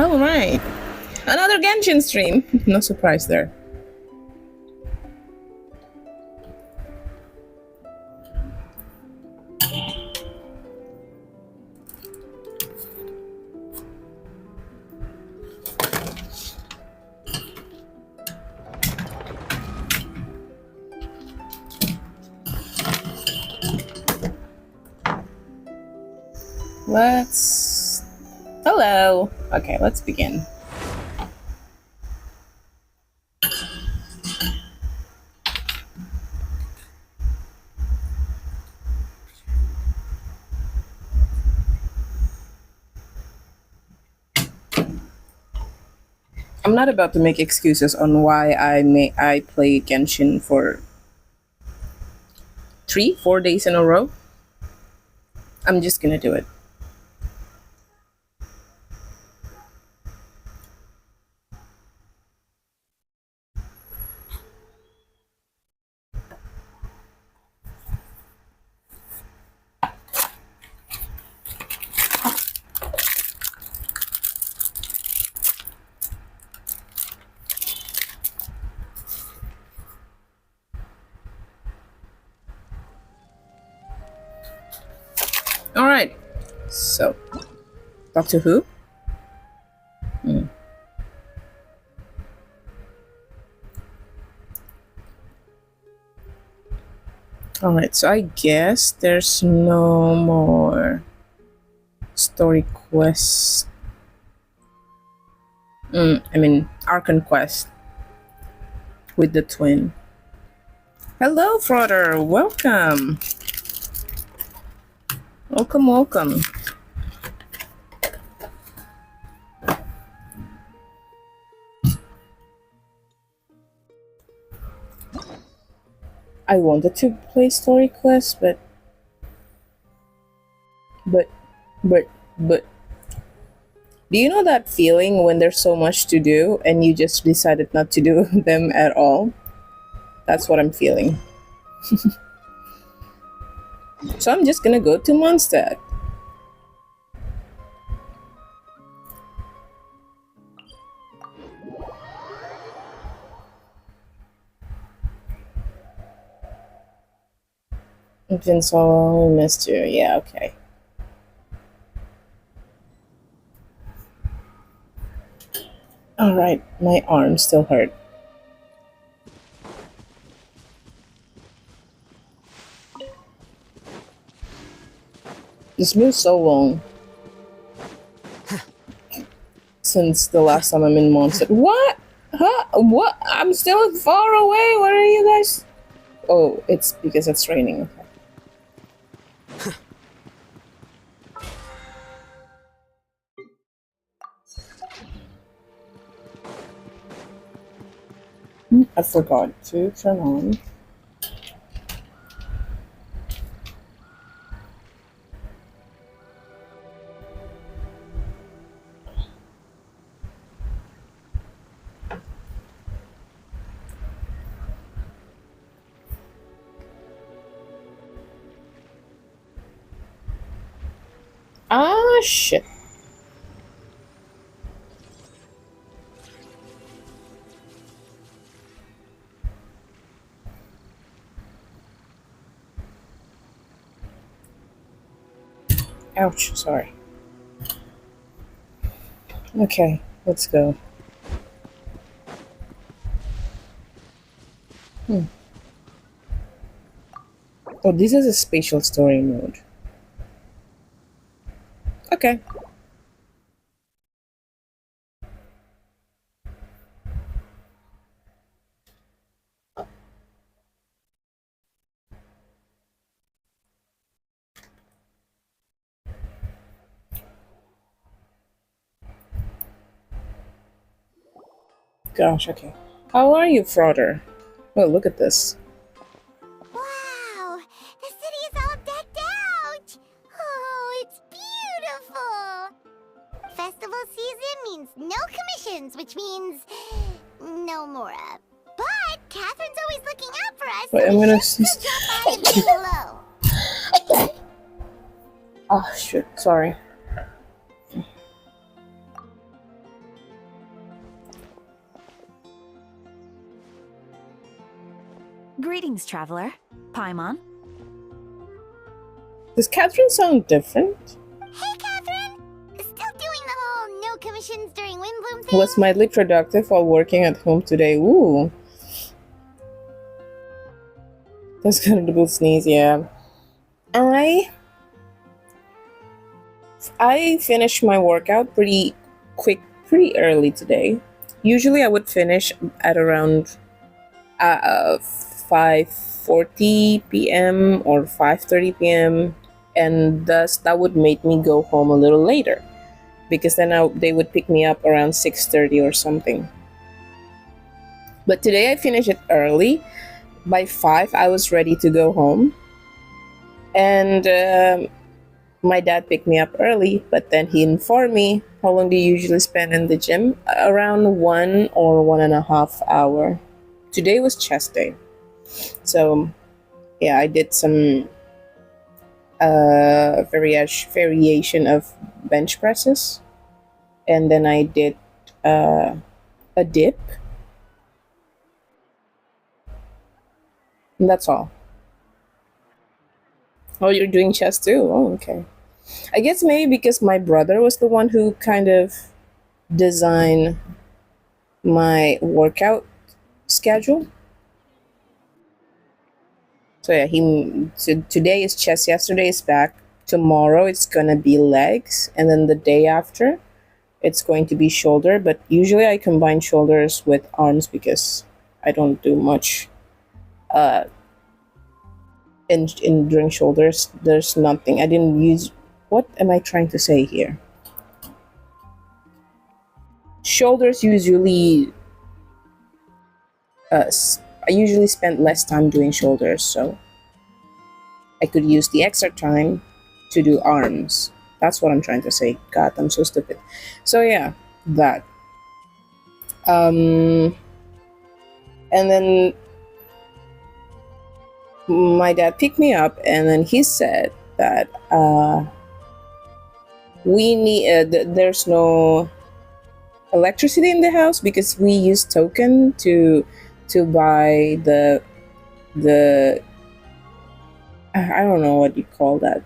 All right. Another Genshin stream. No surprise there. Hello. Okay, let's begin. I'm not about to make excuses on why I play Genshin for 3-4 days in a row. I'm just gonna do it. All right. So, talk to who? All right. So I guess there's no more story quest. I mean, Archon quest with the twin. Hello, Frother. Welcome. Welcome. I wanted to play story quests, but do you know that feeling when there's so much to do and you just decided not to do them at all? That's what I'm feeling. So I'm just gonna go to Mondstadt. It's been so long, I missed you. Yeah, okay. Alright, my arm still hurt. It's been so long since the last time I'm in Mondstadt. What? Huh? What? I'm still far away. Where are you guys? Oh, it's because it's raining. Okay. I forgot to turn on. Ah, shit. Ouch, sorry. Okay, let's go. Oh, this is a spatial story mode. Okay. Gosh, okay. How are you, Frother? Oh, look at this. Wow! The city is all decked out! Oh, it's beautiful! Festival season means no commissions, which means no Mora. But Catherine's always looking out for us, Wait, so I'm we gonna should still drop by and say hello. Oh, shit, sorry. Greetings, traveler. Paimon. Does Catherine sound different? Hey, Catherine! Still doing the whole no commissions during Windbloom thing? Was mildly productive while working at home today. Ooh. That's kind of a good sneeze, yeah. I finished my workout pretty quick, pretty early today. Usually I would finish at around 5:40 p.m. or 5:30 p.m. and thus that would make me go home a little later because then they would pick me up around 6:30 or something. But today I finished it early. By 5 I was ready to go home, and my dad picked me up early, but then he informed me, how long do you usually spend in the gym? Around 1 or 1.5 hours. Today was chest day. So, yeah, I did some variation of bench presses. And then I did a dip. And that's all. Oh, you're doing chest too? Oh, okay. I guess maybe because my brother was the one who kind of designed my workout schedule. So yeah, today is chest, yesterday is back, tomorrow it's gonna be legs, and then the day after it's going to be shoulder. But usually I combine shoulders with arms because I don't do much in during shoulders. There's nothing. I didn't use. What am I trying to say here? Shoulders usually I usually spend less time doing shoulders, so I could use the extra time to do arms. That's what I'm trying to say. God, I'm so stupid. So yeah, that. And then my dad picked me up, and then he said that we need there's no electricity in the house because we use token to buy the I don't know what you call that,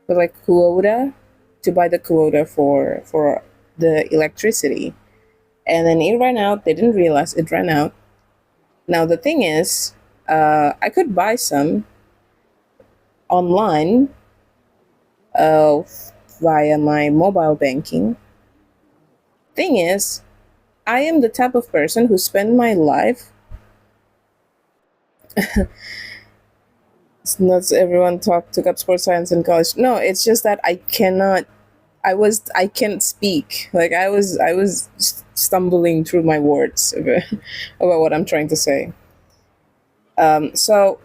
but like quota, to buy the quota for the electricity, and then it ran out. They didn't realize it ran out. Now the thing is, I could buy some online via my mobile banking. Thing is, I am the type of person who spend my life. It's not everyone took up sports science in college. No, it's just that I cannot. I can't speak. Like I was stumbling through my words about what I'm trying to say. So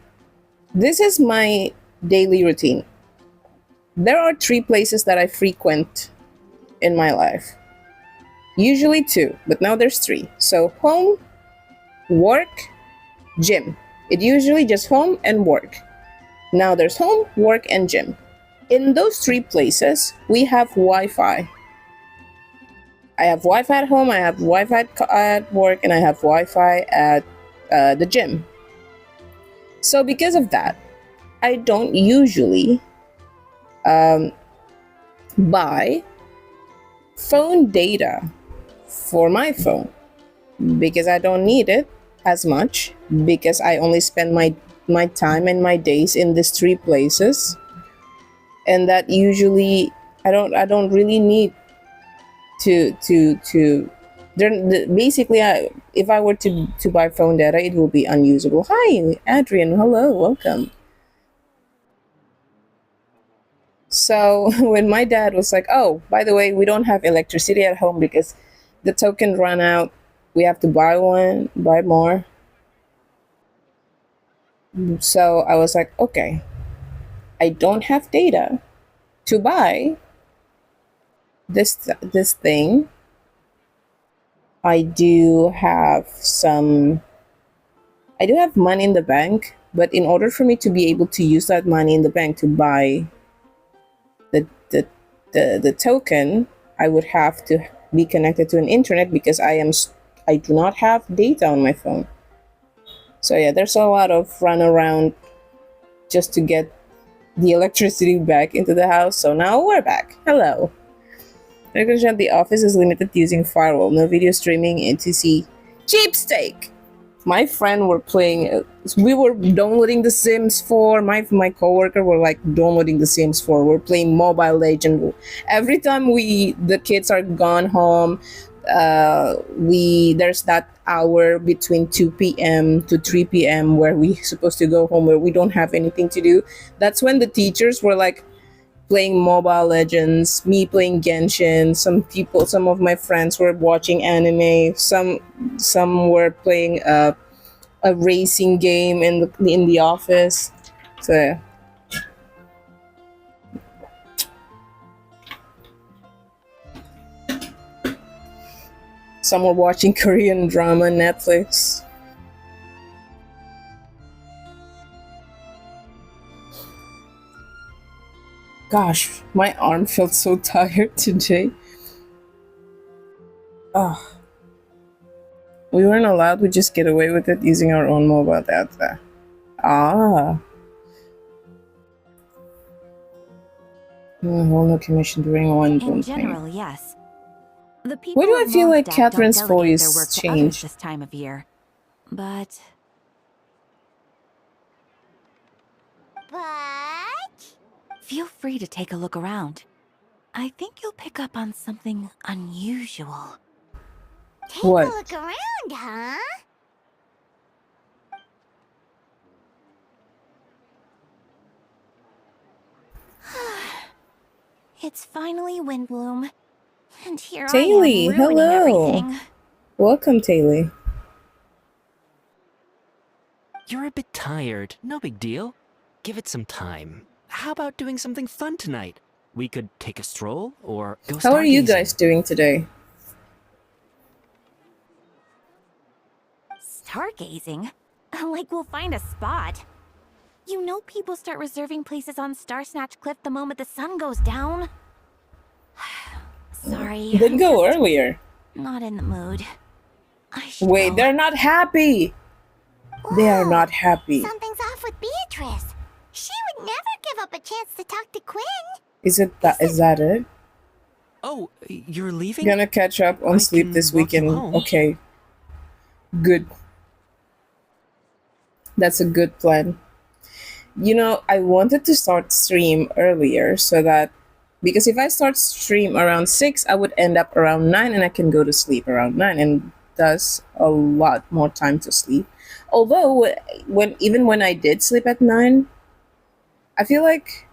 this is my daily routine. There are 3 places that I frequent in my life. Usually 2, but now there's 3. So home, work, gym. It usually just home and work. Now there's home, work, and gym. In those 3 places, we have Wi-Fi. I have Wi-Fi at home, I have Wi-Fi at work, and I have Wi-Fi at the gym. So because of that, I don't usually buy phone data for my phone because I don't need it as much, because I only spend my time and my days in these 3 places, and that usually I don't really need to basically if I were to buy phone data, it will be unusable. Hi Adrian, hello, welcome. So when my dad was like, oh, by the way, we don't have electricity at home because the token ran out, we have to buy more. So I was like, okay, I don't have data to buy this thing. I do have money in the bank, but in order for me to be able to use that money in the bank to buy the token, I would have to be connected to an internet because I do not have data on my phone. So yeah, there's a lot of run around just to get the electricity back into the house. So now we're back. Hello. Regulation at the office is limited to using firewall. No video streaming, etc. Cheapsteak. My friend were playing. We were downloading The Sims 4. My coworker were like downloading The Sims 4. We're playing Mobile Legend. Every time the kids are gone home, there's that hour between 2 p.m. to 3 p.m. where we supposed to go home, where we don't have anything to do. That's when the teachers were like playing Mobile Legends, me playing Genshin. Some of my friends were watching anime. Some were playing a racing game in the office. So yeah. Some were watching Korean drama on Netflix. Gosh, my arm felt so tired today. Oh. We weren't allowed to just get away with it using our own mobile data. Ah. Whole new commission during one In thing. general, yes. The people Why do I at feel like Mondstadt don't Catherine's delegate their voice work to others changed? this time of year. But feel free to take a look around. I think you'll pick up on something unusual. Take What? a look around, huh? It's finally Windbloom. And here I Taylor, am ruining hello. everything. Welcome, Taylor. You're a bit tired. No big deal. Give it some time. How about doing something fun tonight? We could take a stroll or go stargazing. How are you guys doing today? Stargazing? Like we'll find a spot. You know people start reserving places on Star Snatch Cliff the moment the sun goes down. Sorry. Then I'm go just earlier. Not in the mood. I should Wait, go. they're not happy. They are Whoa, not happy. Something's off with Beatrice. She would never give up a chance to talk to Quinn. Is that it? Oh, you're leaving? Gonna catch up on I sleep can this walk you weekend. home. Okay. Good. That's a good plan. You know, I wanted to start stream earlier so that because if I start stream around 6, I would end up around 9 and I can go to sleep around 9 and thus a lot more time to sleep. Although when I did sleep at 9, I feel like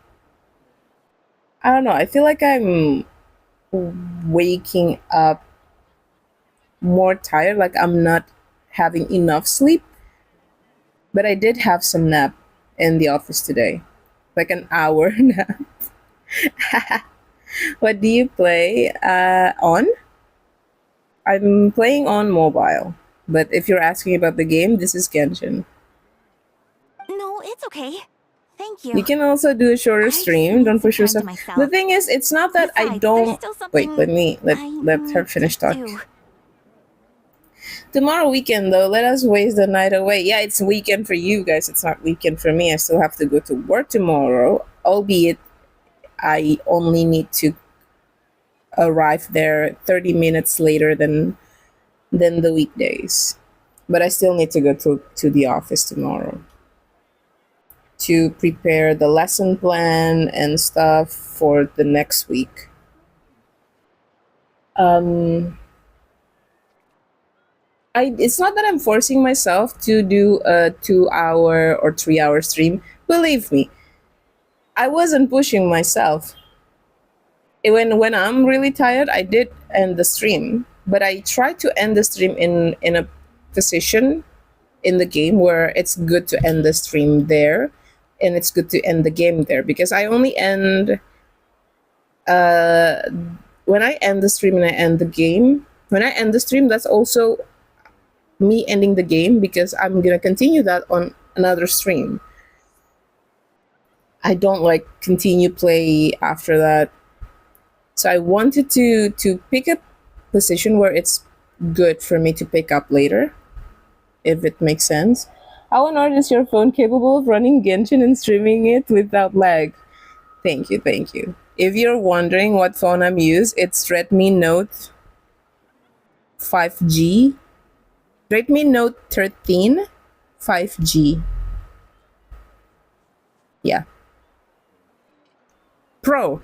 I don't know, I feel like I'm waking up more tired, like I'm not having enough sleep. But I did have some nap in the office today, like an hour nap. What do you play on? I'm playing on mobile, but if you're asking about the game, this is Genshin. No, it's okay. Thank you. You can also do a shorter I just stream. need Don't some push time to yourself. myself. The thing is, it's not that I Besides, there's don't. still Wait, something let I her need finish to talking. do. Tomorrow weekend though, let us waste the night away. Yeah, it's weekend for you guys. It's not weekend for me. I still have to go to work tomorrow, albeit I only need to arrive there 30 minutes later than the weekdays. But I still need to go to the office tomorrow to prepare the lesson plan and stuff for the next week. It's not that I'm forcing myself to do a 2 hour or 3 hour stream. Believe me, I wasn't pushing myself. When I'm really tired, I did end the stream, but I try to end the stream in a position in the game where it's good to end the stream there, and it's good to end the game there because I only end when I end the stream and I end the game. When I end the stream, that's also me ending the game because I'm gonna continue that on another stream. I don't like continue play after that. So I wanted to pick a position where it's good for me to pick up later, if it makes sense. How on earth is your phone capable of running Genshin and streaming it without lag? Thank you, thank you. If you're wondering what phone I'm using, it's Redmi Note 5G. Redmi Note 13 5G. Yeah. Pro.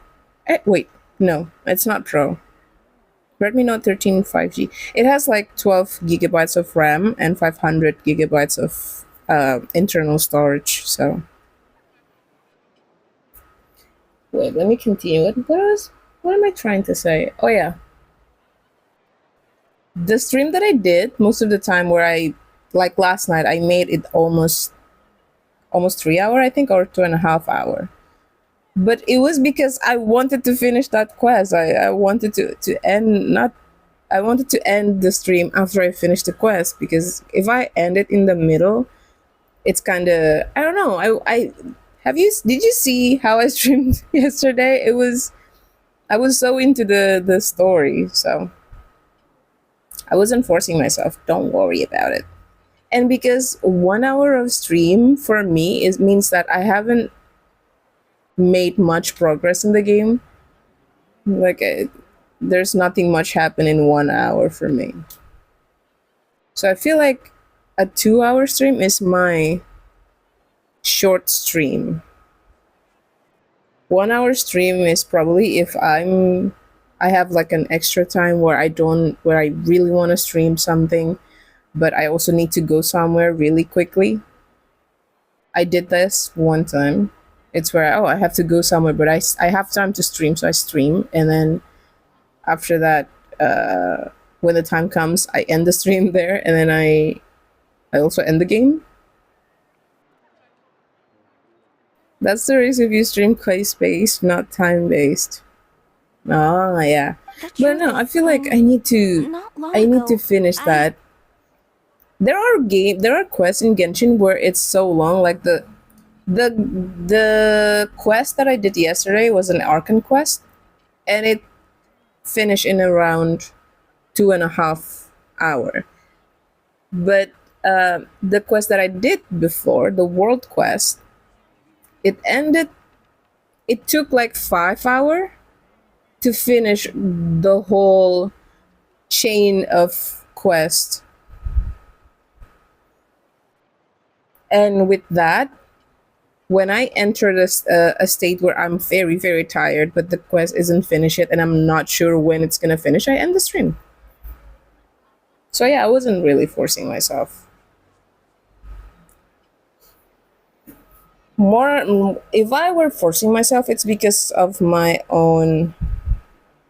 Wait, no, it's not Pro. Redmi Note 13 5G. It has like 12 gigabytes of RAM and 500 gigabytes of internal storage. So, wait, let me continue. What am I trying to say? Oh yeah, the stream that I did most of the time, where I like last night, I made it almost 3 hour, I think, or 2.5 hour. But it was because I wanted to finish that quest. I wanted to end not I wanted to end the stream after I finished the quest, because if I end it in the middle, it's kind of, I don't know. I did you see how I streamed yesterday? I was so into the story, so I wasn't forcing myself. Don't worry about it. And because 1 hour of stream for me means that I haven't made much progress in the game. Like there's nothing much happen in 1 hour for me. So I feel like a 2 hour stream is my short stream. 1 hour stream is probably if I have like an extra time where I really want to stream something, but I also need to go somewhere really quickly. I did this one time. It's where, I have to go somewhere, but I have time to stream, so I stream, and then after that, when the time comes, I end the stream there, and then I also end the game. That's the reason if you stream quest based, not time based. Oh yeah, The but truth no, I is, feel like I need to not long I need to ago, finish that. There are quests in Genshin where it's so long. Like the quest that I did yesterday was an Archon quest, and it finished in around 2.5 hour. But the quest that I did before, the world quest, it ended. It took like 5 hour to finish the whole chain of quest. And with that, when I enter a state where I'm very, very tired, but the quest isn't finished yet, and I'm not sure when it's gonna finish, I end the stream. So yeah, I wasn't really forcing myself. If I were forcing myself, it's because of my own.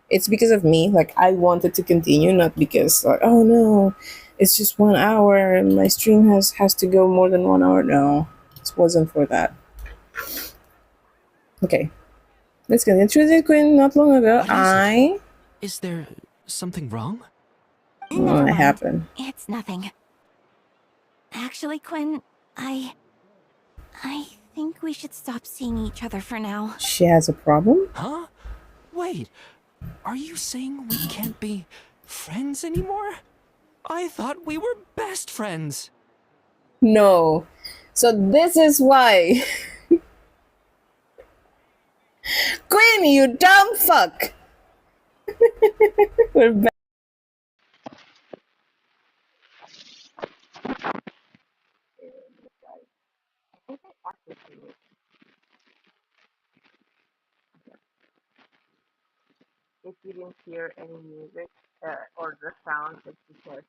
It's because of me. Like I wanted to continue, not because like, oh no, it's just 1 hour and my stream has to go more than 1 hour. No, it wasn't for that. Okay, let's get into it. Queen, not long ago, What is it? Is there something wrong? Never What mind. happened? It's nothing. Actually, Quinn, I think we should stop seeing each other for now. She has a problem? Huh? Wait, are you saying we can't be friends anymore? I thought we were best friends. No. So this is why. Queen, you dumb fuck! We're back. If you didn't hear any music or the sound, it's because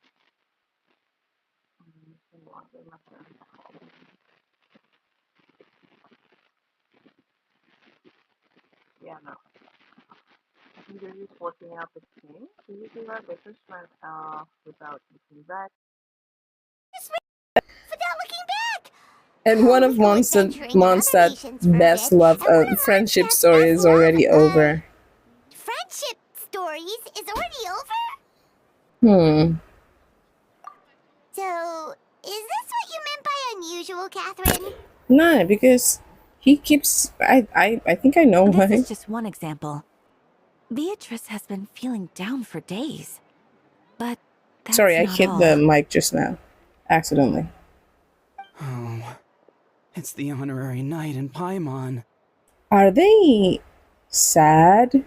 yeah, no. Either he's working out the team, so you do that business without looking back. Without looking back. And one We of go adventuring in other Mondstadt's nations for a best bit, love and one of friendship Archon's story best is love, already over. friendship stories is already over? Hmm. So, is this what you meant by unusual, Catherine? No, because he keeps. I think I know This why. is just one example. Beatrice has been feeling down for days. But that's Sorry, I not hit all. the mic just now, accidentally. It's the honorary knight in Paimon. Are they sad?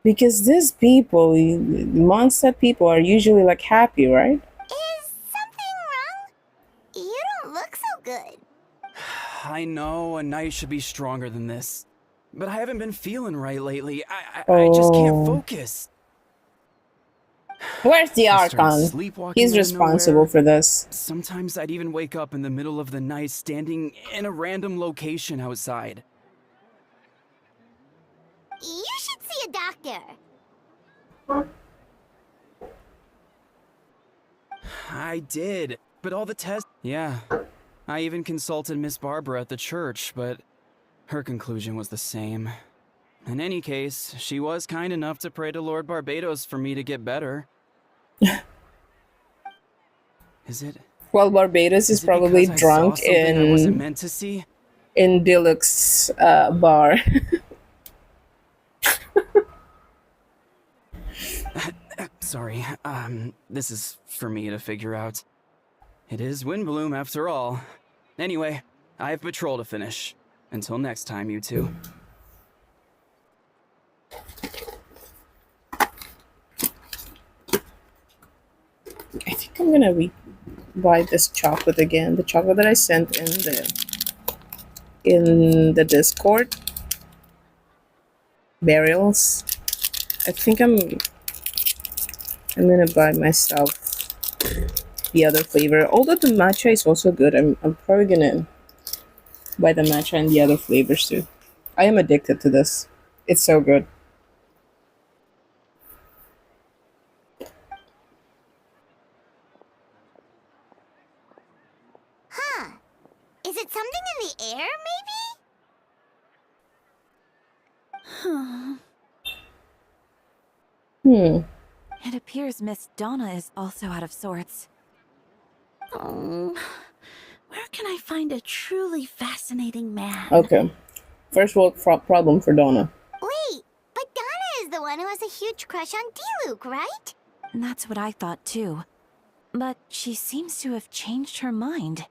Because these people, Mondstadt people, are usually like happy, right? Is something wrong? You don't look so good. I know a knight should be stronger than this, but I haven't been feeling right lately. I just can't focus. Where's the I started Archon? sleepwalking He's out of responsible nowhere. for this. Sometimes I'd even wake up in the middle of the night standing in a random location outside. You should see a doctor. I did, but all the tests... Yeah, I even consulted Miss Barbara at the church, but her conclusion was the same. In any case, she was kind enough to pray to Lord Barbados for me to get better. Is it... Well, Barbados is probably because I saw drunk something I wasn't in meant to see? Deluxe bar. Sorry, this is for me to figure out. It is Windbloom after all. Anyway, I have patrol to finish. Until next time, you two. I think I'm gonna buy this chocolate again. The chocolate that I sent in the Discord. Burials. I think I'm gonna buy myself the other flavor. Although the matcha is also good, I'm probably gonna buy the matcha and the other flavors too. I am addicted to this. It's so good. Huh. Is it something in the air, maybe? It appears Miss Donna is also out of sorts. Oh, where can I find a truly fascinating man? Okay. First world problem for Donna. Wait, but Donna is the one who has a huge crush on Diluc, right? That's what I thought too. But she seems to have changed her mind.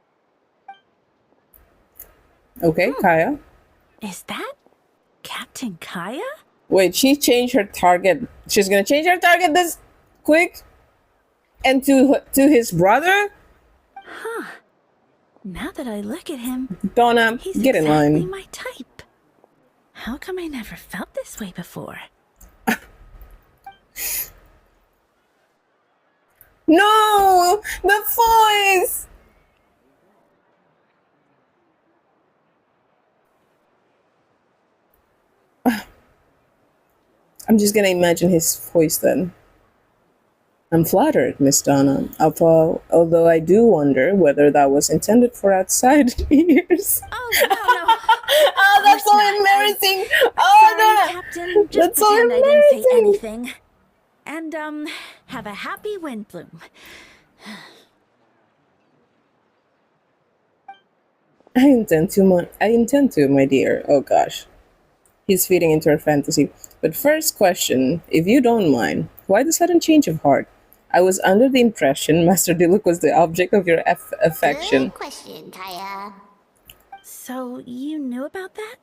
Okay, Kaya. Is that Captain Kaya? Wait, she changed her target. She's gonna change her target this quick? And to his brother? Huh. Now that I look at him, Donna, he's get in exactly line. my type. How come I never felt this way before? No! The voice! I'm just gonna imagine his voice then. I'm flattered, Miss Donna. Although I do wonder whether that was intended for outside ears. Oh, no, no. Oh, that's so course not. embarrassing! Sorry, Oh, no! Captain. Just That's so pretend I didn't say embarrassing. anything. And, have a happy Windbloom. I intend to, my dear. Oh gosh. He's feeding into her fantasy. But first question, if you don't mind, why the sudden change of heart? I was under the impression Master Diluc was the object of your affection. Good question, Kaya. So, you knew about that?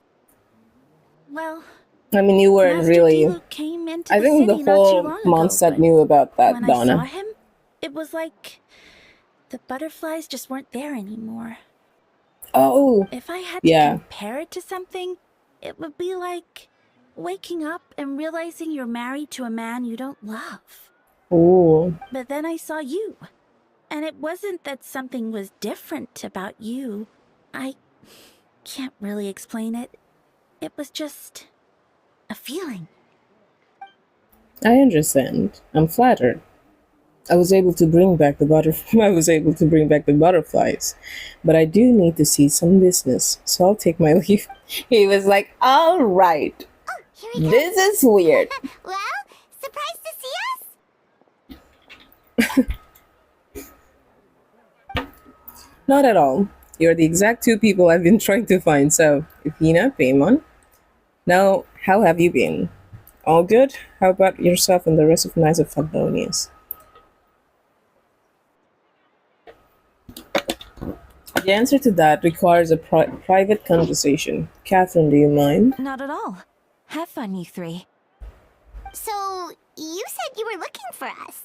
Well, I mean, you weren't Master really... Diluc came into I the think the city not too whole long ago, Mondstadt but knew about that, when Donna. I saw him, it was like the butterflies just weren't there anymore. Oh, If I had yeah. to compare it to something, it would be like waking up and realizing you're married to a man you don't love. Ooh. But then I saw you, and it wasn't that something was different about you. I can't really explain it. It was just a feeling. I understand. I'm flattered. I was able to bring back the butterflies, but I do need to see some business, so I'll take my leave. He was like, "All right, Oh, here he comes. this is weird." Well, surprised to see us? Not at all. You're the exact two people I've been trying to find. So, Ifina, Paimon. Now, how have you been? All good? How about yourself and the rest of Knights of Fabonius? The answer to that requires a private conversation. Catherine, do you mind? Not at all. Have fun, you three. So, you said you were looking for us.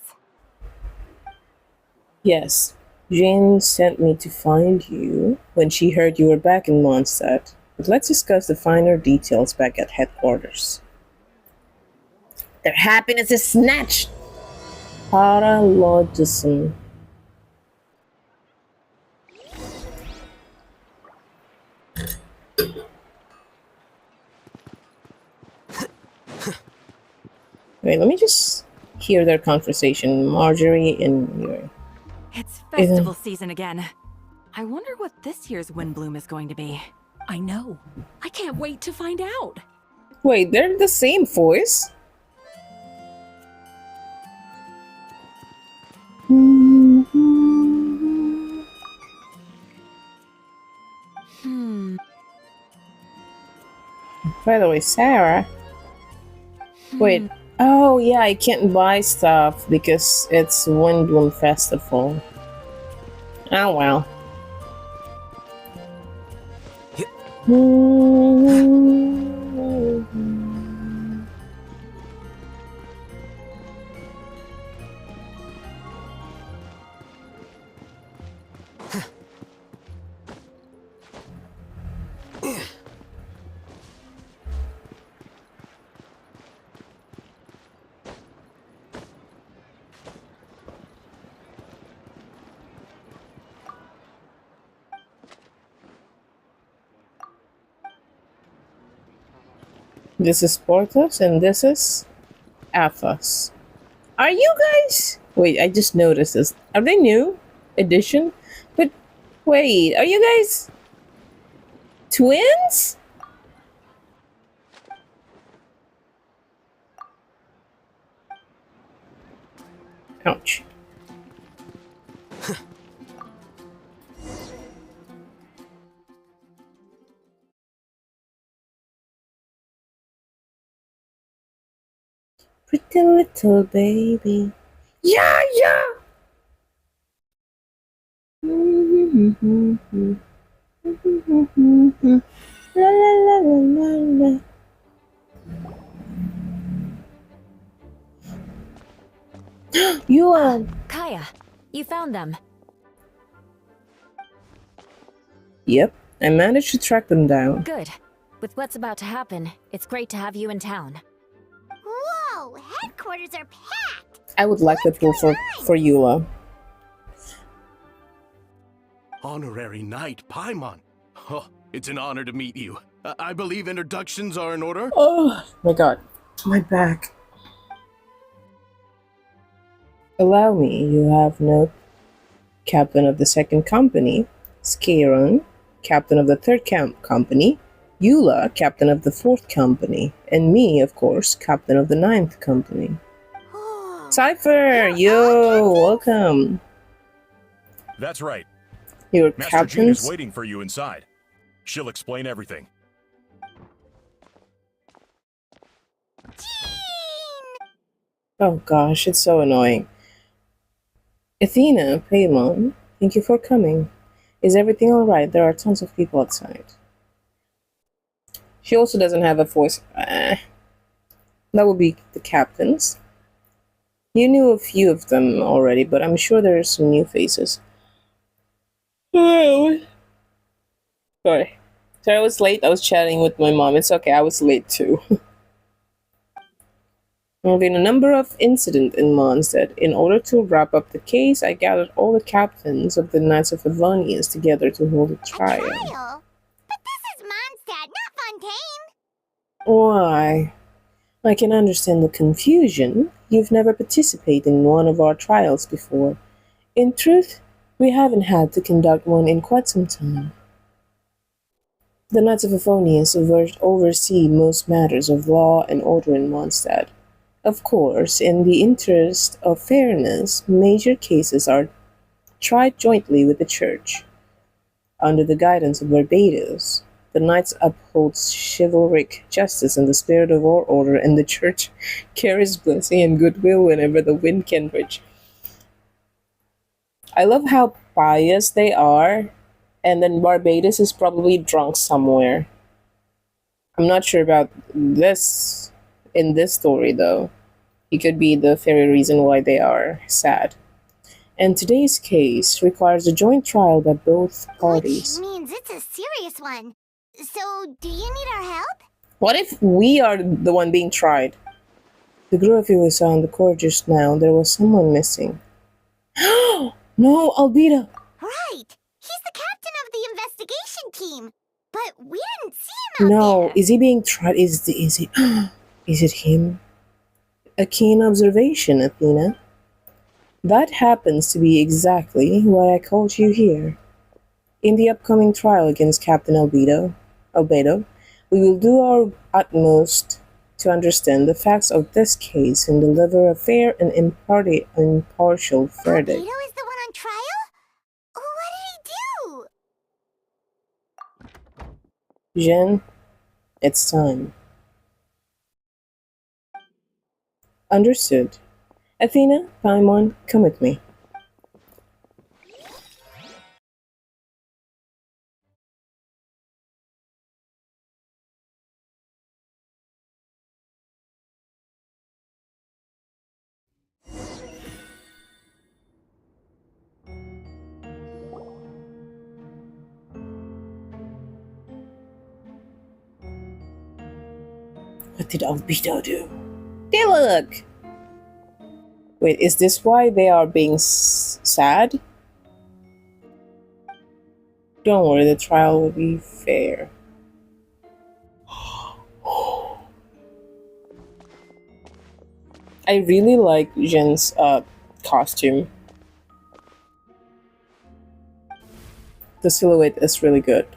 Yes. Jane sent me to find you when she heard you were back in Mondstadt. But let's discuss the finer details back at headquarters. Their happiness is snatched! Paralogism. Wait, let me just hear their conversation. Marjorie and Yuri. It's festival season again. I wonder what this year's Windbloom is going to be. I know. I can't wait to find out. Wait, they're the same voice? By the way, Sarah. Wait. Oh, yeah, I can't buy stuff because it's Windbloom Festival. Oh, well. This is Porthos and this is Athos. Are you guys... Wait, I just noticed this. Are they new edition? But wait, are you guys twins? Ouch. Pretty little baby. Yeah, yeah. La la la la la. You Kaya, you found them. Yep, I managed to track them down. Good. With what's about to happen, it's great to have you in town. Whoa, headquarters are packed! I would like that rule for Eula. Honorary Knight Paimon. Oh, it's an honor to meet you. I believe introductions are in order. Oh my god, my back. Allow me, you have no captain of the second company, Scaron, captain of the third company, Eula, captain of the fourth company, and me, of course, captain of the ninth company. Cypher, yo, welcome. That's right. Your Master Jean is captains. waiting for you inside. She'll explain everything. Oh gosh, it's so annoying. Athena, Paimon, thank you for coming. Is everything alright? There are tons of people outside. She also doesn't have a voice. That would be the captains. You knew a few of them already, but I'm sure there are some new faces. Oh. Sorry. Sorry I was late. I was chatting with my mom. It's okay, I was late too. There have been a number of incidents in Mondstadt. In order to wrap up the case, I gathered all the captains of the Knights of Favonius together to hold a trial. A trial? But this is Mondstadt, not Fontaine! Why? I can understand the confusion. You've never participated in one of our trials before. In truth, we haven't had to conduct one in quite some time. The Knights of Favonius oversee most matters of law and order in Mondstadt. Of course, in the interest of fairness, major cases are tried jointly with the Church. Under the guidance of Barbados, the Knights uphold chivalric justice in the spirit of our order, and the Church carries blessing and goodwill whenever the wind can reach. I love how pious they are And then Barbados is probably drunk somewhere. I'm not sure about this in this story though. He could be the very reason why they are sad. And today's case requires a joint trial by both parties. Which means it's a serious one. So, do you need our help? What if we are the one being tried? The group of you we saw in the court just now, there was someone missing. No, Albedo! Right! He's the captain of the investigation team! But we didn't see him out No, there! is he being tried? Is it him? A keen observation, Athena. That happens to be exactly why I called you here. In the upcoming trial against Captain Albedo, we will do our utmost to understand the facts of this case and deliver a fair and impartial verdict. Albedo is the one on trial? What did he do? Jen, it's time. Understood. Athena, Paimon, come with me. What did Albedo do? Hey, look! Wait, is this why they are being sad? Don't worry, the trial will be fair. I really like Jen's costume. The silhouette is really good.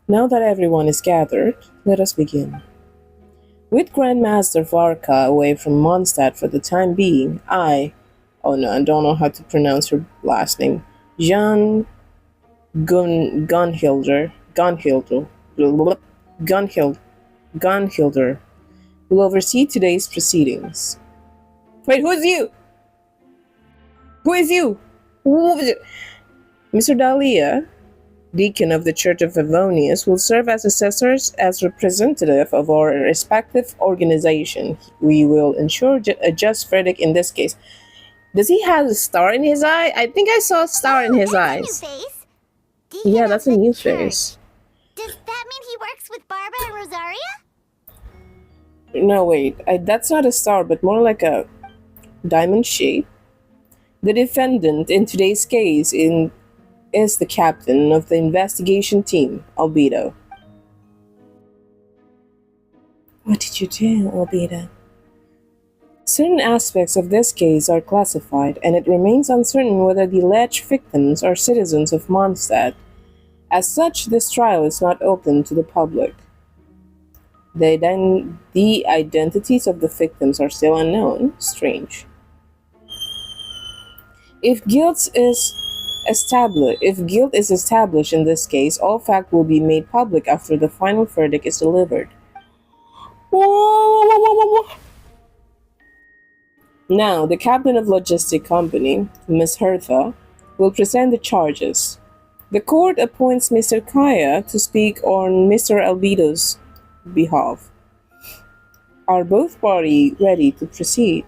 Now that everyone is gathered, let us begin. With Grandmaster Varka away from Mondstadt for the time being, I don't know how to pronounce her last name, Gunhilder will oversee today's proceedings. Wait, who's you? Who is you? Mr. Dahlia, Deacon of the Church of Favonius, will serve as assessors as representative of our respective organization. We will ensure a just verdict in this case. Does he have a star in his eye? I think I saw a star in his eyes. That's a new face. Deacon Yeah, of that's a the new church. face. Does that mean he works with Barbara and Rosaria? No, wait. That's not a star, but more like a diamond shape. The defendant in today's case is the captain of the investigation team, Albedo. What did you do, Albedo? Certain aspects of this case are classified, and it remains uncertain whether the alleged victims are citizens of Mondstadt. As such, this trial is not open to the public. The identities of the victims are still unknown. Strange. If guilt is established in this case, all facts will be made public after the final verdict is delivered. Now, the captain of logistic company, Miss Hertha, will present the charges. The court appoints Mr. Kaya to speak on Mr. Albedo's behalf. Are both parties ready to proceed?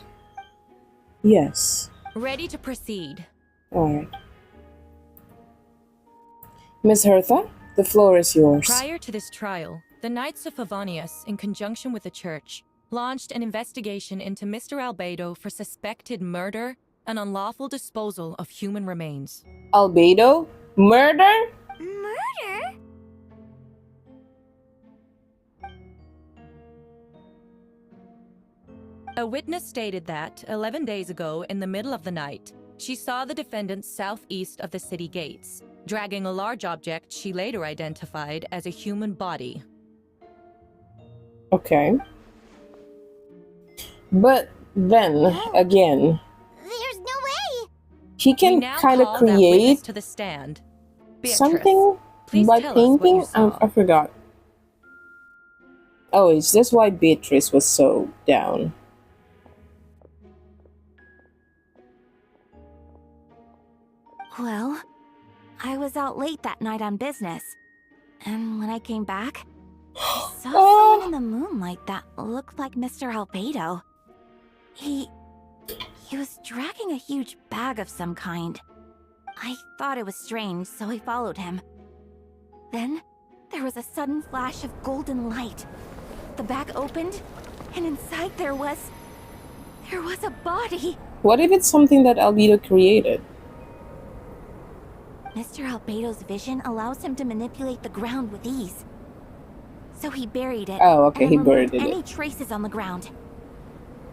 Yes. Ready to proceed. Alright. Miss Hertha, the floor is yours. Prior to this trial, the Knights of Favonius, in conjunction with the Church, launched an investigation into Mr. Albedo for suspected murder and unlawful disposal of human remains. Albedo? Murder? Murder? A witness stated that, 11 days ago, in the middle of the night, she saw the defendant southeast of the city gates, dragging a large object she later identified as a human body. Okay. But then, again, There's no way! he We can now kind of call that witness create to the stand. Beatrice, something please by tell us what you painting. saw. I forgot. Oh, is this why Beatrice was so down? Well, I was out late that night on business. And when I came back, I saw Oh. someone in the moonlight that looked like Mr. Albedo. He was dragging a huge bag of some kind. I thought it was strange, so I followed him. Then, there was a sudden flash of golden light. The bag opened, and inside there was a body. What if it's something that Albedo created? Mr. Albedo's vision allows him to manipulate the ground with ease. So he buried it. Oh, okay, and he removed buried it. any traces on the ground.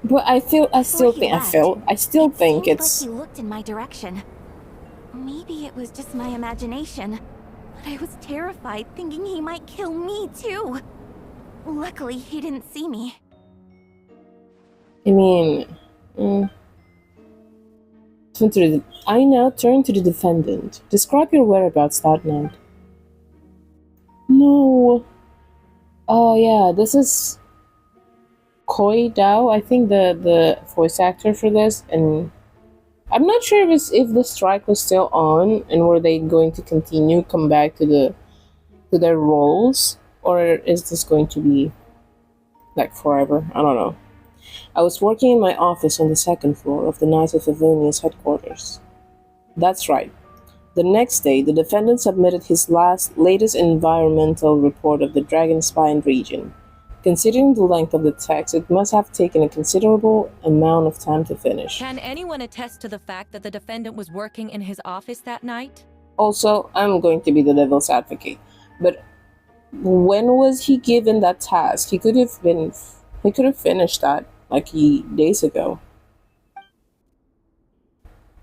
But I still Before he think left, it's seemed like he looked in my direction. Maybe it was just my imagination, but I was terrified thinking he might kill me too. Luckily, he didn't see me. I mean, I now turn to the defendant. Describe your whereabouts that night. No. Oh yeah, this is Koi Dao, I think the voice actor for this, and I'm not sure if the strike was still on and were they going to come back to their roles, or is this going to be like forever? I don't know. I was working in my office on the second floor of the Knights of Favonia's headquarters. That's right. The next day, the defendant submitted his latest environmental report of the Dragonspine region. Considering the length of the text, it must have taken a considerable amount of time to finish. Can anyone attest to the fact that the defendant was working in his office that night? Also, I'm going to be the devil's advocate, but when was he given that task? He could have finished that like days ago.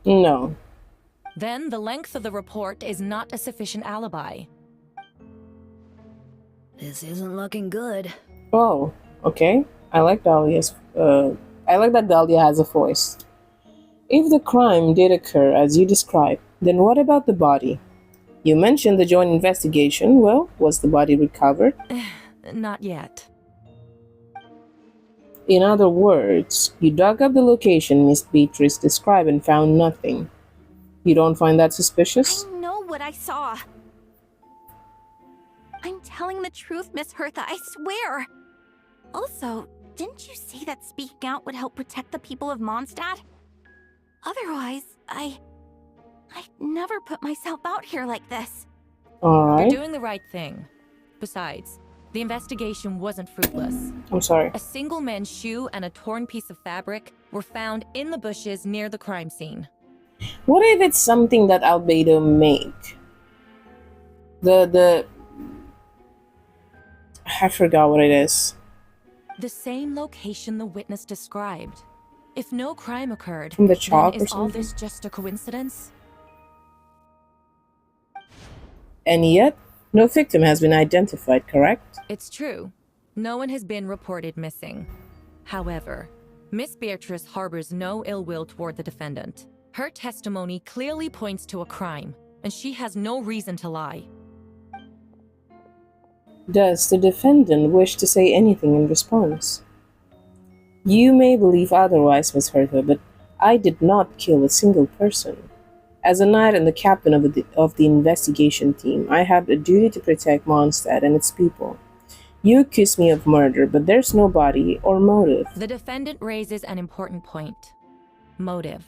No. Then the length of the report is not a sufficient alibi. This isn't looking good. Oh, okay. I like Dahlia's. I like that Dahlia has a voice. If the crime did occur as you described, then what about the body? You mentioned the joint investigation. Well, was the body recovered? Not yet. In other words, you dug up the location Miss Beatrice described and found nothing. You don't find that suspicious? I know what I saw. I'm telling the truth, Miss Hertha, I swear. Also, didn't you say that speaking out would help protect the people of Mondstadt? Otherwise, I'd never put myself out here like this. Alright. You're doing the right thing. Besides, the investigation wasn't fruitless. I'm sorry. A single men's shoe and a torn piece of fabric were found in the bushes near the crime scene. What if it's something that Albedo make? I forgot what it is. The same location the witness described. If no crime occurred, From the then chalk or is all something? this just a coincidence? And yet, no victim has been identified, correct? It's true. No one has been reported missing. However, Miss Beatrice harbors no ill will toward the defendant. Her testimony clearly points to a crime, and she has no reason to lie. Does the defendant wish to say anything in response? You may believe otherwise, Miss Hertha, but I did not kill a single person. As a knight and the captain of the investigation team, I have a duty to protect Mondstadt and its people. You accuse me of murder, but there's no body or motive. The defendant raises an important point. Motive.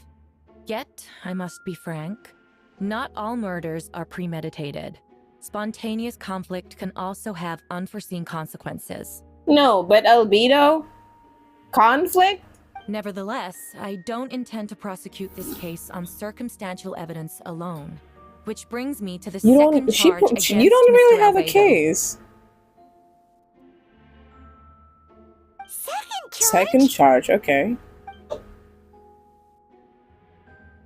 Yet, I must be frank, not all murders are premeditated. Spontaneous conflict can also have unforeseen consequences. No, but Albedo? Conflict? Nevertheless, I don't intend to prosecute this case on circumstantial evidence alone. Which brings me to the second charge against You don't really Mr. have a Albedo. case. Second charge? Second charge, okay.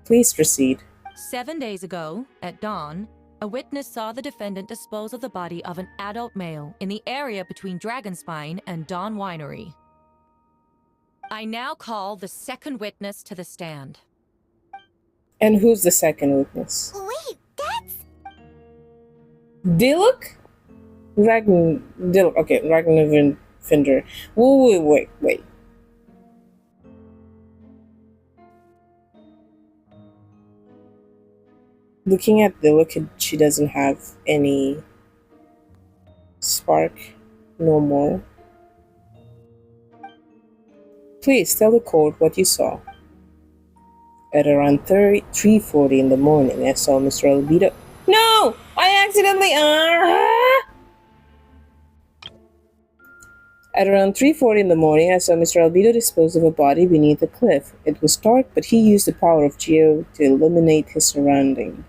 Please proceed. 7 days ago, at dawn, a witness saw the defendant dispose of the body of an adult male in the area between Dragonspine and Dawn Winery. I now call the second witness to the stand. And who's the second witness? Wait, that's... Diluk? Diluk, okay, Ragnavinder. Wait. Looking at the look, she doesn't have any spark no more. Please tell the court what you saw. At around 3:40 in the morning, I saw Mr. Albedo. No! I accidentally. At around 3:40 in the morning, I saw Mr. Albedo dispose of a body beneath a cliff. It was dark, but he used the power of Geo to illuminate his surrounding.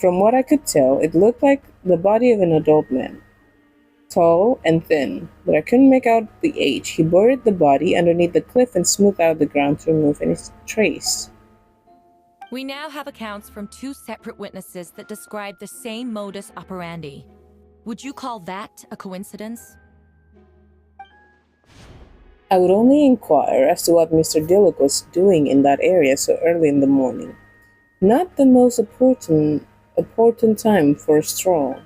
From what I could tell, it looked like the body of an adult man. Tall and thin, but I couldn't make out the age. He buried the body underneath the cliff and smoothed out the ground to remove any trace. We now have accounts from 2 separate witnesses that describe the same modus operandi. Would you call that a coincidence? I would only inquire as to what Mr. Dillock was doing in that area so early in the morning. Not the most important time for a stroll.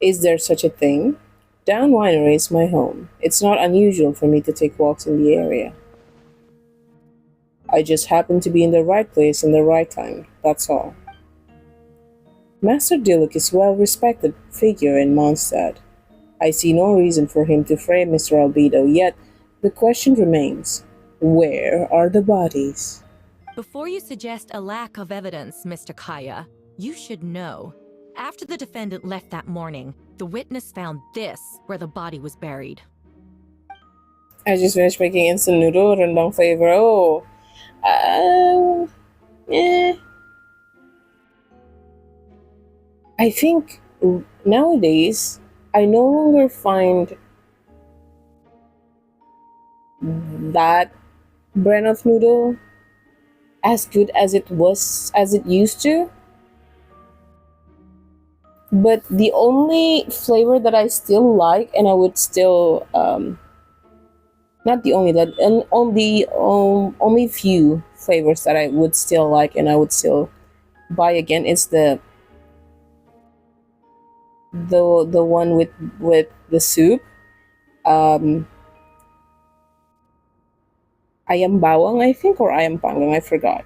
Is there such a thing? Down Winery is my home. It's not unusual for me to take walks in the area. I just happen to be in the right place in the right time, that's all. Master Dillock is a well-respected figure in Mondstadt. I see no reason for him to frame Mr. Albedo, yet the question remains, where are the bodies? Before you suggest a lack of evidence, Mr. Kaya, you should know. After the defendant left that morning, the witness found this where the body was buried. I just finished making instant noodle rendang flavor. Oh, I think nowadays I no longer find that brand of noodle as good as it used to. But the only flavor that I still like, and I would still not the only that, and only few flavors that I would still like and I would still buy again is the one with the soup. Ayam bawang, I think, or ayam panggang, I forgot.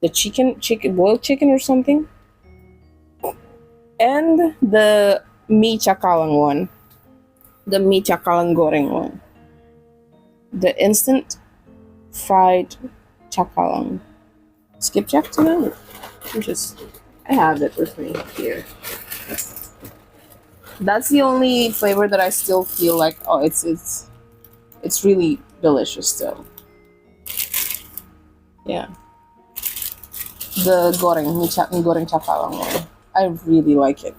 The chicken boiled chicken or something. And the mi chakalang one. The mi chakalang goreng one. The instant fried chakalang. Skipjack tonight. I have it with me here. That's the only flavor that I still feel like, oh, it's really delicious still. Yeah. The goreng chakalang one. I really like it.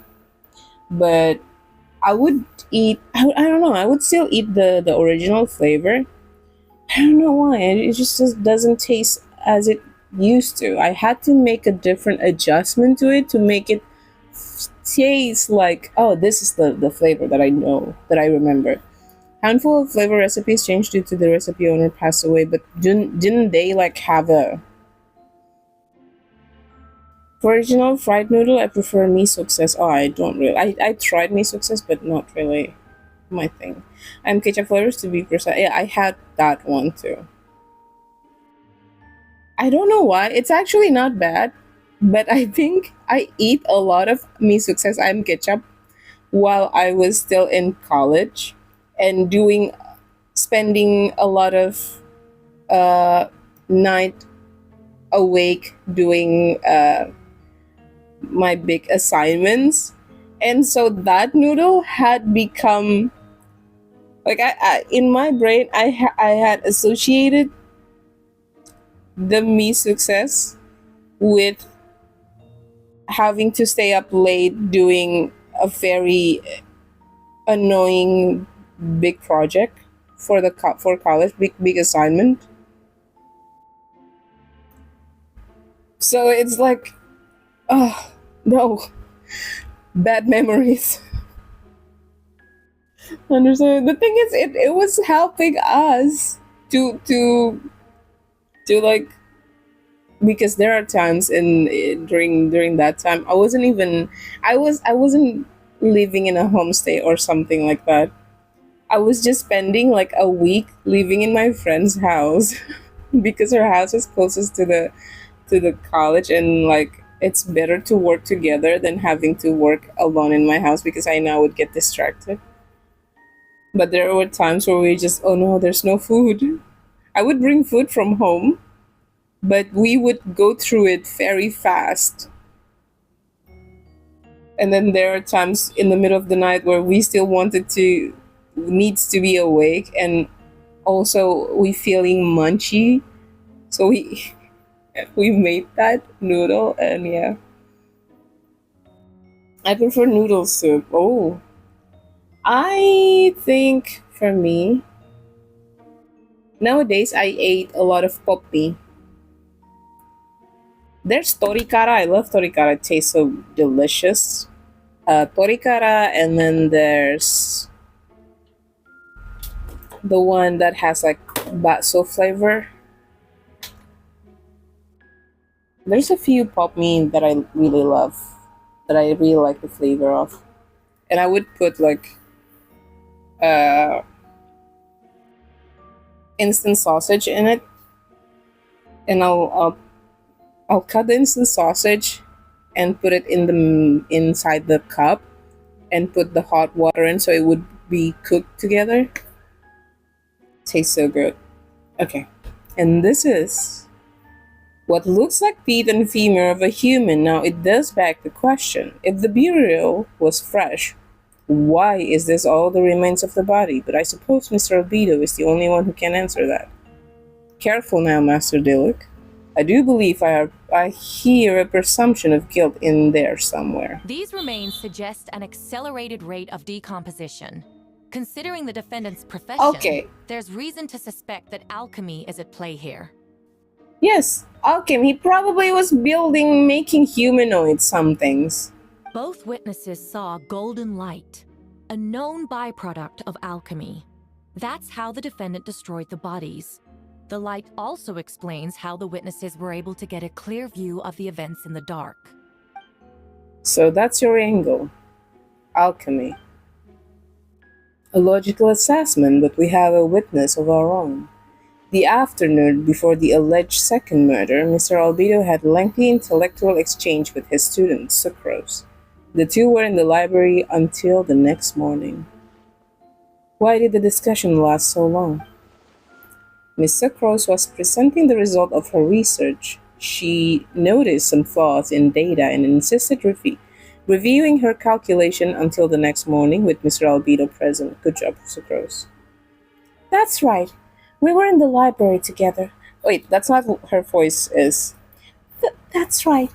But I would eat, I don't know, I would still eat the original flavor. I don't know why. It just doesn't taste as it used to. I had to make a different adjustment to it to make it taste like, oh, this is the flavor that I know, that I remember. Handful of flavor recipes changed due to the recipe owner passed away, but didn't they like have a... For original fried noodle, I prefer Mi Success. Oh, I don't really. I tried Mi Success, but not really my thing. Ketchup flavors to be precise. Yeah, I had that one too. I don't know why. It's actually not bad, but I think I eat a lot of Mi Success ketchup while I was still in college and spending a lot of night awake doing my big assignments, and so that noodle had become like I in my brain I had associated the Mi Success with having to stay up late doing a very annoying big project for college, big assignment. So it's like, oh no, bad memories. Understand? The thing is, it was helping us to like, because there are times during that time I wasn't living in a homestay or something like that. I was just spending like a week living in my friend's house because her house was closest to the college, and like It's better to work together than having to work alone in my house because I know I would get distracted. But there were times where we just, oh no, there's no food. I would bring food from home, but we would go through it very fast. And then there are times in the middle of the night where we still needs to be awake, and also we feeling munchy. So we we made that noodle, and yeah. I prefer noodle soup. Oh, I think for me, nowadays I ate a lot of poppy. There's torikara. I love torikara. It tastes so delicious. Torikara, and then there's the one that has like bakso flavor. There's a few pop me that I really love, that I really like the flavor of, and I would put like uh, instant sausage in it, and I'll cut the instant sausage and put it in the inside the cup and put the hot water in so it would be cooked together. Tastes so good. Okay, and this is what looks like teeth and femur of a human. Now it does beg the question: if the burial was fresh, why is this all the remains of the body? But I suppose Mr. Albedo is the only one who can answer that. Careful now, Master Dilek. I do believe I hear a presumption of guilt in there somewhere. These remains suggest an accelerated rate of decomposition. Considering the defendant's profession, Okay. there's reason to suspect that alchemy is at play here. Yes, alchemy. He probably was making humanoid somethings. Both witnesses saw golden light, a known byproduct of alchemy. That's how the defendant destroyed the bodies. The light also explains how the witnesses were able to get a clear view of the events in the dark. So that's your angle. Alchemy. A logical assessment, but we have a witness of our own. The afternoon before the alleged second murder, Mr. Albedo had lengthy intellectual exchange with his student, Sucrose. The two were in the library until the next morning. Why did the discussion last so long? Miss Sucrose was presenting the result of her research. She noticed some flaws in data and insisted reviewing her calculation until the next morning with Mr. Albedo present. Good job, Sucrose. That's right. We were in the library together. Wait, that's not what her voice is. That's right.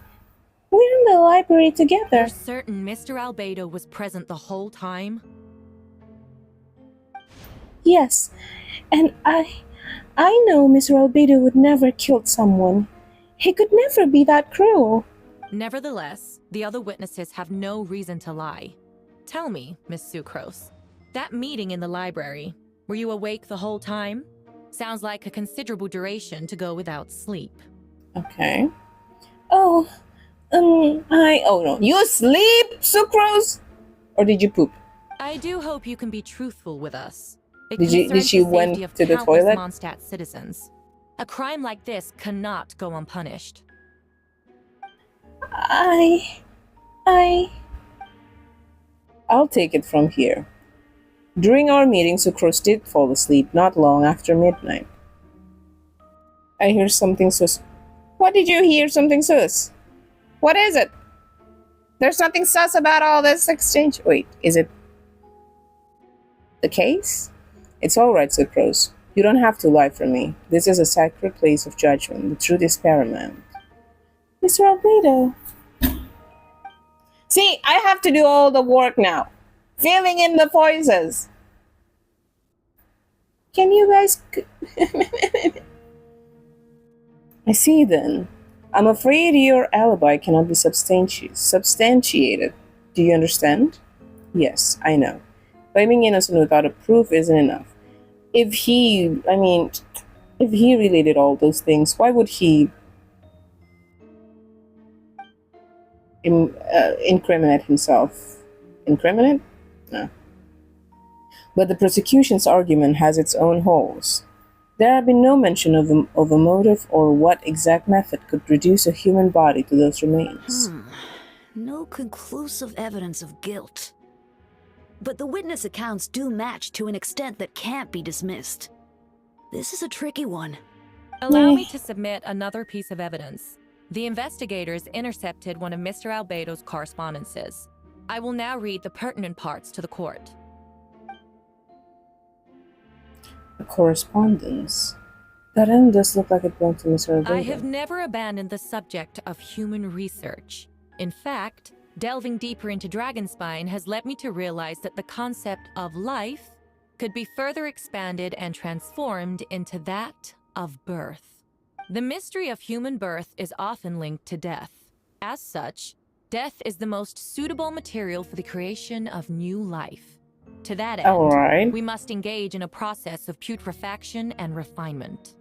We're in the library together. You're certain Mr. Albedo was present the whole time? Yes, and I know Mr. Albedo would never kill someone. He could never be that cruel. Nevertheless, the other witnesses have no reason to lie. Tell me, Miss Sucrose, that meeting in the library, were you awake the whole time? Sounds like a considerable duration to go without sleep. Okay. Oh no. You sleep, Sucrose? Or did you poop? I do hope you can be truthful with us. It Did she concerns the went safety of to the countless toilet? Mondstadt citizens. A crime like this cannot go unpunished. I'll take it from here. During our meeting, Sucrose did fall asleep not long after midnight. I hear something sus. What did you hear something sus? What is it? There's nothing sus about all this exchange. Wait, is it the case? It's alright, Sucrose. You don't have to lie for me. This is a sacred place of judgment. The truth is paramount. Mr. Albedo. See, I have to do all the work now. Filling in the voices. Can you guys... I see then. I'm afraid your alibi cannot be substantiated. Do you understand? Yes, I know. Blaming innocent without a proof isn't enough. If he really did all those things, why would he incriminate himself? Incriminate? No. But the prosecution's argument has its own holes. There have been no mention of a motive or what exact method could reduce a human body to those remains. No conclusive evidence of guilt. But the witness accounts do match to an extent that can't be dismissed. This is a tricky one. Allow me to submit another piece of evidence. The investigators intercepted one of Mr. Albedo's correspondences. I will now read the pertinent parts to the court. A correspondence? That end does look like it belonged to Mr. Albedo. I have never abandoned the subject of human research. In fact, delving deeper into Dragonspine has led me to realize that the concept of life could be further expanded and transformed into that of birth. The mystery of human birth is often linked to death. As such, death is the most suitable material for the creation of new life. To that end, we must engage in a process of putrefaction and refinement.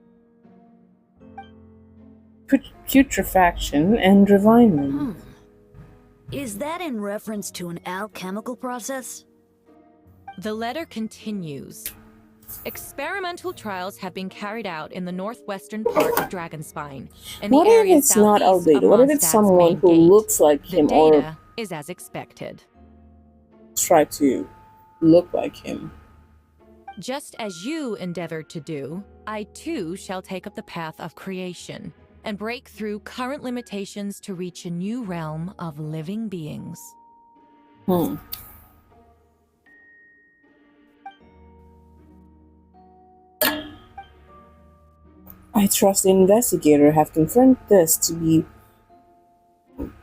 Putrefaction and refinement. Is that in reference to an alchemical process? The letter continues. Experimental trials have been carried out in the northwestern part of Dragonspine. What if it's not Albedo? What if it's someone who looks like him or is as expected? Try to look like him. Just as you endeavored to do, I too shall take up the path of creation and break through current limitations to reach a new realm of living beings. I trust the investigator have confirmed this to be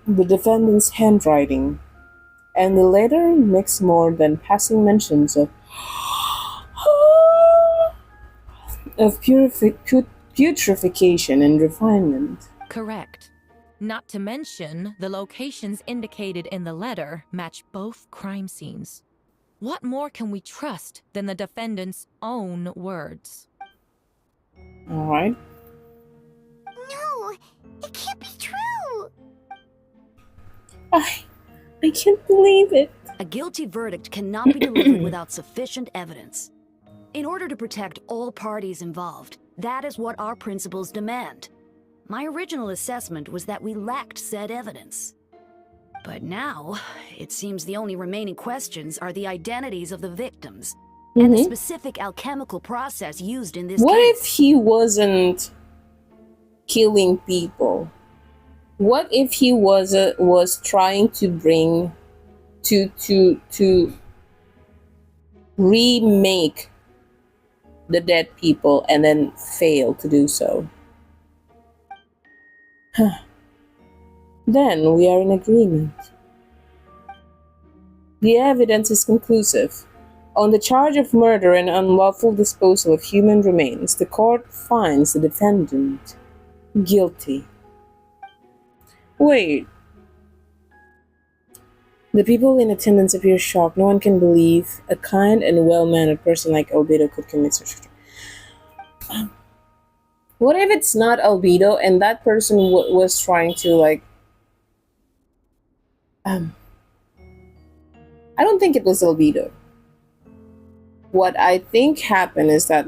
the defendant's handwriting, and the letter makes more than passing mentions of putrefaction and refinement. Correct. Not to mention, the locations indicated in the letter match both crime scenes. What more can we trust than the defendant's own words? Alright. No, it can't be true. I can't believe it. A guilty verdict cannot be delivered without sufficient evidence. In order to protect all parties involved, that is what our principles demand. My original assessment was that we lacked said evidence. But now, it seems the only remaining questions are the identities of the victims and the specific alchemical process used in this case. What if he wasn't killing people? What if he was trying to bring to remake the dead people and then fail to do so? Then we are in agreement. The evidence is conclusive. On the charge of murder and unlawful disposal of human remains, the court finds the defendant guilty. Wait. The people in attendance appear shocked. No one can believe a kind and well-mannered person like Albedo could commit such a crime. What if it's not Albedo and that person was trying to, like... I don't think it was Albedo. What I think happened is that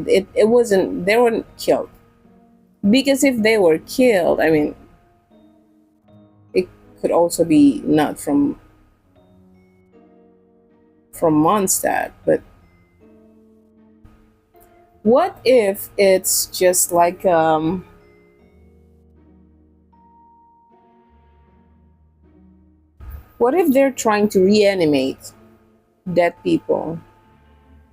it wasn't, they weren't killed. Because if they were killed, I mean, it could also be not from Mondstadt, but what if it's just like what if they're trying to reanimate dead people,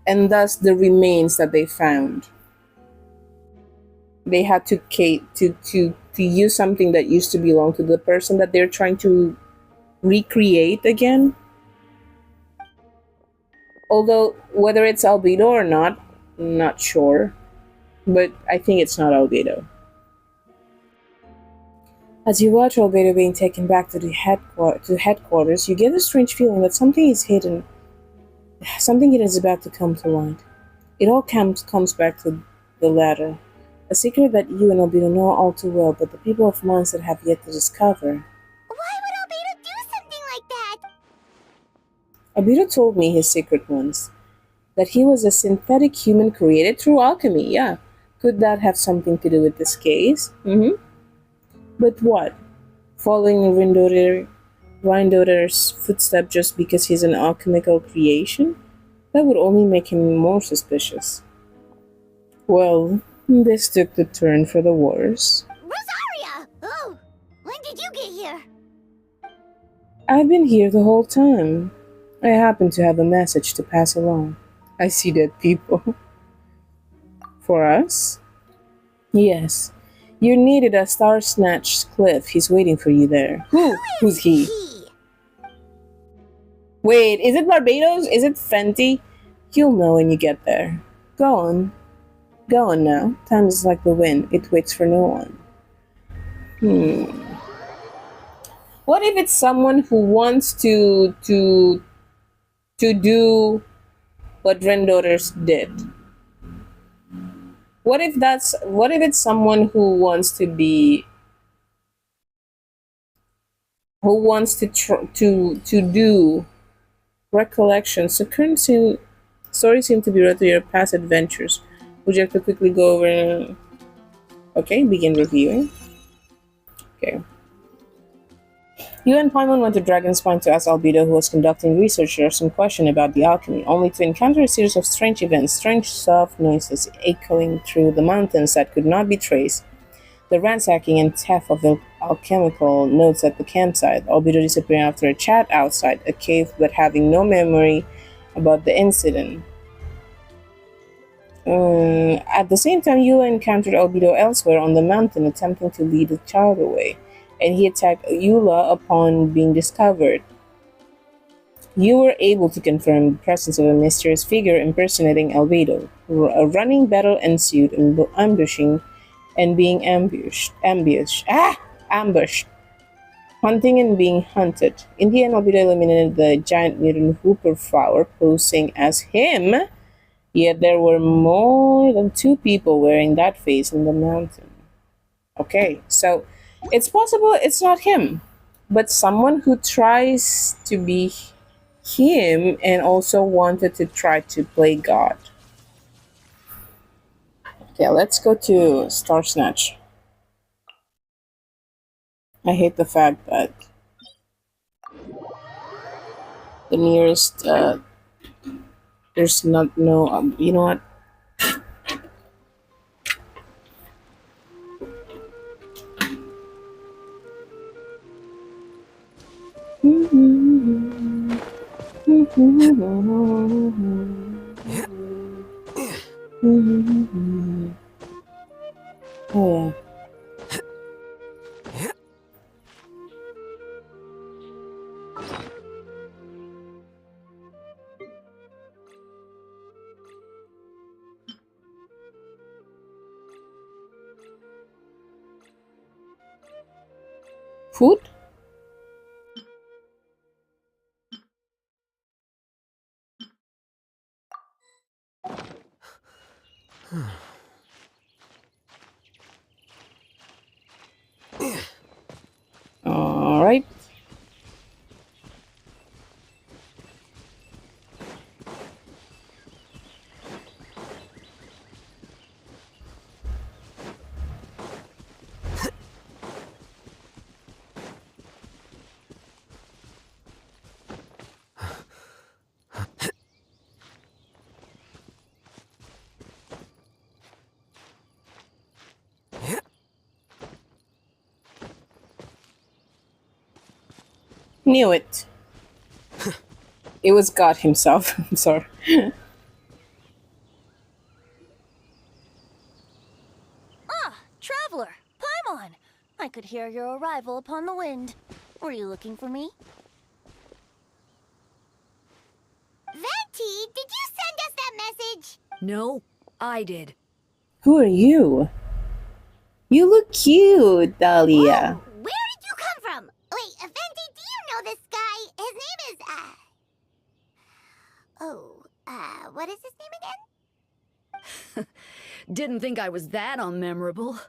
and thus the remains that they found, they had to use something that used to belong to the person that they're trying to recreate again? Although whether it's Albedo or not, I'm not sure, but I think it's not Albedo. As you watch Albedo being taken back to the headquarters, you get a strange feeling that something is hidden. Something is about to come to light. It all comes back to the latter. A secret that you and Albedo know all too well, but the people of Mondstadt have yet to discover. Why would Albedo do something like that? Albedo told me his secret once. That he was a synthetic human created through alchemy, yeah. Could that have something to do with this case? But what? Following Rindotter's footstep just because he's an alchemical creation? That would only make him more suspicious. Well, this took the turn for the worse. Rosaria! Oh, when did you get here? I've been here the whole time. I happen to have a message to pass along. I see dead people. For us? Yes. You're needed at Star Snatch Cliff. He's waiting for you there. Who's he? Wait, is it Barbados? Is it Fenty? You'll know when you get there. Go on. Go on now. Time is like the wind. It waits for no one. What if it's someone who wants to do what Rendaughters did? What if it's someone who wants to do recollections? The current story seems to be related to your past adventures. Would you have to quickly go over? Okay, begin reviewing. Okay. You and Paimon went to Dragonspine to ask Albedo, who was conducting research, some question about the alchemy, only to encounter a series of strange events, strange soft noises echoing through the mountains that could not be traced, the ransacking and theft of the alchemical notes at the campsite, Albedo disappearing after a chat outside a cave but having no memory about the incident. At the same time, you encountered Albedo elsewhere on the mountain attempting to lead the child away, and he attacked Eula upon being discovered. You were able to confirm the presence of a mysterious figure impersonating Albedo. A running battle ensued, ambushing and being ambushed. Hunting and being hunted. In the end, Albedo eliminated the giant mutant Hooper Flower, posing as him, yet there were more than 2 people wearing that face in the mountain. Okay, so it's possible it's not him, but someone who tries to be him and also wanted to try to play God. Okay, let's go to Star Snatch. I hate the fact that the nearest there's not no you know what? Oh yeah. Food? All right. Knew it. It was God himself. I'm sorry. Traveler, Paimon! I could hear your arrival upon the wind. Were you looking for me? Venti, did you send us that message? No, I did. Who are you? You look cute, Dahlia. Whoa, where did you come from? Wait, Venti, do you know this guy? His name is, what is his name again? Didn't think I was that unmemorable.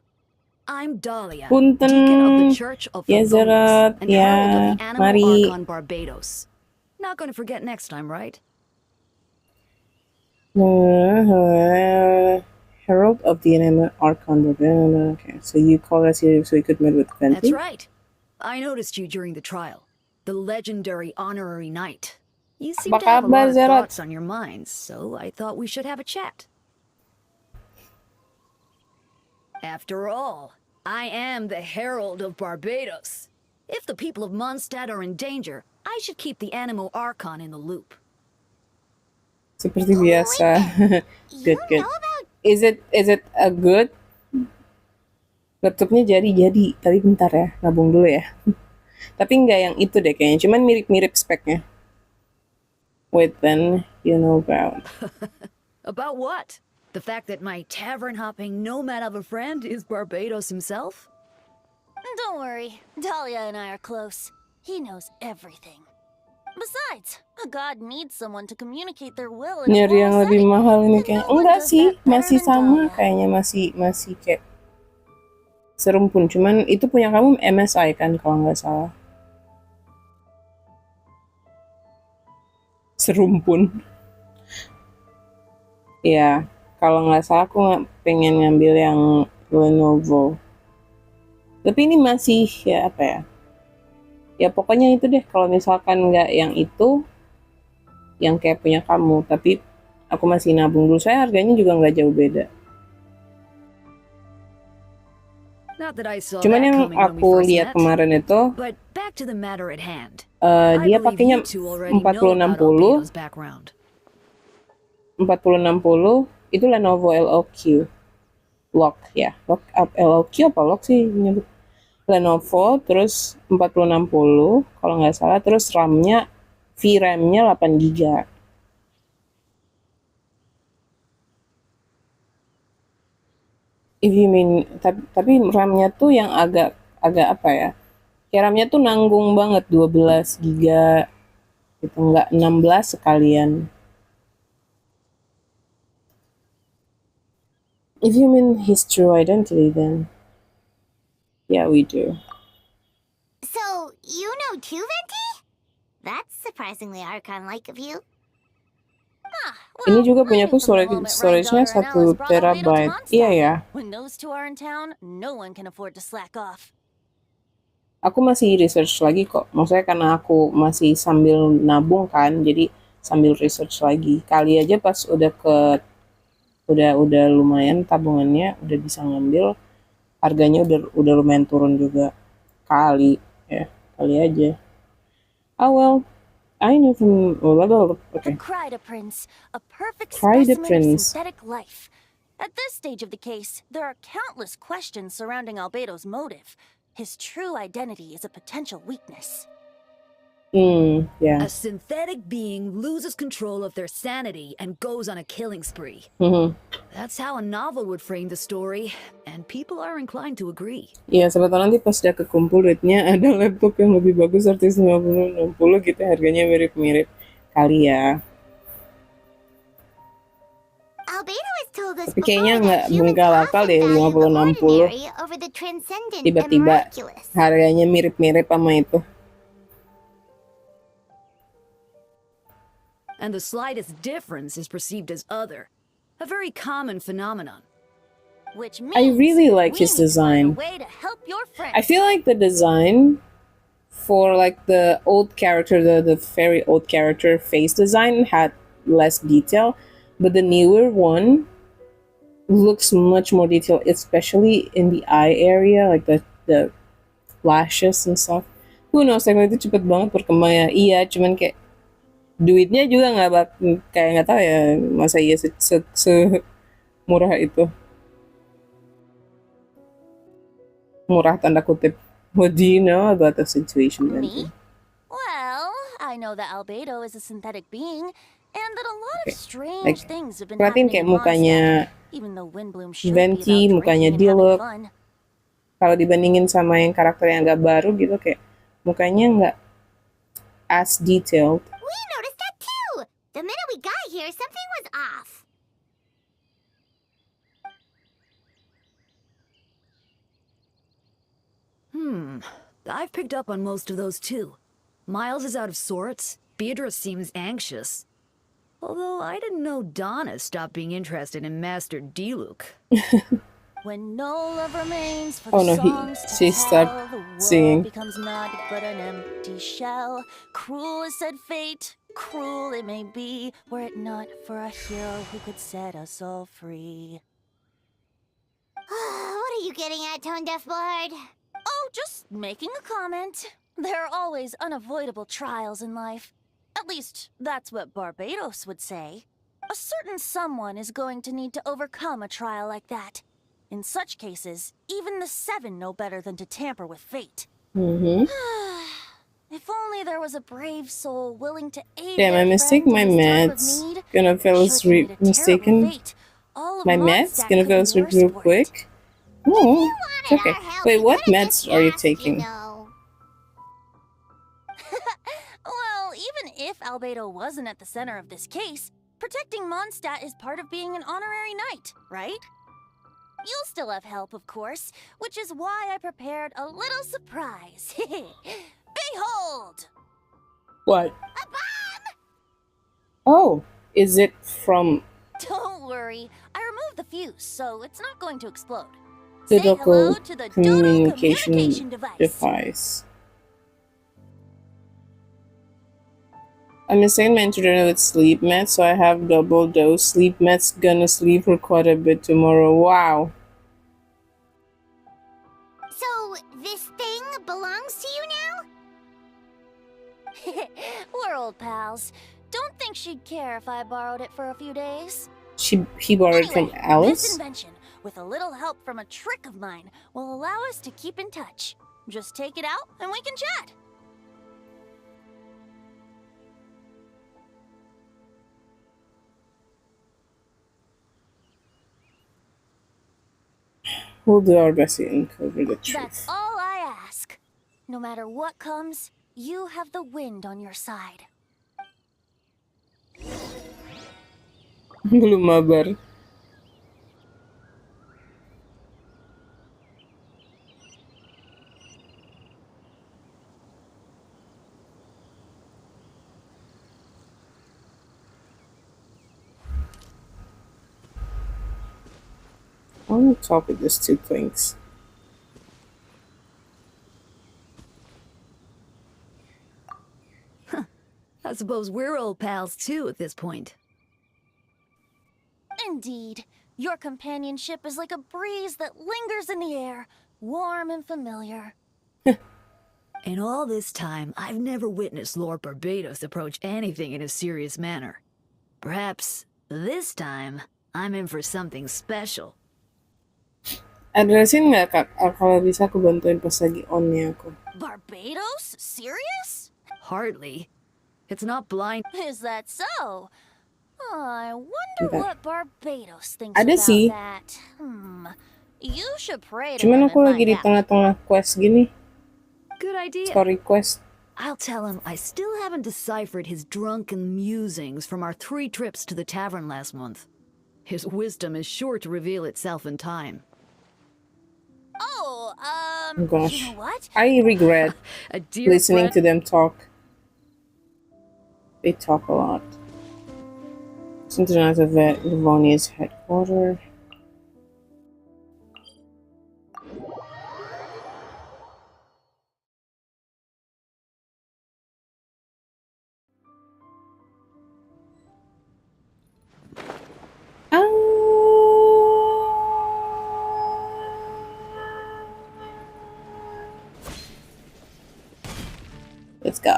I'm Dahlia, Punten, deacon of the Church of Yezerat, and herald of the animal Mari. Archon Barbados. Not gonna forget next time, right? Herald of the Enema Archon. Okay, so you called us here so we could meet with Venti? That's right. I noticed you during the trial. The legendary honorary knight. You seem to have a lot of thoughts on your minds, so I thought we should have a chat. After all, I am the Herald of Barbados. If the people of Mondstadt are in danger, I should keep the Animo Archon in the loop. Seperti biasa. Good. Is it a good? Laptopnya jadi, tapi bentar ya, nabung dulu ya. Tapi nggak yang itu deh kayaknya, cuman mirip-mirip speknya. Wait, then you know about. About what? The fact that my tavern-hopping nomad of a friend is Barbados himself? Don't worry, Dahlia and I are close. He knows everything. Besides, a god needs someone to communicate their will in a Nyari yang lebih setting. mahal ini And kayak no one enggak does sih, that better masih than sama Dahlia. kayaknya masih kayak serumpun. Cuman itu punya kamu MSI kan kalau nggak salah. Serumpun. Ya, kalau nggak salah aku nggak pengen ngambil yang Lenovo. Tapi ini masih ya apa ya? Ya pokoknya itu deh. Kalau misalkan nggak yang itu, yang kayak punya kamu. Tapi aku masih nabung dulu. Saya harganya juga nggak jauh beda. Cuman yang aku lihat kemarin itu, dia pakainya 4060. 4060 itu Lenovo LOQ. Lock ya. Lock up LOQ apa lock sih nyebut. Lenovo terus 4060 kalau nggak salah, terus RAM-nya VRAM-nya 8 GB. If you mean tapi RAM-nya tuh yang agak apa ya? Kayak RAM-nya tuh nanggung banget 12 GB gitu, nggak 16 sekalian. If you mean his true identity, then yeah, we do. So, you know too, Venti? That's surprisingly Archon-like of you. Ini juga punyaku storage-nya 1 terabyte. Iya ya. When those two are in town, no one can afford to slack off. Aku masih research lagi kok. Maksudnya karena aku masih sambil nabung kan, jadi sambil research lagi. Kali aja pas udah lumayan tabungannya, udah bisa ngambil, harganya udah lumayan turun juga. Kali aja. Oh well, I know from okay. The Kryda Prince, a perfect Kryda specimen Prince. of synthetic life. At this stage of the case, there are countless questions surrounding Albedo's motive. His true identity is a potential weakness. Yeah. A synthetic being loses control of their sanity and goes on a killing spree. That's how a novel would frame the story, and people are inclined to agree. Iya, siapa tahu nanti pas udah kekumpul duitnya ada laptop yang lebih bagus artis 50-60 gitu, harganya mirip-mirip kali ya. Albedo has told us Tapi kayaknya before that nggak humans bakal often deh value the 50-60 ordinary over the transcendent and tiba-tiba miraculous. harganya mirip-mirip sama itu. And the slightest difference is perceived as other. A very common phenomenon. Which I means really like we his need to find design. a way to help your friend. I feel like the design for like the old character, the very old character face design had less detail, but the newer one looks much more detailed, especially in the eye area, like the flashes and stuff. Who knows, itu cepet banget berkembang ya. Iya, cuman kayak duitnya juga kayak nggak tahu ya, masa iya murah itu. Murah tanda kutip. What do you know about the situation, Venti? Well, I know that Albedo is a synthetic being, and that a lot of strange Like, things have been perhatiin happening kayak in mukanya Mondstadt, even though Windbloom should Venti, be about mukanya drinking and having Diluc. fun. Kalau dibandingin sama yang karakter yang agak baru gitu, kayak mukanya nggak as detailed. We noticed that too! The minute we got here, something was off. I've picked up on most of those too. Miles is out of sorts. Beatrice seems anxious. Although I didn't know Donna stopped being interested in Master Diluc. When no love remains for the Oh no, songs to she tell, stopped the world singing. becomes naught but an empty shell. Cruel is said fate, cruel it may be, were it not for a hero who could set us all free. What are you getting at, Tone Deaf Bard? Oh, just making a comment. There are always unavoidable trials in life. At least, that's what Barbados would say. A certain someone is going to need to overcome a trial like that. In such cases, even the Seven know better than to tamper with fate. Mm-hmm. If only there was a brave soul willing to aid Damn, I their mistake friend my in his time of meds. need. Gonna fell Sure asleep can be a terrible mistaken. fate. All of My meds? Mondstadt Gonna could fell be asleep worse real for it. quick. Oh, it's okay. Our help, Wait, you what could've just meds are you asked, taking? know. Well, even if Albedo wasn't at the center of this case, protecting Mondstadt is part of being an honorary knight, right? You'll still have help, of course, which is why I prepared a little surprise. Behold! What? A bomb! Oh, is it from Don't worry, I removed the fuse, so it's not going to explode. the Say hello local to the Dodo communication communication device. I'm insane my introduction with sleep meds, so I have double dose sleep meds. Gonna sleep for quite a bit tomorrow. Wow. So, this thing belongs to you now? We're old pals. Don't think she'd care if I borrowed it for a few days. He borrowed it from This Alice? invention, with a little help from a trick of mine, will allow us to keep in touch. Just take it out and we can chat. We'll do our best to uncover the That's truth. all I ask. No matter what comes, you have the wind on your side. Lumabar. I want to talk with these two things. I suppose we're old pals too at this point. Indeed, your companionship is like a breeze that lingers in the air, warm and familiar. In all this time, I've never witnessed Lord Barbados approach anything in a serious manner. Perhaps this time, I'm in for something special. Addressin nga kalau bisa aku bantuin pas lagi on-nya ako. Barbados? Serious? Hardly. It's not blind. Is that so? I wonder Okay. what Barbados thinks Ada about sih. that. You should pray to Cuman him aku and lagi find di out. tengah-tengah quest gini. Good idea. Story quest. I'll tell him I still haven't deciphered his drunken musings from our 3 trips to the tavern last month. His wisdom is sure to reveal itself in time. Oh, Oh gosh. you know what? I regret A dear listening friend. to them talk. They talk a lot. Something out of Livonia's headquarters. Let's go.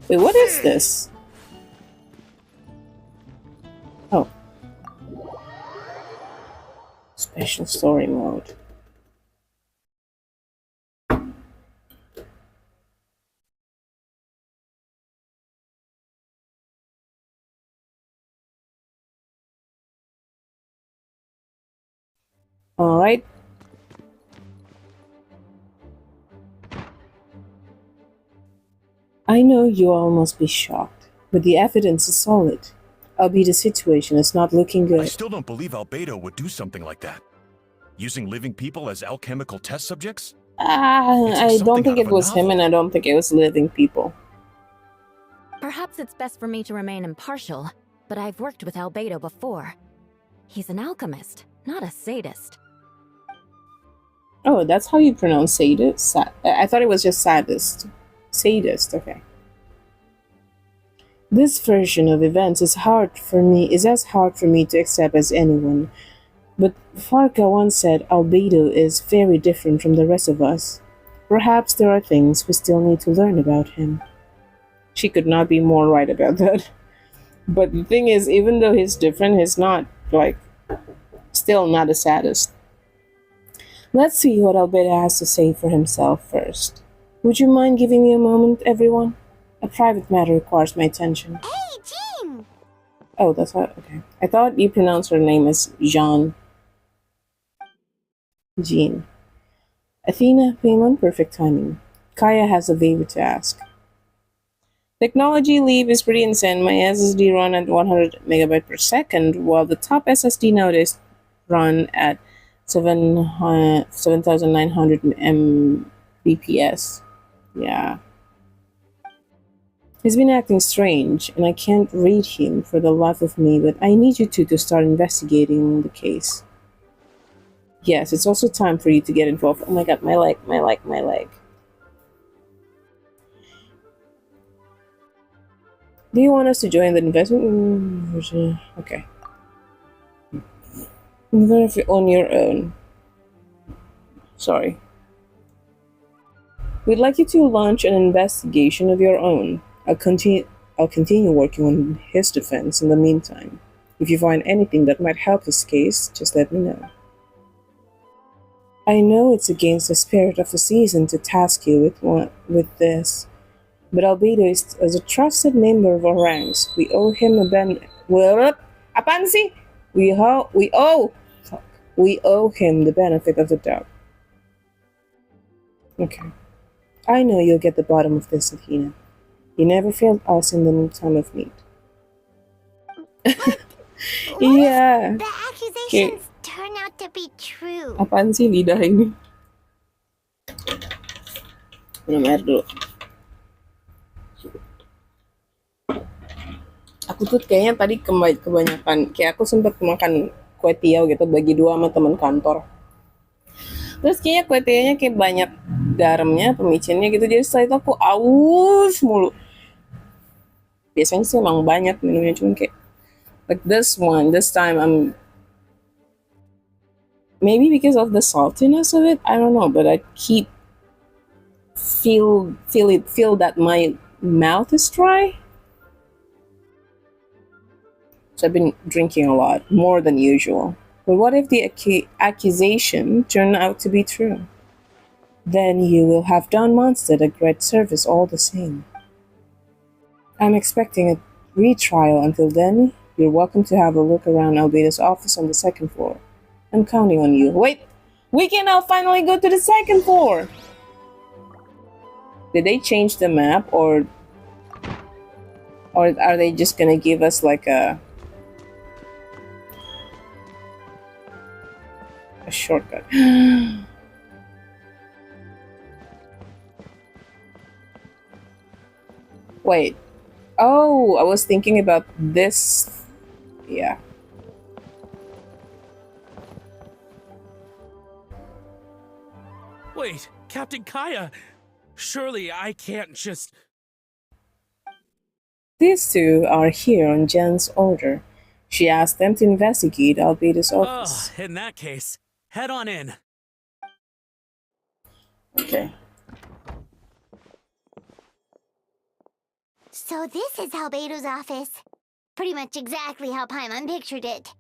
Wait, what is this? Oh. Special story mode. Alright. I know you all must be shocked, but the evidence is solid. Albeit the situation is not looking I good. still don't believe Albedo would do something like that. Using living people as alchemical test subjects? It's I don't something think out it of a was him, novel. and I don't think it was living people. Perhaps it's best for me to remain impartial, but I've worked with Albedo before. He's an alchemist, not a sadist. Oh, that's how you pronounce sadist? I thought it was just sadist. Sadist, okay. This version of events is as hard for me to accept as anyone. But Farka once said Albedo is very different from the rest of us. Perhaps there are things we still need to learn about him. She could not be more right about that. But the thing is, even though he's different, he's not, still not the saddest. Let's see what Albedo has to say for himself first. Would you mind giving me a moment, everyone? A private matter requires my attention. Hey, Jean! Oh, that's not okay. I thought you pronounced her name as Jean. Jean. Athena, Paimon, perfect timing. Kaya has a favor to ask. Technology leap is pretty insane. My SSD run at 100 megabyte per second, while the top SSD nowadays run at 7,900 Mbps. Yeah. He's been acting strange, and I can't read him for the life of me, but I need you two to start investigating the case. Yes, it's also time for you to get involved. Oh my god, my leg. Do you want us to join the investment? Okay. Even if you're on your own. Sorry. We'd like you to launch an investigation of your own. I'll continue working on his defense in the meantime. If you find anything that might help his case, just let me know. I know it's against the spirit of the season to task you with this, but Albedo is as a trusted member of our ranks. We owe him a apaan sih? We owe him the benefit of the doubt. Okay. I know you'll get the bottom of this, Athena. You never failed us in the time of need. Yeah. The accusations turn out to be true. Apaan sih lidah ini? Minum air dulu. Aku tuh kayaknya tadi kebanyakan, kayak aku sempat makan kue tiaw gitu, bagi dua sama teman kantor. Terus kayaknya kue tiawnya kayak banyak garamnya, pemicinnya gitu, jadi setelah itu aku aus mulu. Biasanya sih emang banyak minumnya, cuma kayak like this time I'm maybe because of the saltiness of it, I don't know, but I keep feel that my mouth is dry. So I've been drinking a lot, more than usual. But what if the accusation turned out to be true? Then you will have done Mondstadt a great service all the same. I'm expecting a retrial. Until then, you're welcome to have a look around Albedo's office on the second floor. I'm counting on you. Wait! We can now finally go to the second floor! Did they change the map, or are they just gonna give us like a shortcut? Wait. Oh, I was thinking about this. Yeah. Wait, Captain Kaya! Surely I can't just... These two are here on Jen's order. She asked them to investigate Albedo's office. Oh, in that case, head on in. Okay. So this is Albedo's office. Pretty much exactly how Paimon pictured it.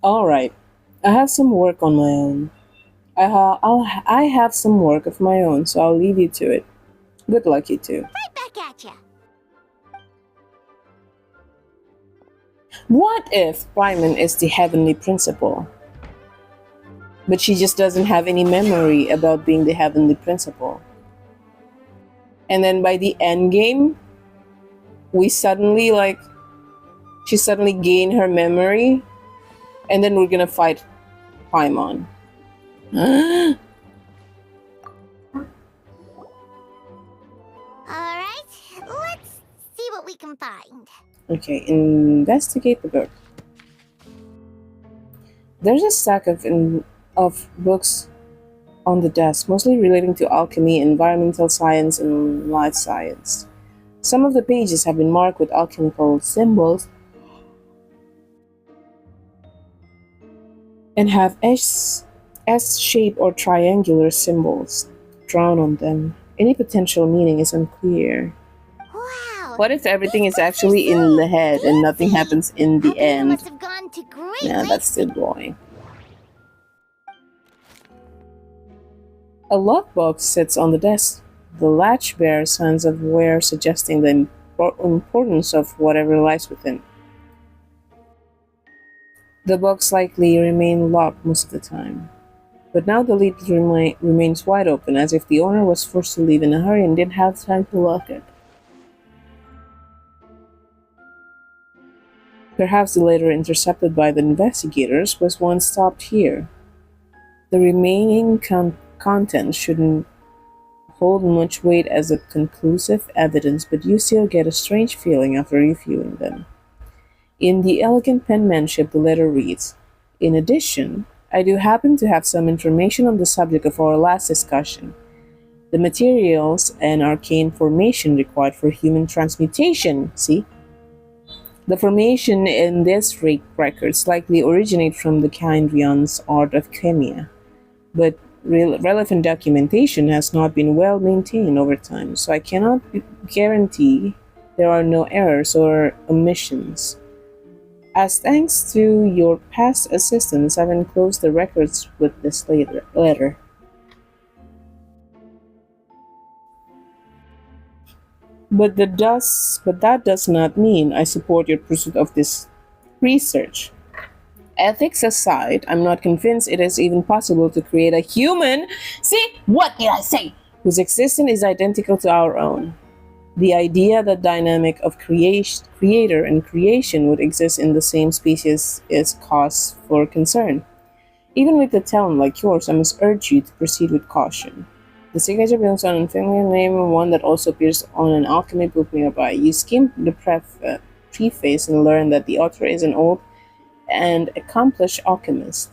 Alright. I have some work on my own. I have some work of my own, so I'll leave you to it. Good luck, you two. Right back at ya. What if Paimon is the heavenly principal? But she just doesn't have any memory about being the heavenly principal. And then by the end game, she suddenly gain her memory, and then we're gonna fight Paimon. can find. Okay, investigate the book. There's a stack of books on the desk, mostly relating to alchemy, environmental science, and life science. Some of the pages have been marked with alchemical symbols and have S-shaped or triangular symbols drawn on them. Any potential meaning is unclear. Wow! What if everything is these books are actually so in the head and nothing fancy. happens in the Albedo end? must have gone to great Yeah, lengths that's still boring. A lockbox sits on the desk. The latch bears signs of wear, suggesting the importance of whatever lies within. The box likely remained locked most of the time, but now the lid remains wide open, as if the owner was forced to leave in a hurry and didn't have time to lock it. Perhaps the letter intercepted by the investigators was once stopped here. The remaining contents shouldn't hold much weight as a conclusive evidence, but you still get a strange feeling after reviewing them. In the elegant penmanship, the letter reads, "In addition, I do happen to have some information on the subject of our last discussion. The materials and arcane formation required for human transmutation, see? The formation in these records likely originate from the Kindrion's art of chemia, but relevant documentation has not been well maintained over time, so I cannot guarantee there are no errors or omissions. As thanks to your past assistance, I've enclosed the records with this letter. But that does not mean I support your pursuit of this research. Ethics aside, I'm not convinced it is even possible to create a human, see, what did I say, whose existence is identical to our own. The idea that dynamic of creator and creation would exist in the same species is cause for concern. Even with a talent like yours, I must urge you to proceed with caution. The signature belongs on an unfamiliar name, one that also appears on an alchemy book nearby. You skim the preface and learn that the author is an old and accomplished alchemist.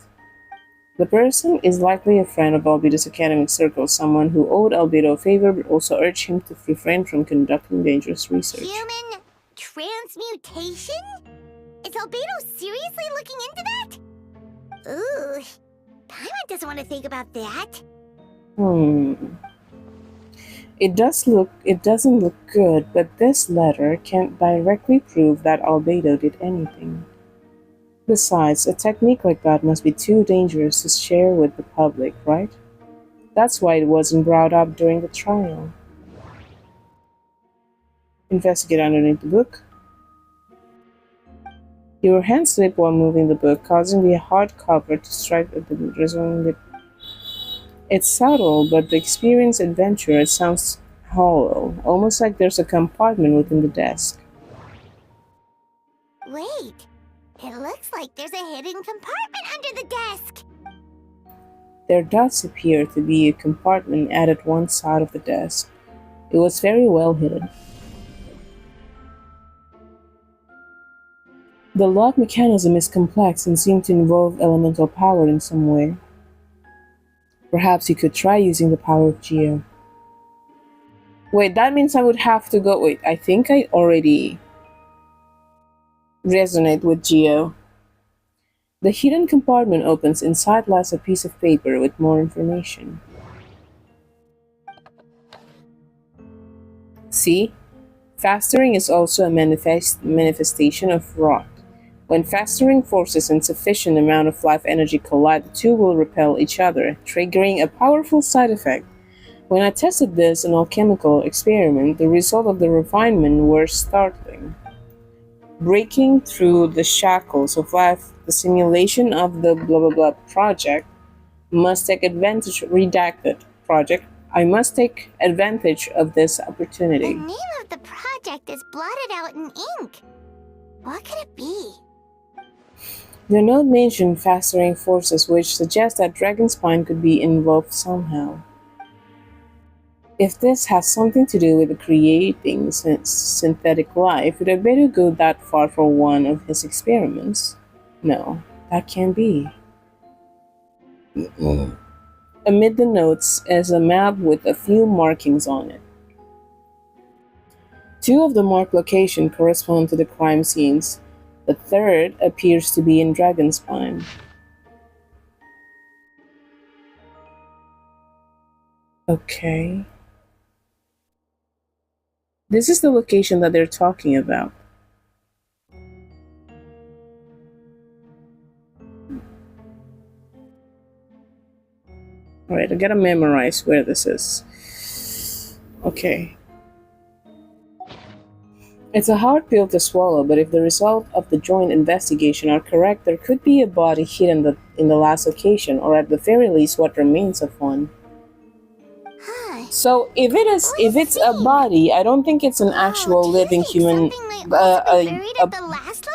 The person is likely a friend of Albedo's academic circle, someone who owed Albedo a favor but also urged him to refrain from conducting dangerous research. Human transmutation? Is Albedo seriously looking into that? Ooh, Paimon doesn't want to think about that. It doesn't look good, but this letter can't directly prove that Albedo did anything. Besides, a technique like that must be too dangerous to share with the public, right? That's why it wasn't brought up during the trial. Investigate underneath the book. Your hand slipped while moving the book, causing the hard cover to strike at the resonating lip. It's subtle, but the experienced adventurer, it sounds hollow, almost like there's a compartment within the desk. Wait, it looks like there's a hidden compartment under the desk. There does appear to be a compartment at one side of the desk. It was very well hidden. The lock mechanism is complex and seems to involve elemental power in some way. Perhaps you could try using the power of Geo. Wait, that means I would have to go. Wait, I think I already resonate with Geo. The hidden compartment opens. Inside lies a piece of paper with more information. See? Fastering is also a manifestation of rot. When fastering forces and sufficient amount of life energy collide, the two will repel each other, triggering a powerful side effect. When I tested this in an alchemical experiment, the result of the refinement were startling. Breaking through the shackles of life, the simulation of the blah blah blah project must take advantage redacted project. I must take advantage of this opportunity. The name of the project is blotted out in ink. What could it be? The note mentioned fastering forces, which suggests that Dragonspine could be involved somehow. If this has something to do with creating synthetic life, would Albedo go that far for one of his experiments? No, that can't be. Amid the notes is a map with a few markings on it. Two of the marked locations correspond to the crime scenes. The third appears to be in Dragonspine. Okay. This is the location that they're talking about. Alright, I gotta memorize where this is. Okay. It's a hard pill to swallow, but if the result of the joint investigation are correct, there could be a body hidden in the last location, or at the very least, what remains of one. So if it's a body, I don't think it's an actual living human.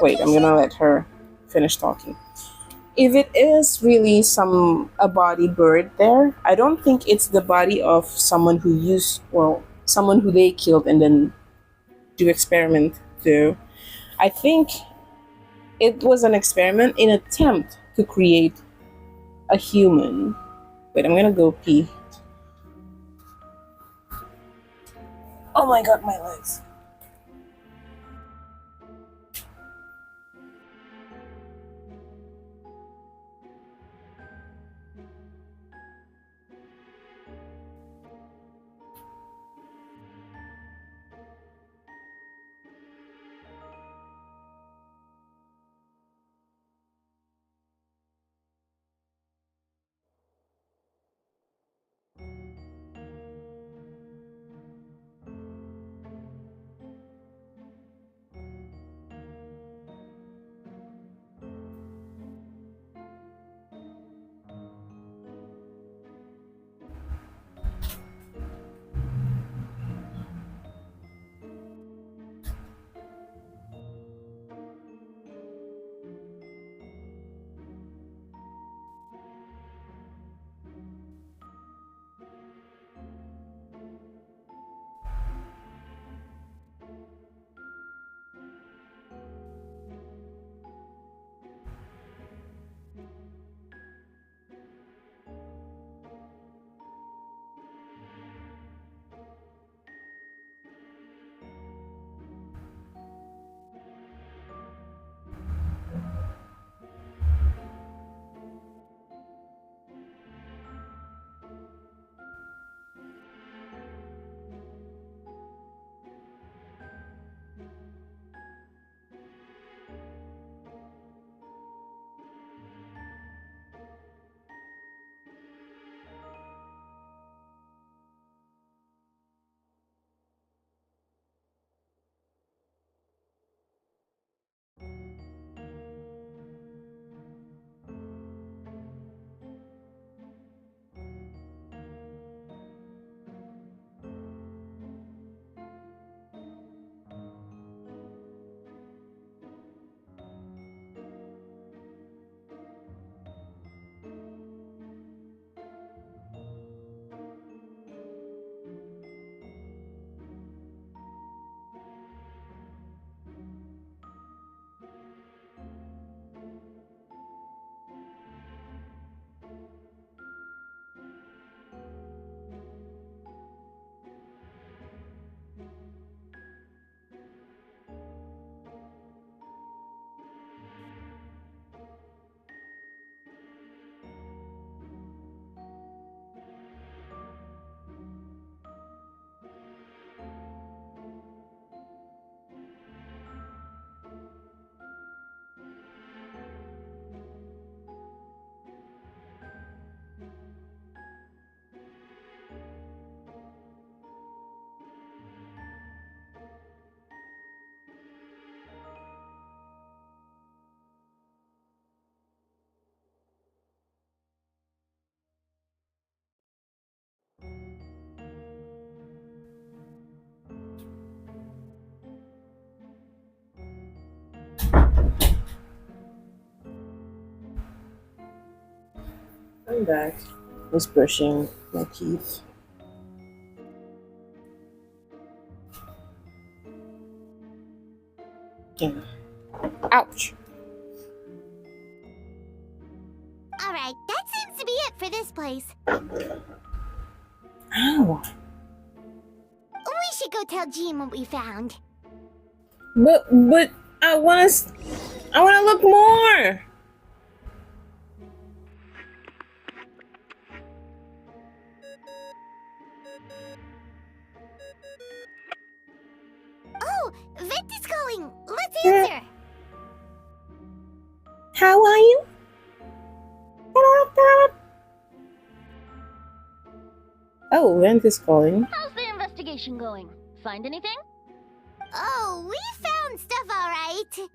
Wait, I'm gonna let her finish talking. If it is really a body bird there, I don't think it's the body of someone someone who they killed and then do experiment to. I think it was an experiment in attempt to create a human. Wait, I'm gonna go pee. Oh my god, my legs. I'm back. I was brushing my teeth. Ouch. Alright, that seems to be it for this place. Ow. We should go tell Jean what we found. But I wanna look more. Oh, Vent is calling. Let's answer. How are you? Oh, Vent is calling. How's the investigation going? Find anything? Oh, we found stuff alright.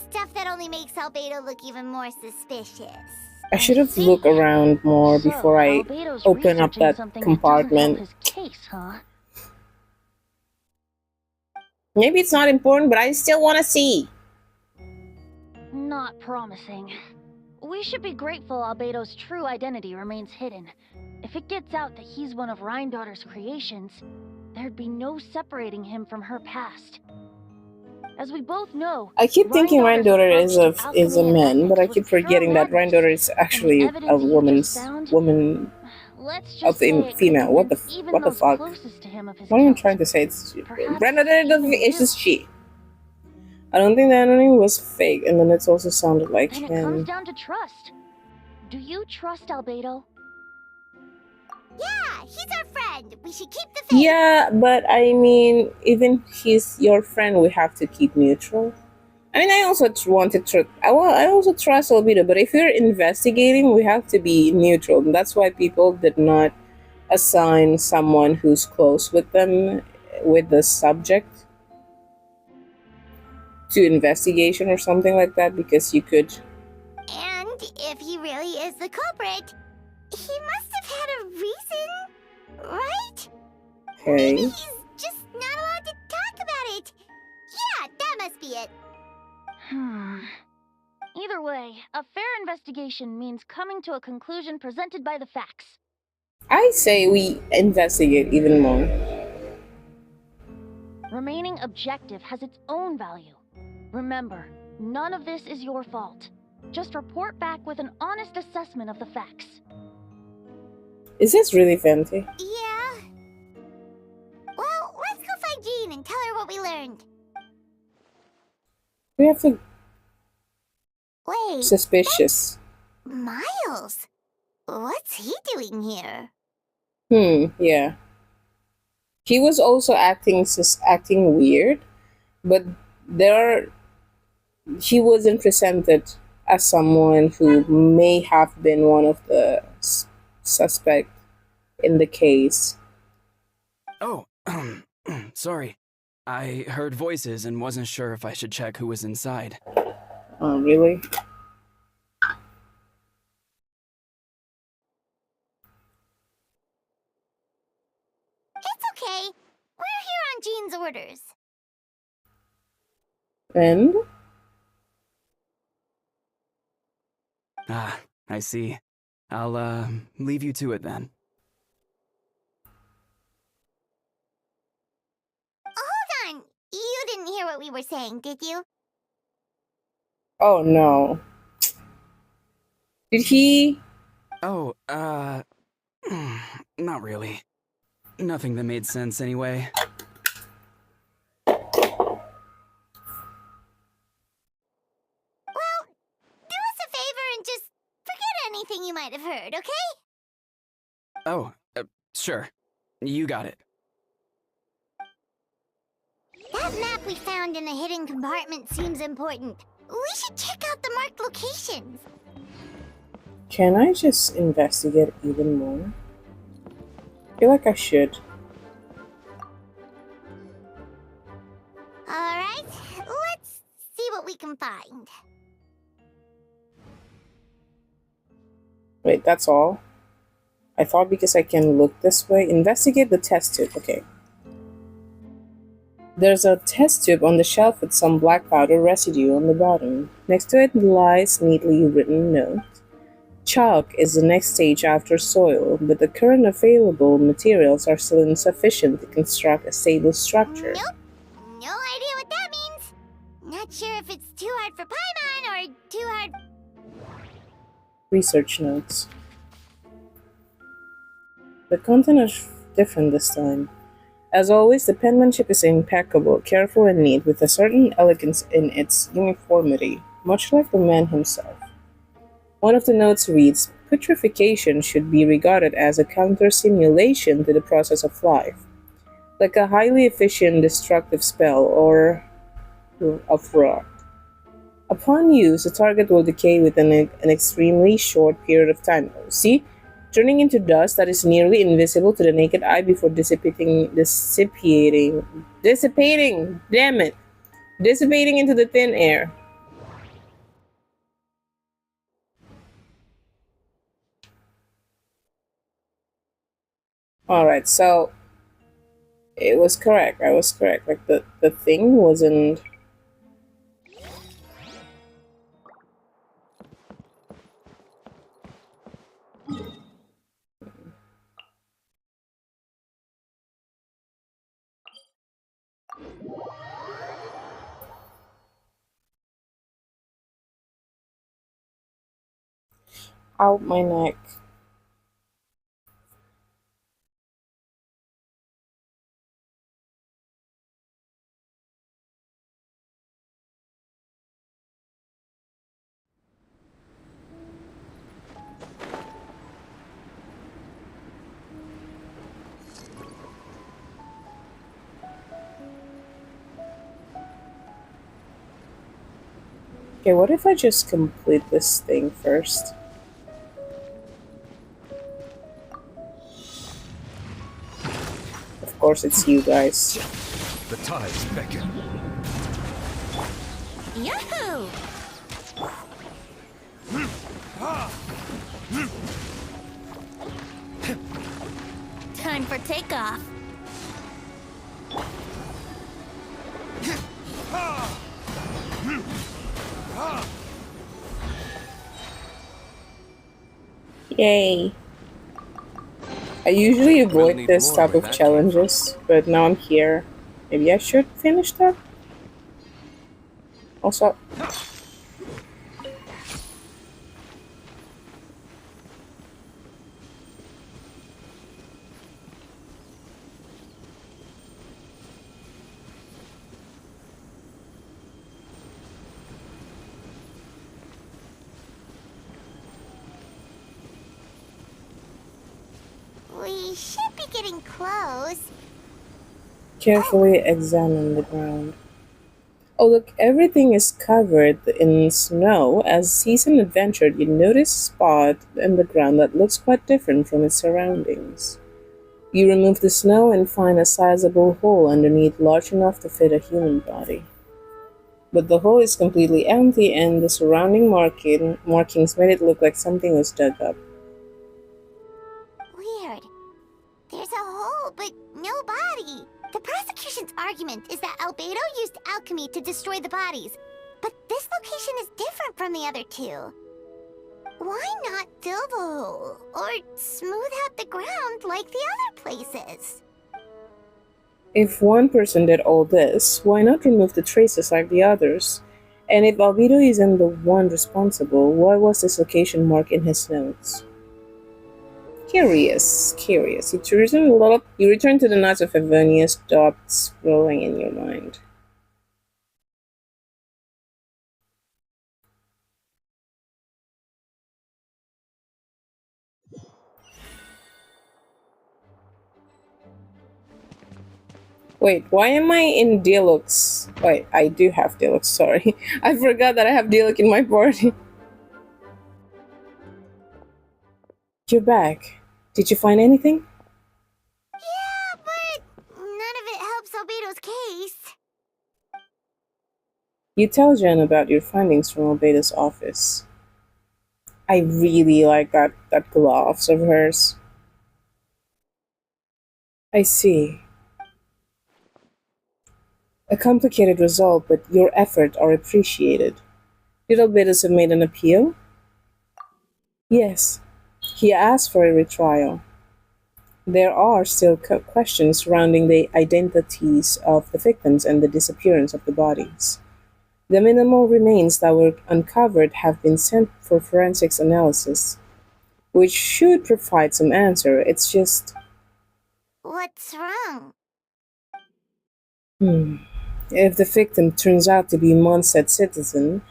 Stuff that only makes Albedo look even more suspicious. I should have looked around more before I Albedo's open up researching that something compartment. That doesn't help his case, huh? Maybe it's not important, but I still want to see. Not promising. We should be grateful Albedo's true identity remains hidden. If it gets out that he's one of Rhindaughter's creations, there'd be no separating him from her past. As we both know, I keep thinking Rhindaughter is a man, but I keep forgetting that Rhindaughter is actually a woman of the female. What the fuck? What am I trying to say? It's Rhindaughter is just she. I don't think the anonym was fake, and then it also sounded like then him. it comes down to trust. Do you trust Albedo? Yeah, he's our friend. We should keep the faith. Yeah, but I mean, even he's your friend, we have to keep neutral. I mean, I also want to I also trust Albedo, but if you're investigating, we have to be neutral. And that's why people did not assign someone who's close with them, with the subject, to investigation or something like that, because you could. And if he really is the culprit, he must have had a reason, right? Okay. Maybe he's just not allowed to talk about it. Yeah, that must be it. Either way, a fair investigation means coming to a conclusion presented by the facts. I say we investigate even more. Remaining objective has its own value. Remember, none of this is your fault. Just report back with an honest assessment of the facts. Is this really Fenty? Yeah. Well, let's go find Jean and tell her what we learned. We have to. Wait. Suspicious. Miles? What's he doing here? Yeah. He was also acting weird, but he wasn't presented as someone who may have been one of the suspect in the case. Oh, sorry. I heard voices and wasn't sure if I should check who was inside. Oh, really? It's okay. We're here on Jean's orders. And? Ah, I see. I'll, leave you to it then. Hold on. You didn't hear what we were saying, did you? Oh, no. Did he? Oh, not really. Nothing that made sense anyway. Well, do us a favor and just forget anything you might have heard, okay? Oh, sure. You got it. That map we found in the hidden compartment seems important. We should check out the marked locations. Can I just investigate even more? I feel like I should. Alright, let's see what we can find. Wait, that's all? I thought because I can look this way. Investigate the test tube. Okay. There's a test tube on the shelf with some black powder residue on the bottom. Next to it lies neatly written note. Chalk is the next stage after soil, but the current available materials are still insufficient to construct a stable structure. Nope. No idea what that means. Not sure if it's too hard for Paimon or too hard. Research notes. The content is different this time. As always, the penmanship is impeccable, careful and neat, with a certain elegance in its uniformity, much like the man himself. One of the notes reads, "Putrefaction should be regarded as a counter-simulation to the process of life, like a highly efficient destructive spell or of rot. Upon use, the target will decay within an extremely short period of time." See? Turning into dust that is nearly invisible to the naked eye before dissipating, damn it, dissipating into the thin air. Alright, so it was correct. I was correct. Like the thing wasn't. Out my neck. Okay, what if I just complete this thing first? Of course, it's you guys. The tides beckon. Yahoo! Time for takeoff. Yay. I usually avoid this type of challenges, but now I'm here. Maybe I should finish that? Also... We should be getting close. Carefully examine the ground. Oh look, everything is covered in snow. As seasoned adventurer, you notice a spot in the ground that looks quite different from its surroundings. You remove the snow and find a sizable hole underneath large enough to fit a human body. But the hole is completely empty and the surrounding markings made it look like something was dug up. Weird. There's a hole, but no body. The prosecution's argument is that Albedo used alchemy to destroy the bodies, but this location is different from the other two. Why not fill the hole, or smooth out the ground like the other places? If one person did all this, why not remove the traces like the others? And if Albedo isn't the one responsible, why was this location marked in his notes? Curious. You return to the nights of Favonius, doubts rolling in your mind. Wait, why am I in Deluxe? Wait, I do have Deluxe, sorry. I forgot that I have Deluxe in my party. You're back. Did you find anything? Yeah, but none of it helps Albedo's case. You tell Jen about your findings from Albedo's office. I really like that gloves of hers. I see. A complicated result, but your efforts are appreciated. Did Albedo have made an appeal? Yes. He asked for a retrial. There are still questions surrounding the identities of the victims and the disappearance of the bodies. The minimal remains that were uncovered have been sent for forensics analysis, which should provide some answer. It's just... What's wrong? If the victim turns out to be a Mondstadt citizen,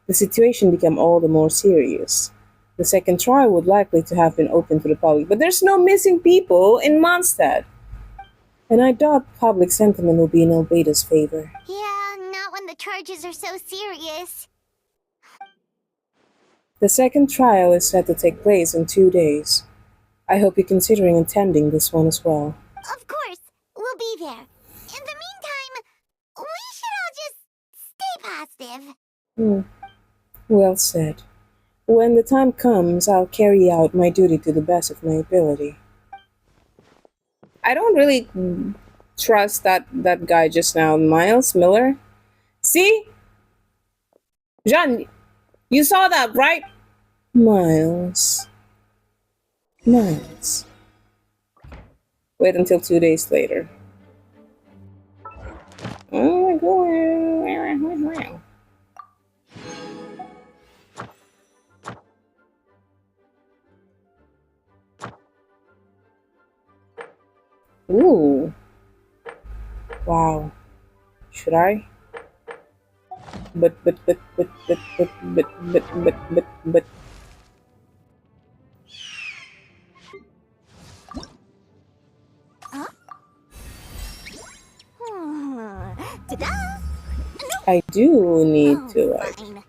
the situation becomes all the more serious. The second trial would likely to have been open to the public, but there's no missing people in Mondstadt. And I doubt public sentiment will be in Albedo's favor. Yeah, not when the charges are so serious. The second trial is set to take place in 2 days. I hope you're considering attending this one as well. Of course, we'll be there. In the meantime, we should all just stay positive. Well said. When the time comes, I'll carry out my duty to the best of my ability. I don't really trust that guy just now, Miles Miller. See? Jean, you saw that, right? Miles. Wait until 2 days later. Oh my god. Ooh. Wow. Should I? But. Huh? Ta-da! I do need to, like... Fine.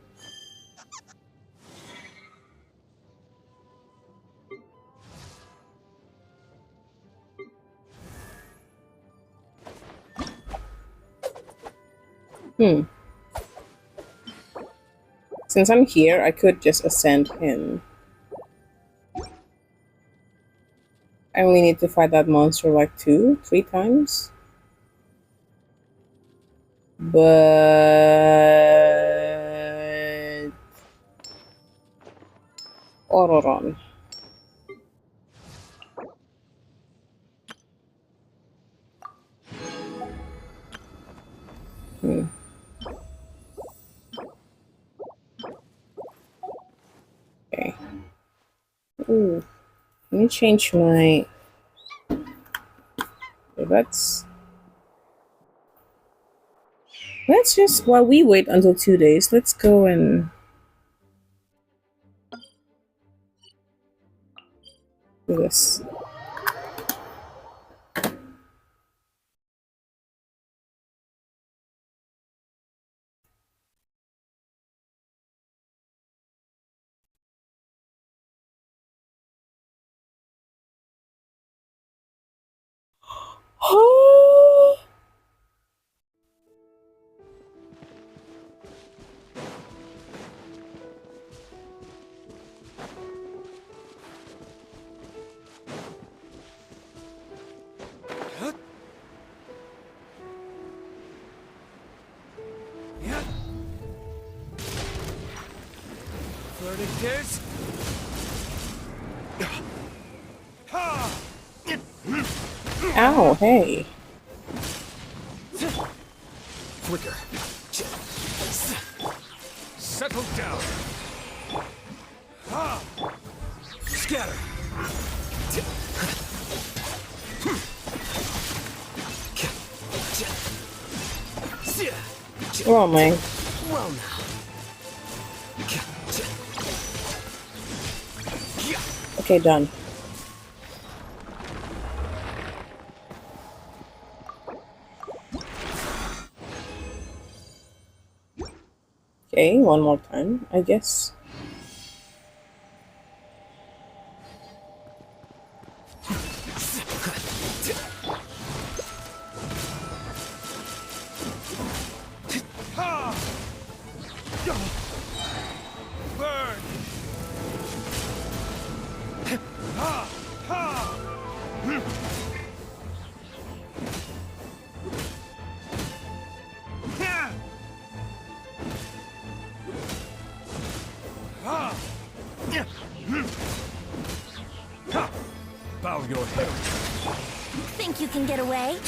Since I'm here, I could just ascend him. I only need to fight that monster like 2-3 times. But... Auroron. Okay. Ooh. Let me change my... Let's just, while we wait until 2 days, let's go and do this. Ow, hey. Quicker. Settle down. Scatter. Oh my. Well now. Okay, done. Okay, one more time, I guess. Bow your head. Think you can get away?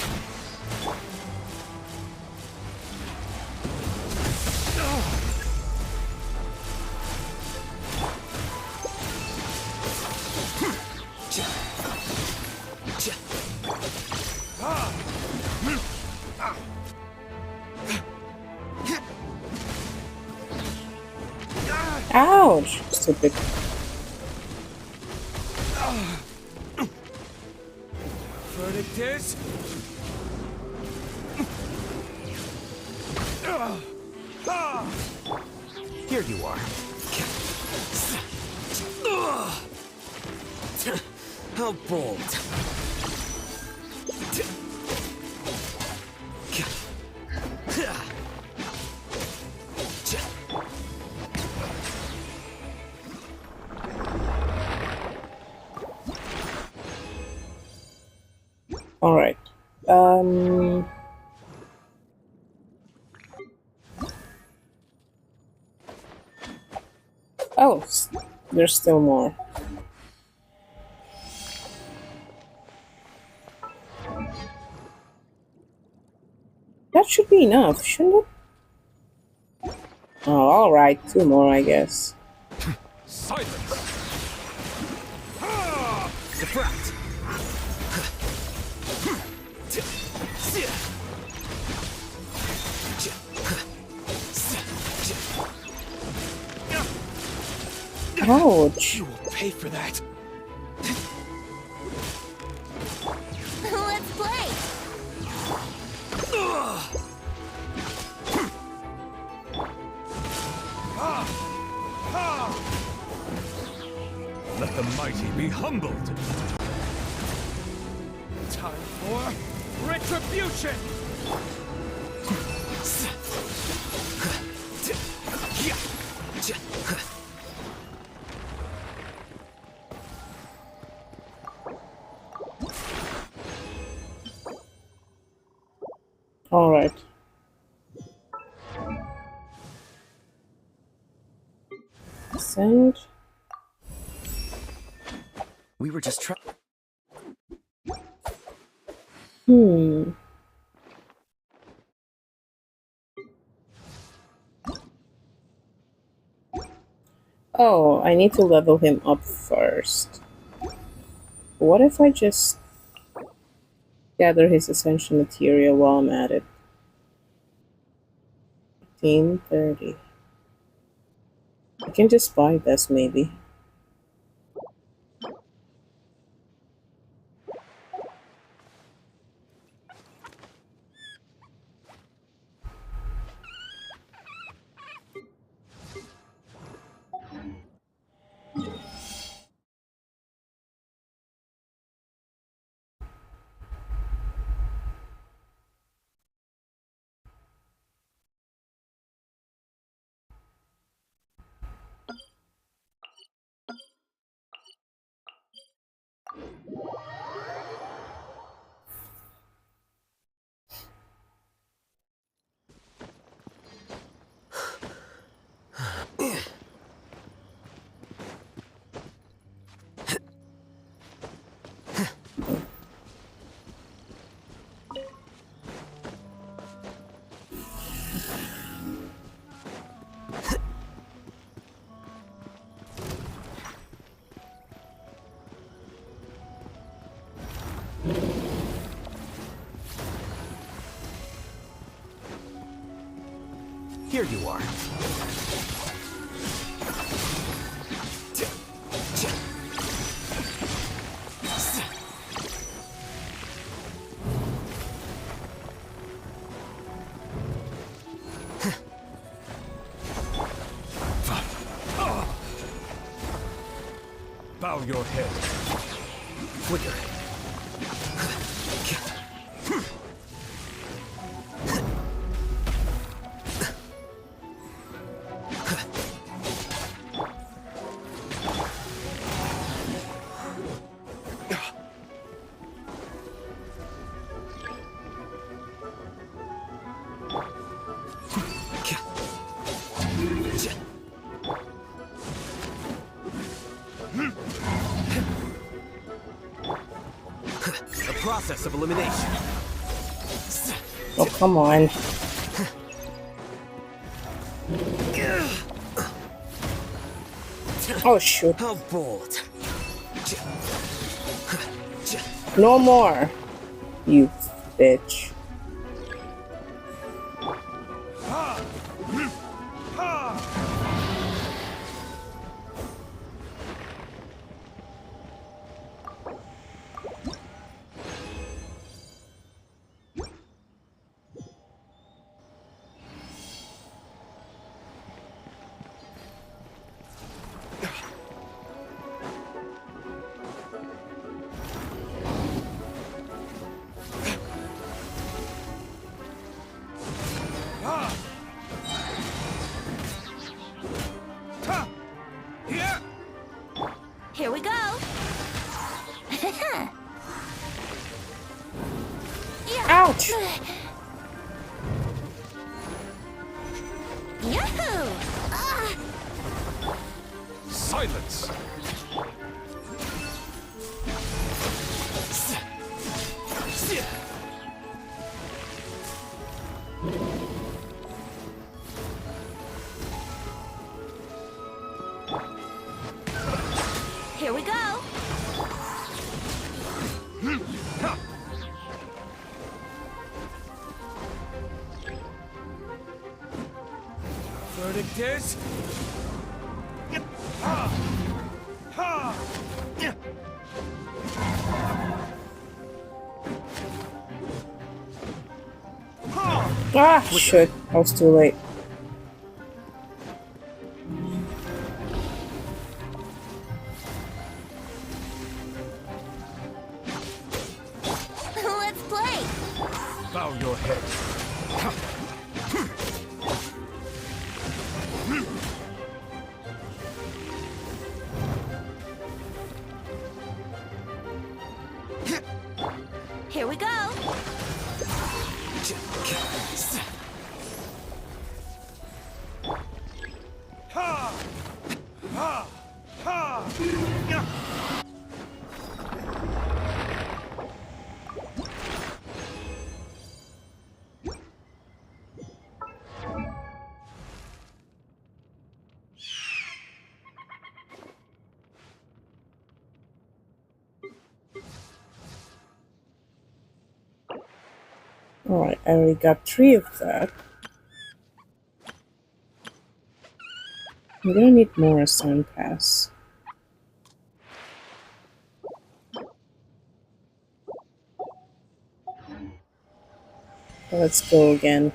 Ouch! Stupid. Verdict is... Here you are. How bold. All right. Oh, there's still more. That should be enough, shouldn't it? Oh, all right. 2 more, I guess. Silence! Defract! Ouch. You will pay for that. Let's play! Let the mighty be humbled. Time for retribution! All right. Send. We were just trying. Oh, I need to level him up first. What if I just gather his essential material while I'm at it? 1530. I can just buy this, maybe. Here you are. Bow your head. Quicker. The process of elimination. Oh, come on. Oh shoot. How bold. No more. You bitch. Here we go. Ouch! Yahoo! Silence! Here we go. Verdict is... Ah, shit. I was too late. Let's play. Bow your head. Here we go. Alright, I already got 3 of that. I'm gonna need more assign pass. Let's go again.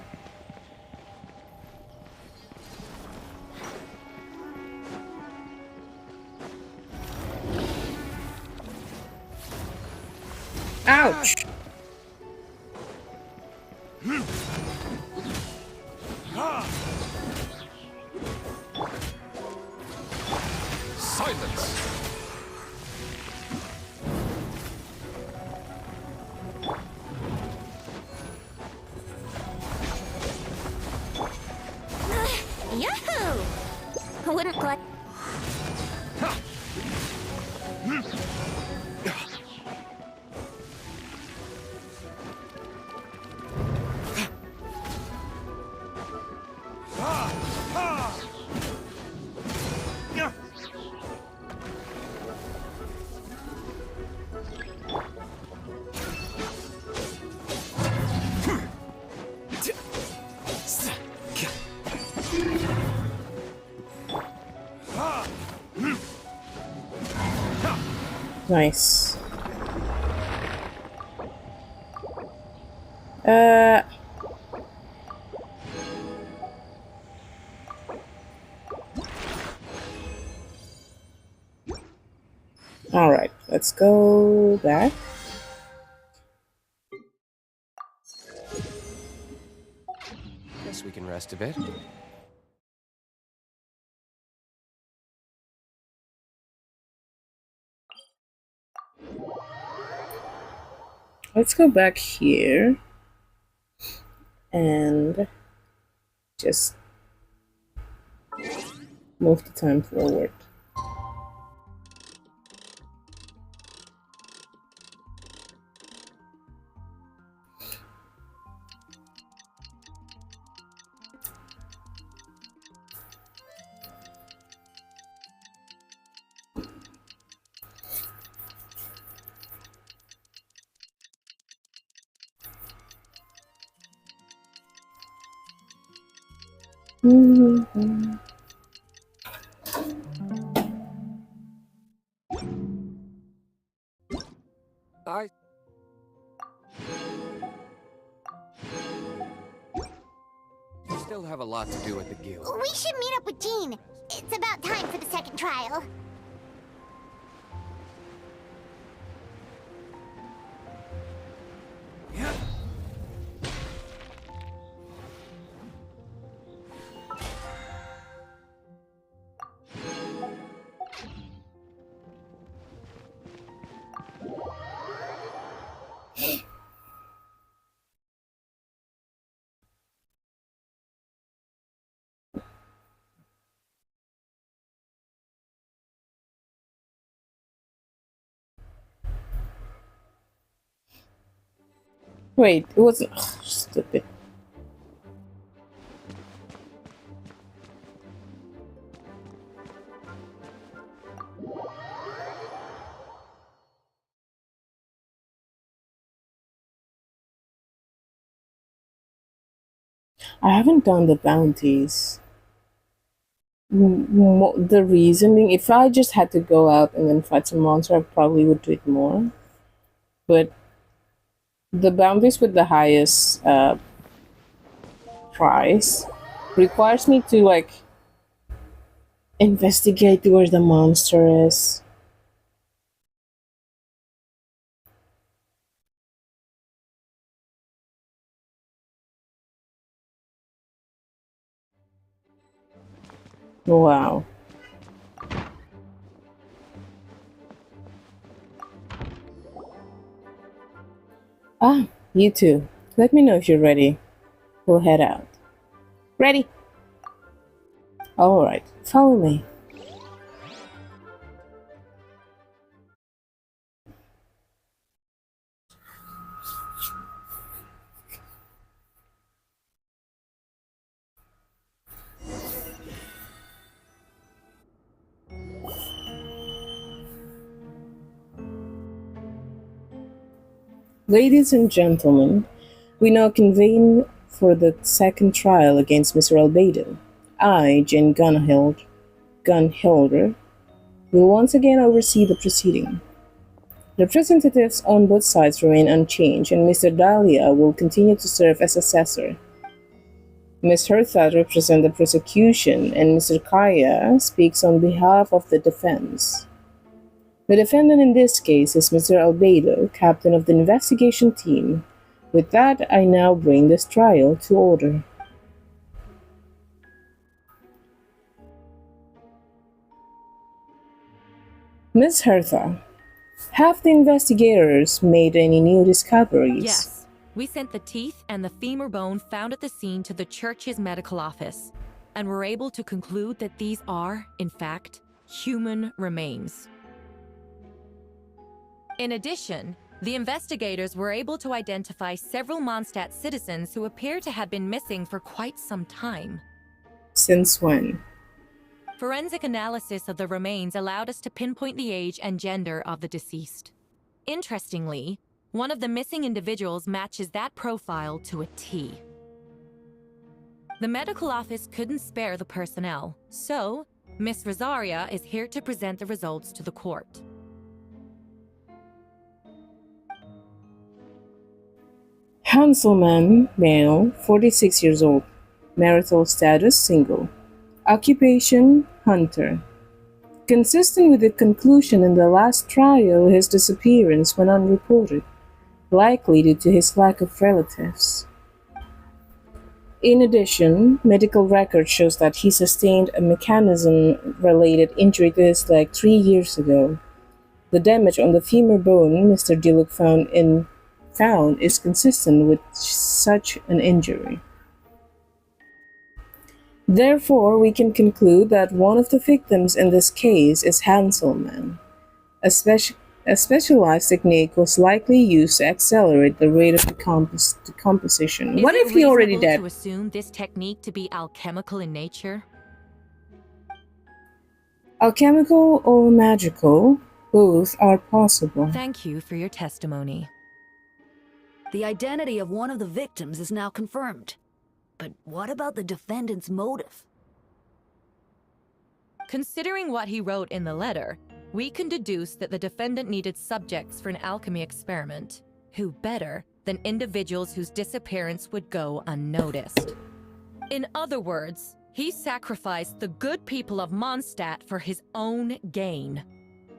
Ouch! Silence! Yahoo! Wouldn't collect. Nice. Alright, let's go back. Guess we can rest a bit. Let's go back here and just move the time forward. Mhm. I still have a lot to do with the guild. We should meet up with Jean. It's about time for the second trial. Wait, it wasn't. Ugh, stupid. I haven't done the bounties. The reason being, if I just had to go out and then fight some monster, I probably would do it more. But the bounties with the highest price requires me to like investigate where the monster is. Wow. Ah, you too. Let me know if you're ready. We'll head out. Ready? Alright, follow me. Ladies and gentlemen, we now convene for the second trial against Mr. Albedo. I, Jane Gunhilder, will once again oversee the proceeding. Representatives on both sides remain unchanged, and Mr. Dahlia will continue to serve as assessor. Ms. Hertha represents the prosecution, and Mr. Kaya speaks on behalf of the defense. The defendant in this case is Mr. Albedo, captain of the investigation team. With that, I now bring this trial to order. Ms. Hertha, have the investigators made any new discoveries? Yes. We sent the teeth and the femur bone found at the scene to the church's medical office, and were able to conclude that these are, in fact, human remains. In addition, the investigators were able to identify several Mondstadt citizens who appear to have been missing for quite some time. Since when? Forensic analysis of the remains allowed us to pinpoint the age and gender of the deceased. Interestingly, one of the missing individuals matches that profile to a T. The medical office couldn't spare the personnel, so Miss Rosaria is here to present the results to the court. Hanselman, male, 46 years old. Marital status, single. Occupation, hunter. Consistent with the conclusion in the last trial, his disappearance went unreported, likely due to his lack of relatives. In addition, medical record shows that he sustained a mechanism-related injury to his leg 3 years ago. The damage on the femur bone Mr. Dilluk found is consistent with such an injury. Therefore, we can conclude that one of the victims in this case is Hanselman. A specialized technique was likely used to accelerate the rate of decomposition. What if he already dead? To assume this technique to be alchemical in nature? Alchemical or magical, both are possible. Thank you for your testimony. The identity of one of the victims is now confirmed. But what about the defendant's motive? Considering what he wrote in the letter, we can deduce that the defendant needed subjects for an alchemy experiment. Who better than individuals whose disappearance would go unnoticed? In other words, he sacrificed the good people of Mondstadt for his own gain.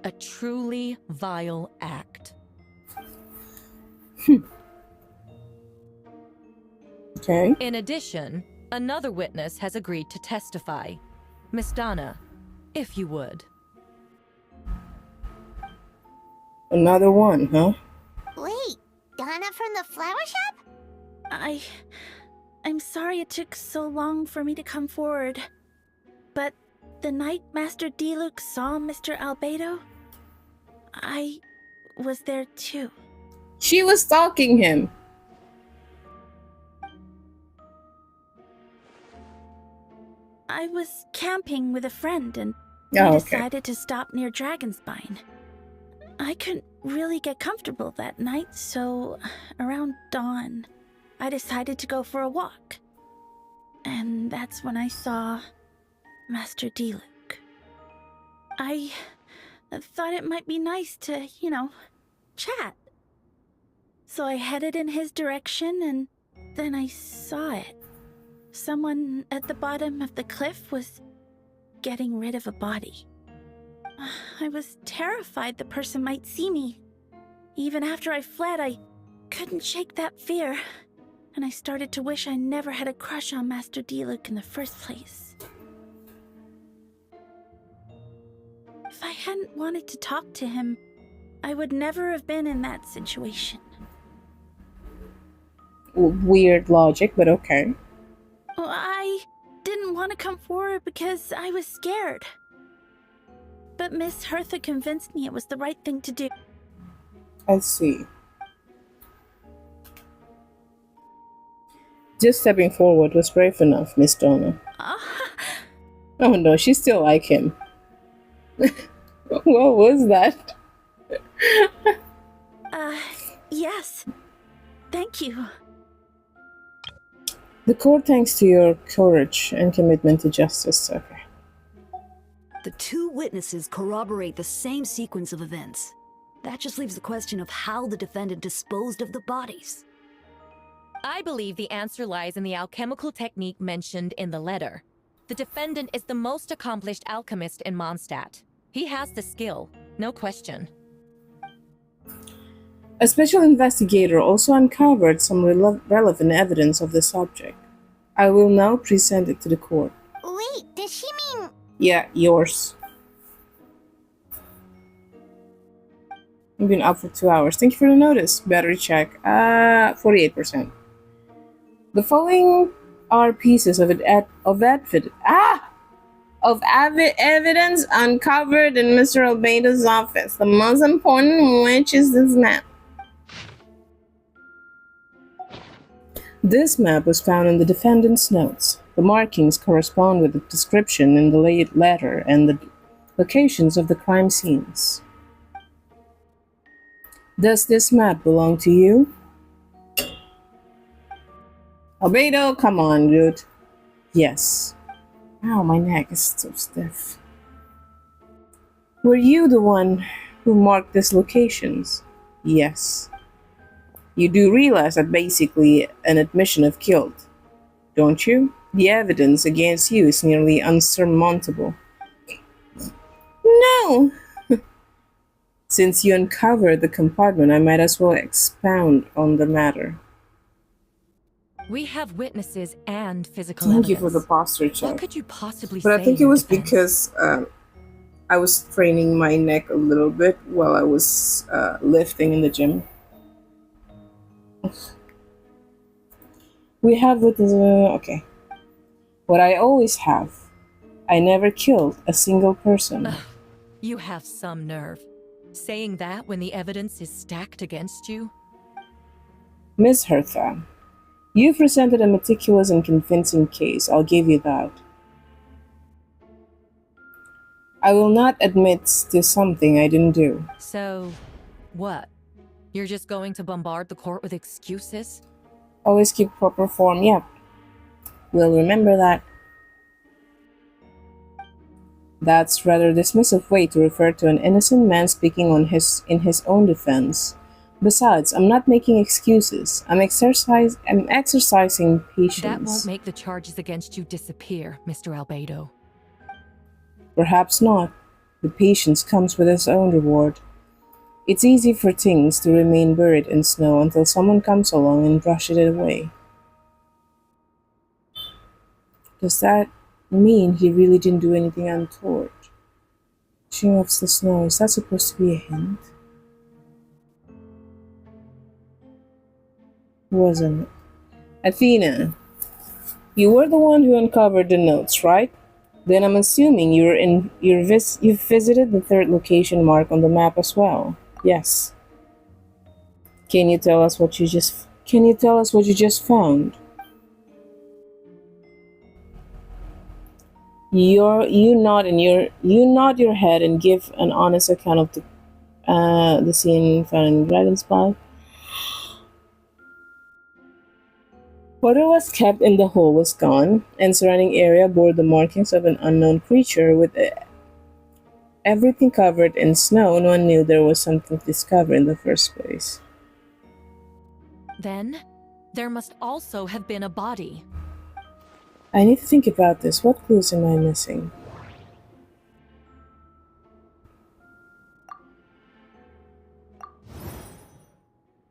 A truly vile act. Okay. In addition, another witness has agreed to testify. Miss Donna, if you would. Another one, huh? Wait, Donna from the flower shop? I'm sorry it took so long for me to come forward. But the night Master Diluc saw Mr. Albedo, I was there too. She was stalking him. I was camping with a friend and we Oh, okay. decided to stop near Dragonspine. I couldn't really get comfortable that night, so around dawn, I decided to go for a walk. And that's when I saw Master Diluc. I thought it might be nice to, chat. So I headed in his direction and then I saw it. Someone at the bottom of the cliff was getting rid of a body. I was terrified the person might see me. Even after I fled, I couldn't shake that fear. And I started to wish I never had a crush on Master Diluc in the first place. If I hadn't wanted to talk to him, I would never have been in that situation. Weird logic, but okay. Well, I didn't want to come forward because I was scared. But Miss Hertha convinced me it was the right thing to do. I see. Just stepping forward was brave enough, Miss Donna. Oh no, she still like him. What was that? Yes. Thank you. The court thanks to your courage and commitment to justice. Okay. The two witnesses corroborate the same sequence of events. That just leaves the question of how the defendant disposed of the bodies. I believe the answer lies in the alchemical technique mentioned in the letter. The defendant is the most accomplished alchemist in Mondstadt. He has the skill, no question. A special investigator also uncovered some relevant evidence of the subject. I will now present it to the court. Wait, does she mean... Yeah, yours. You've been up for 2 hours. Thank you for the notice. Battery check. 48%. The following are pieces of evidence uncovered in Mr. Albedo's office. The most important which is this map. This map was found in the defendant's notes. The markings correspond with the description in the letter and the locations of the crime scenes. Does this map belong to you? Albedo, come on, dude. Yes. Ow, my neck is so stiff. Were you the one who marked these locations? Yes. You do realize that basically an admission of guilt, don't you? The evidence against you is nearly unsurmountable. No! Since you uncovered the compartment, I might as well expound on the matter. We have witnesses and physical Thank evidence. you for the posture check. What could you possibly But say I think in it was defense? because I was straining my neck a little bit while I was lifting in the gym. We have witnesses. Okay. What I always have. I never killed a single person. You have some nerve. Saying that when the evidence is stacked against you? Miss Hertha, you've presented a meticulous and convincing case. I'll give you that. I will not admit to something I didn't do. So, what? You're just going to bombard the court with excuses? Always keep proper form, yep. We'll remember that. That's rather dismissive way to refer to an innocent man speaking in his own defense. Besides, I'm not making excuses. I'm exercising patience. That won't make the charges against you disappear, Mr. Albedo. Perhaps not. But patience comes with its own reward. It's easy for things to remain buried in snow until someone comes along and brushes it away. Does that mean he really didn't do anything untoward? Chewing off the snow, is that supposed to be a hint? Wasn't it? Athena, you were the one who uncovered the notes, right? Then I'm assuming you've visited the third location marked on the map as well. Yes. Can you tell us what you just found? You nod your head and give an honest account of the scene found in Dragon's Spy. Whatever was kept in the hole was gone, and surrounding area bore the markings of an unknown creature. With everything covered in snow, no one knew there was something to discover in the first place. Then, there must also have been a body. I need to think about this. What clues am I missing?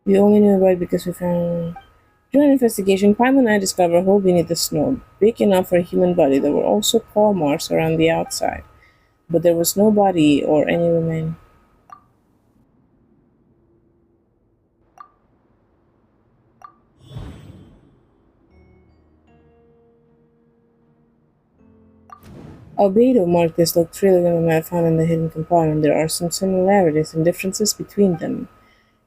We only knew about it because we found... During an investigation, Prime and I discovered a hole beneath the snow, big enough for a human body. There were also claw marks around the outside, but there was no body or any remain. Albedo marked this look thrilling and I found in the hidden compartment. There are some similarities and differences between them.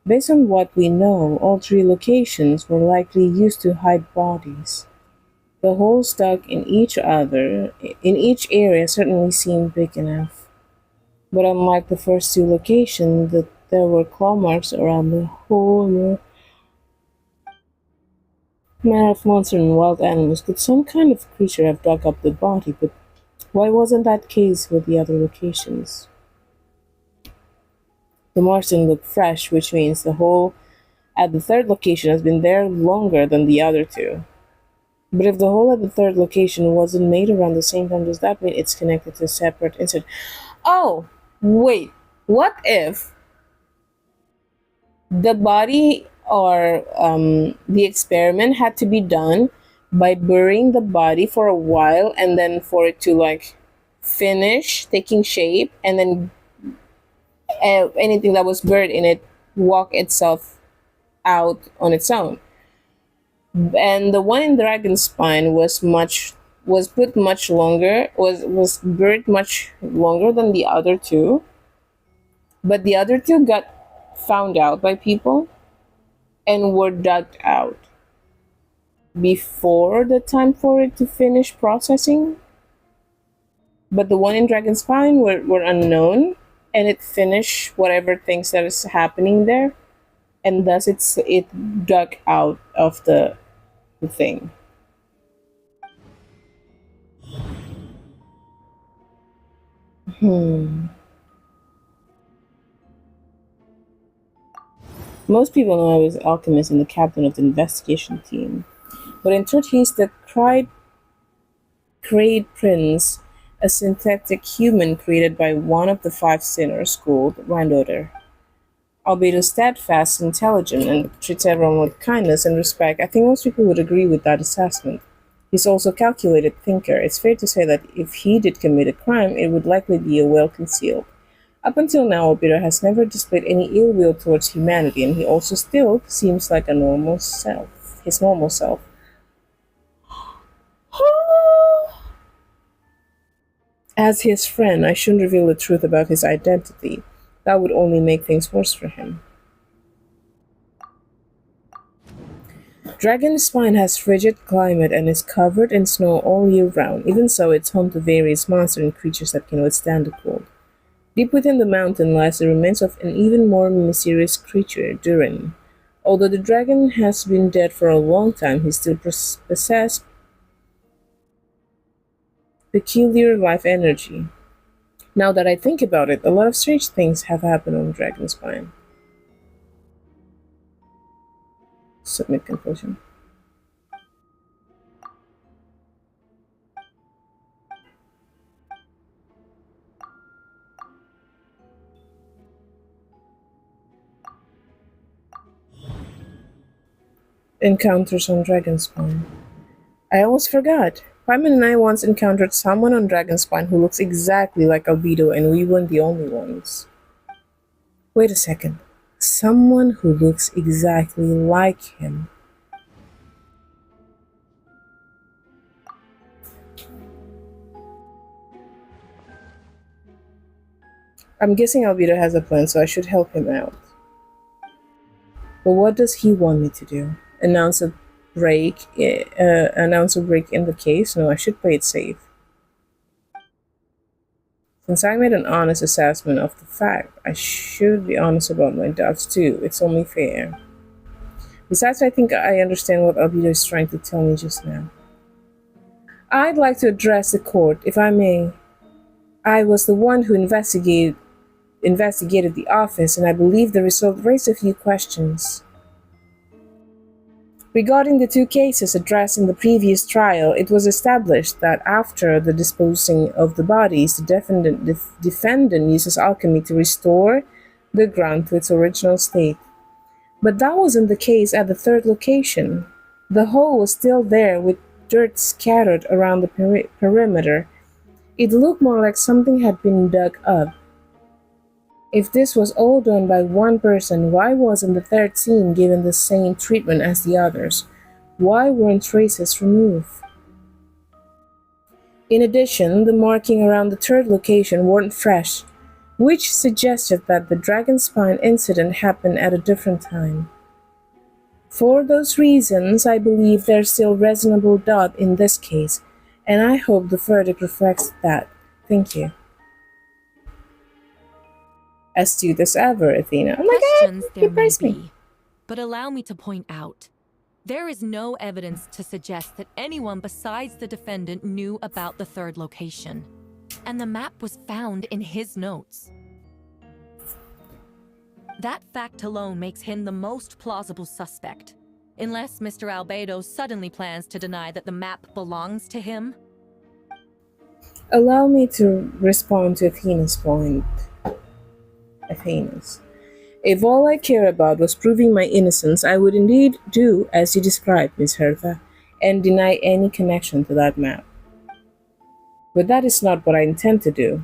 Based on what we know, all three locations were likely used to hide bodies. The holes dug in each area certainly seemed big enough. But unlike the first two locations, there were claw marks around the hole. Matter of monsters and wild animals. Could some kind of creature have dug up the body? But why wasn't that case with the other locations? The marks didn't look fresh, which means the hole at the third location has been there longer than the other two. But if the hole at the third location wasn't made around the same time, does that mean it's connected to a separate incident? Oh, wait. What if the body or the experiment had to be done by burying the body for a while and then for it to like finish taking shape and then anything that was buried in it walk itself out on its own? And the one in Dragon's Spine was buried much longer than the other two, but the other two got found out by people and were dug out before the time for it to finish processing. But the one in Dragon's Spine were unknown, and it finished whatever things that is happening there, and thus it dug out of the thing. Most people know I was alchemist and the captain of the investigation team, but in truth he's the Crade Prince, a synthetic human created by one of the five sinners called Randoder. Albedo steadfast, intelligent, and treats everyone with kindness and respect. I think most people would agree with that assessment. He's also a calculated thinker. It's fair to say that if he did commit a crime, it would likely be well concealed. Up until now, Albedo has never displayed any ill will towards humanity, and he also still seems like his normal self. As his friend, I shouldn't reveal the truth about his identity. That would only make things worse for him. Dragon's Spine has frigid climate and is covered in snow all year round. Even so, it's home to various monsters and creatures that can withstand the cold. Deep within the mountain lies the remains of an even more mysterious creature, Durin. Although the dragon has been dead for a long time, he still possesses peculiar life energy. Now that I think about it, a lot of strange things have happened on Dragonspine. Submit conclusion. Encounters on Dragonspine. I almost forgot. Paimon and I once encountered someone on Dragonspine who looks exactly like Albedo, and we weren't the only ones. Wait a second. Someone who looks exactly like him. I'm guessing Albedo has a plan, so I should help him out. But what does he want me to do? Announce a break in the case? No, I should play it safe. Since I made an honest assessment of the fact, I should be honest about my doubts too. It's only fair. Besides, I think I understand what Albedo is trying to tell me just now. I'd like to address the court, if I may. I was the one who investigated the office, and I believe the result raised a few questions. Regarding the two cases addressed in the previous trial, it was established that after the disposing of the bodies, the defendant uses alchemy to restore the ground to its original state. But that wasn't the case at the third location. The hole was still there with dirt scattered around the perimeter. It looked more like something had been dug up. If this was all done by one person, why wasn't the third scene given the same treatment as the others? Why weren't traces removed? In addition, the marking around the third location weren't fresh, which suggested that the Dragonspine incident happened at a different time. For those reasons, I believe there's still reasonable doubt in this case, and I hope the verdict reflects that. Thank you. Astute as ever, Athena. Oh my Questions god, there you may praised me. be, but allow me to point out, there is no evidence to suggest that anyone besides the defendant knew about the third location, and the map was found in his notes. That fact alone makes him the most plausible suspect, unless Mr. Albedo suddenly plans to deny that the map belongs to him. Allow me to respond to Athena's point. If all I care about was proving my innocence, I would indeed do as you described, Miss Hertha, and deny any connection to that map. But that is not what I intend to do.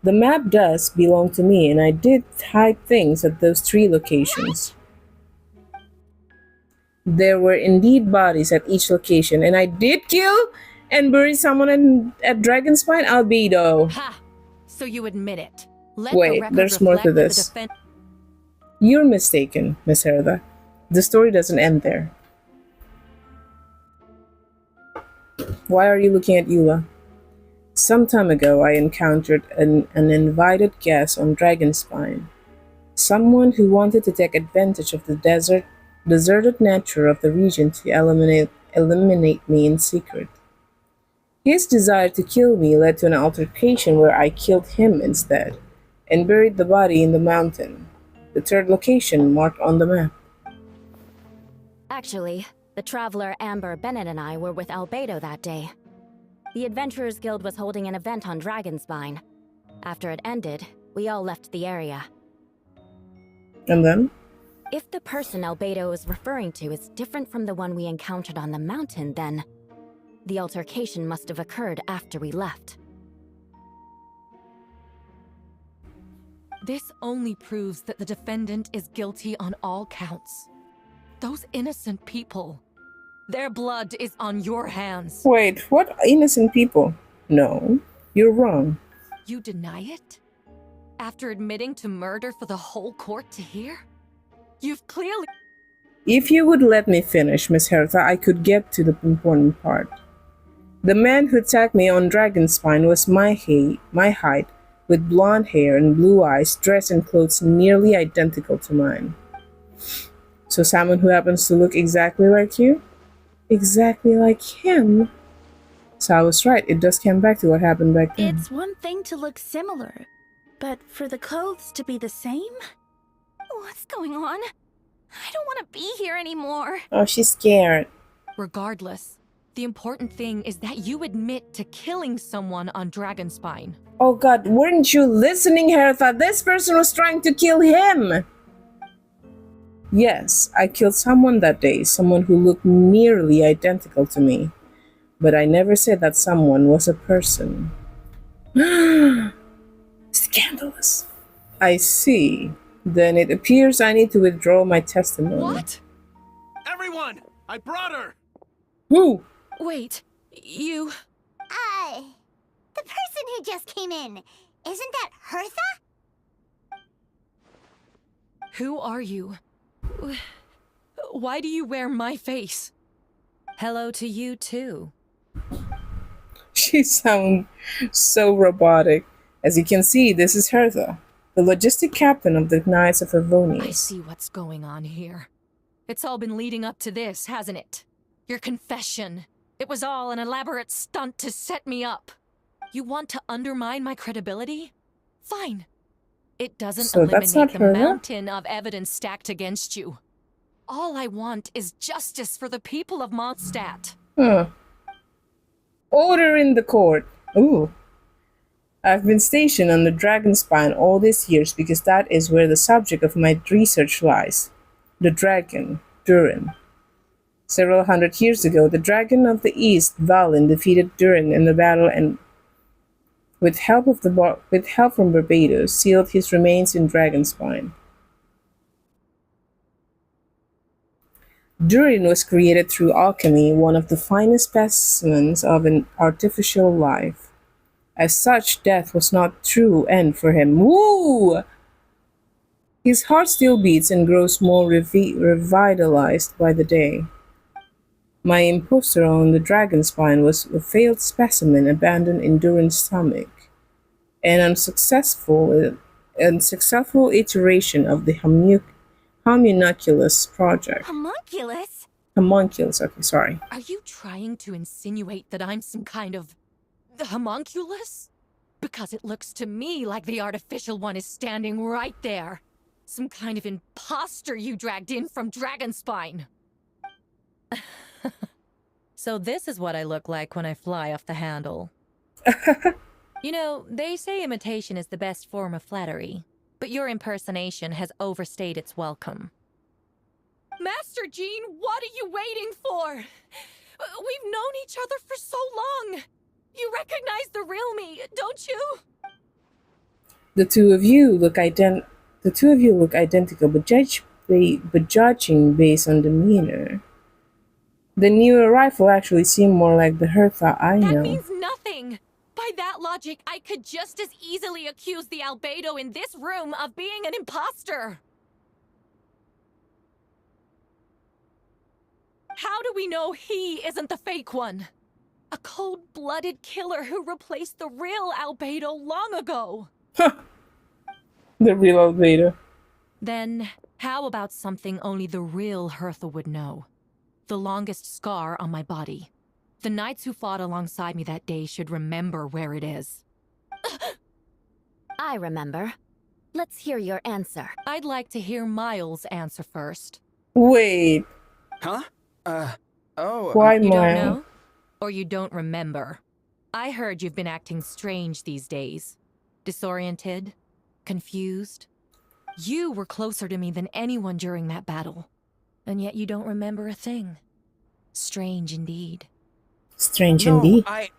The map does belong to me, and I did hide things at those three locations. There were indeed bodies at each location, and I did kill and bury someone at Dragonspine Albedo. Ha! So you admit it. Let Wait, the record there's more to reflect that this. the You're mistaken, Miss Hertha. The story doesn't end there. Why are you looking at Eula? Some time ago, I encountered an uninvited guest on Dragonspine. Someone who wanted to take advantage of the deserted nature of the region to eliminate me in secret. His desire to kill me led to an altercation where I killed him instead, and buried the body in the mountain, the third location marked on the map. Actually, the traveler Amber Bennett and I were with Albedo that day. The Adventurers Guild was holding an event on Dragonspine. After it ended, we all left the area. And then? If the person Albedo is referring to is different from the one we encountered on the mountain, then the altercation must have occurred after we left. This only proves that the defendant is guilty on all counts. Those innocent people, their blood is on your hands. Wait, what innocent people? No, you're wrong. You deny it? After admitting to murder for the whole court to hear? You've clearly... If you would let me finish, Miss Hertha, I could get to the important part. The man who attacked me on Dragonspine was my height, with blonde hair and blue eyes, dressed in clothes nearly identical to mine. So someone who happens to look exactly like you? Exactly like him? So I was right, it does come back to what happened back then. It's one thing to look similar, but for the clothes to be the same? What's going on? I don't want to be here anymore. Oh, she's scared. Regardless, the important thing is that you admit to killing someone on Dragonspine. Oh god, weren't you listening, Hertha? This person was trying to kill him! Yes, I killed someone that day, someone who looked nearly identical to me. But I never said that someone was a person. Scandalous. I see. Then it appears I need to withdraw my testimony. What? Everyone! I brought her! Who? Wait, you... The person who just came in, isn't that Hertha? Who are you? Why do you wear my face? Hello to you too. She sounds so robotic. As you can see, this is Hertha, the logistic captain of the Knights of Avonius. I see what's going on here. It's all been leading up to this, hasn't it? Your confession. It was all an elaborate stunt to set me up. You want to undermine my credibility? Fine. It doesn't So that's not eliminate the Hertha? mountain of evidence stacked against you. All I want is justice for the people of Mondstadt. Huh. Order in the court. Ooh. I've been stationed on the Dragonspine all these years because that is where the subject of my research lies. The dragon, Durin. Several hundred years ago, the dragon of the east, Valin, defeated Durin in the battle and with help from Barbados, sealed his remains in Dragonspine. Durin was created through alchemy, one of the finest specimens of an artificial life. As such, death was not true end for him. Woo! His heart still beats and grows more revitalized by the day. My imposter on the Dragonspine was a failed specimen abandoned in Durin's stomach, an unsuccessful iteration of the homunculus project. Homunculus? Homunculus, okay, sorry. Are you trying to insinuate that I'm some kind of homunculus? Because it looks to me like the artificial one is standing right there. Some kind of imposter you dragged in from Dragonspine. So this is what I look like when I fly off the handle. You know, they say imitation is the best form of flattery, but your impersonation has overstayed its welcome. Master Jean, what are you waiting for? We've known each other for so long. You recognize the real me, don't you? The two of you look identical, but judging based on demeanor, the new arrival actually seemed more like the Hertha I know. That means nothing. By that logic, I could just as easily accuse the Albedo in this room of being an imposter. How do we know he isn't the fake one? A cold-blooded killer who replaced the real Albedo long ago. The real Albedo. Then, how about something only the real Hertha would know? The longest scar on my body. The knights who fought alongside me that day should remember where it is. I remember. Let's hear your answer. I'd like to hear Miles' answer first. Wait. Huh? Why You don't Miles? know? Or you don't remember? I heard you've been acting strange these days. Disoriented? Confused? You were closer to me than anyone during that battle. And yet you don't remember a thing. Strange indeed. Strange indeed. My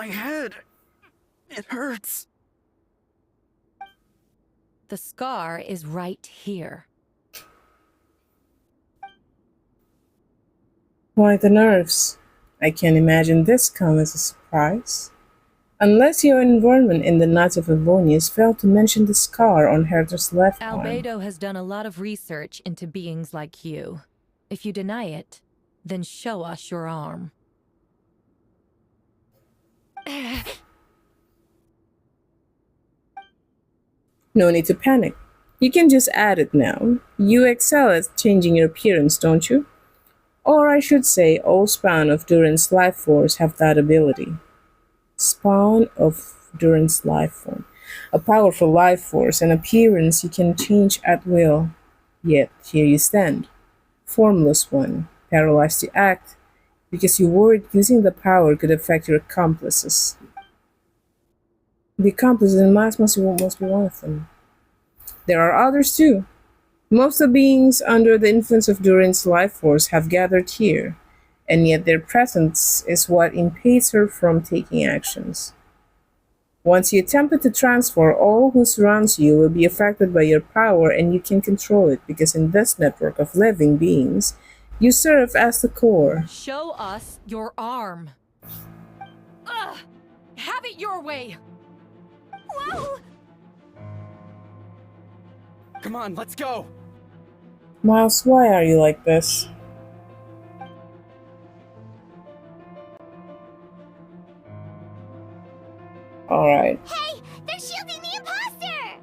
head. It hurts. The scar is right here. Why the nerves? I can't imagine this come as a surprise. Unless your environment in the Knights of Avonius failed to mention the scar on Hertha's left arm. Albedo has done a lot of research into beings like you. If you deny it, then show us your arm. No need to panic. You can just add it now. You excel at changing your appearance, don't you? Or I should say, all spawn of Duran's life force have that ability. Spawn of Duran's life form. A powerful life force, an appearance you can change at will. Yet here you stand, formless one, paralyzed to act, because you worried using the power could affect your accomplices. The accomplices in mass must be one of them. There are others too. Most of the beings under the influence of Duran's life force have gathered here, and yet their presence is what impedes her from taking actions. Once you attempt to transfer, all who surrounds you will be affected by your power and you can control it because in this network of living beings, you serve as the core. Show us your arm. Ugh! Have it your way! Whoa! Come on, let's go! Miles, why are you like this? Alright. Hey, they're shielding the imposter!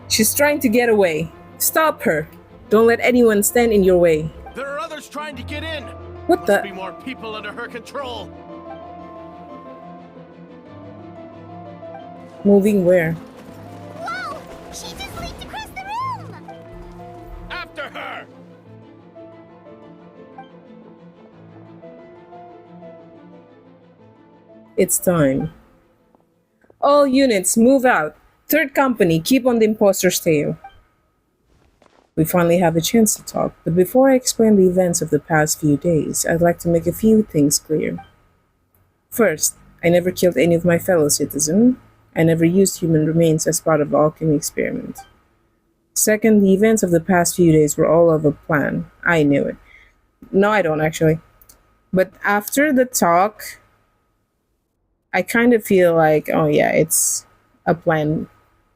She's trying to get away. Stop her. Don't let anyone stand in your way. There are others trying to get in. What Must the? be more people under her control. Moving where? Whoa! She just leaped across the room! After her! It's time. All units, move out. Third company, keep on the imposter's tail. We finally have a chance to talk, but before I explain the events of the past few days, I'd like to make a few things clear. First, I never killed any of my fellow citizens. I never used human remains as part of the alchemy experiment. Second, the events of the past few days were all of a plan. I knew it. No, I don't actually. But after the talk, I kind of feel like, oh yeah, it's a plan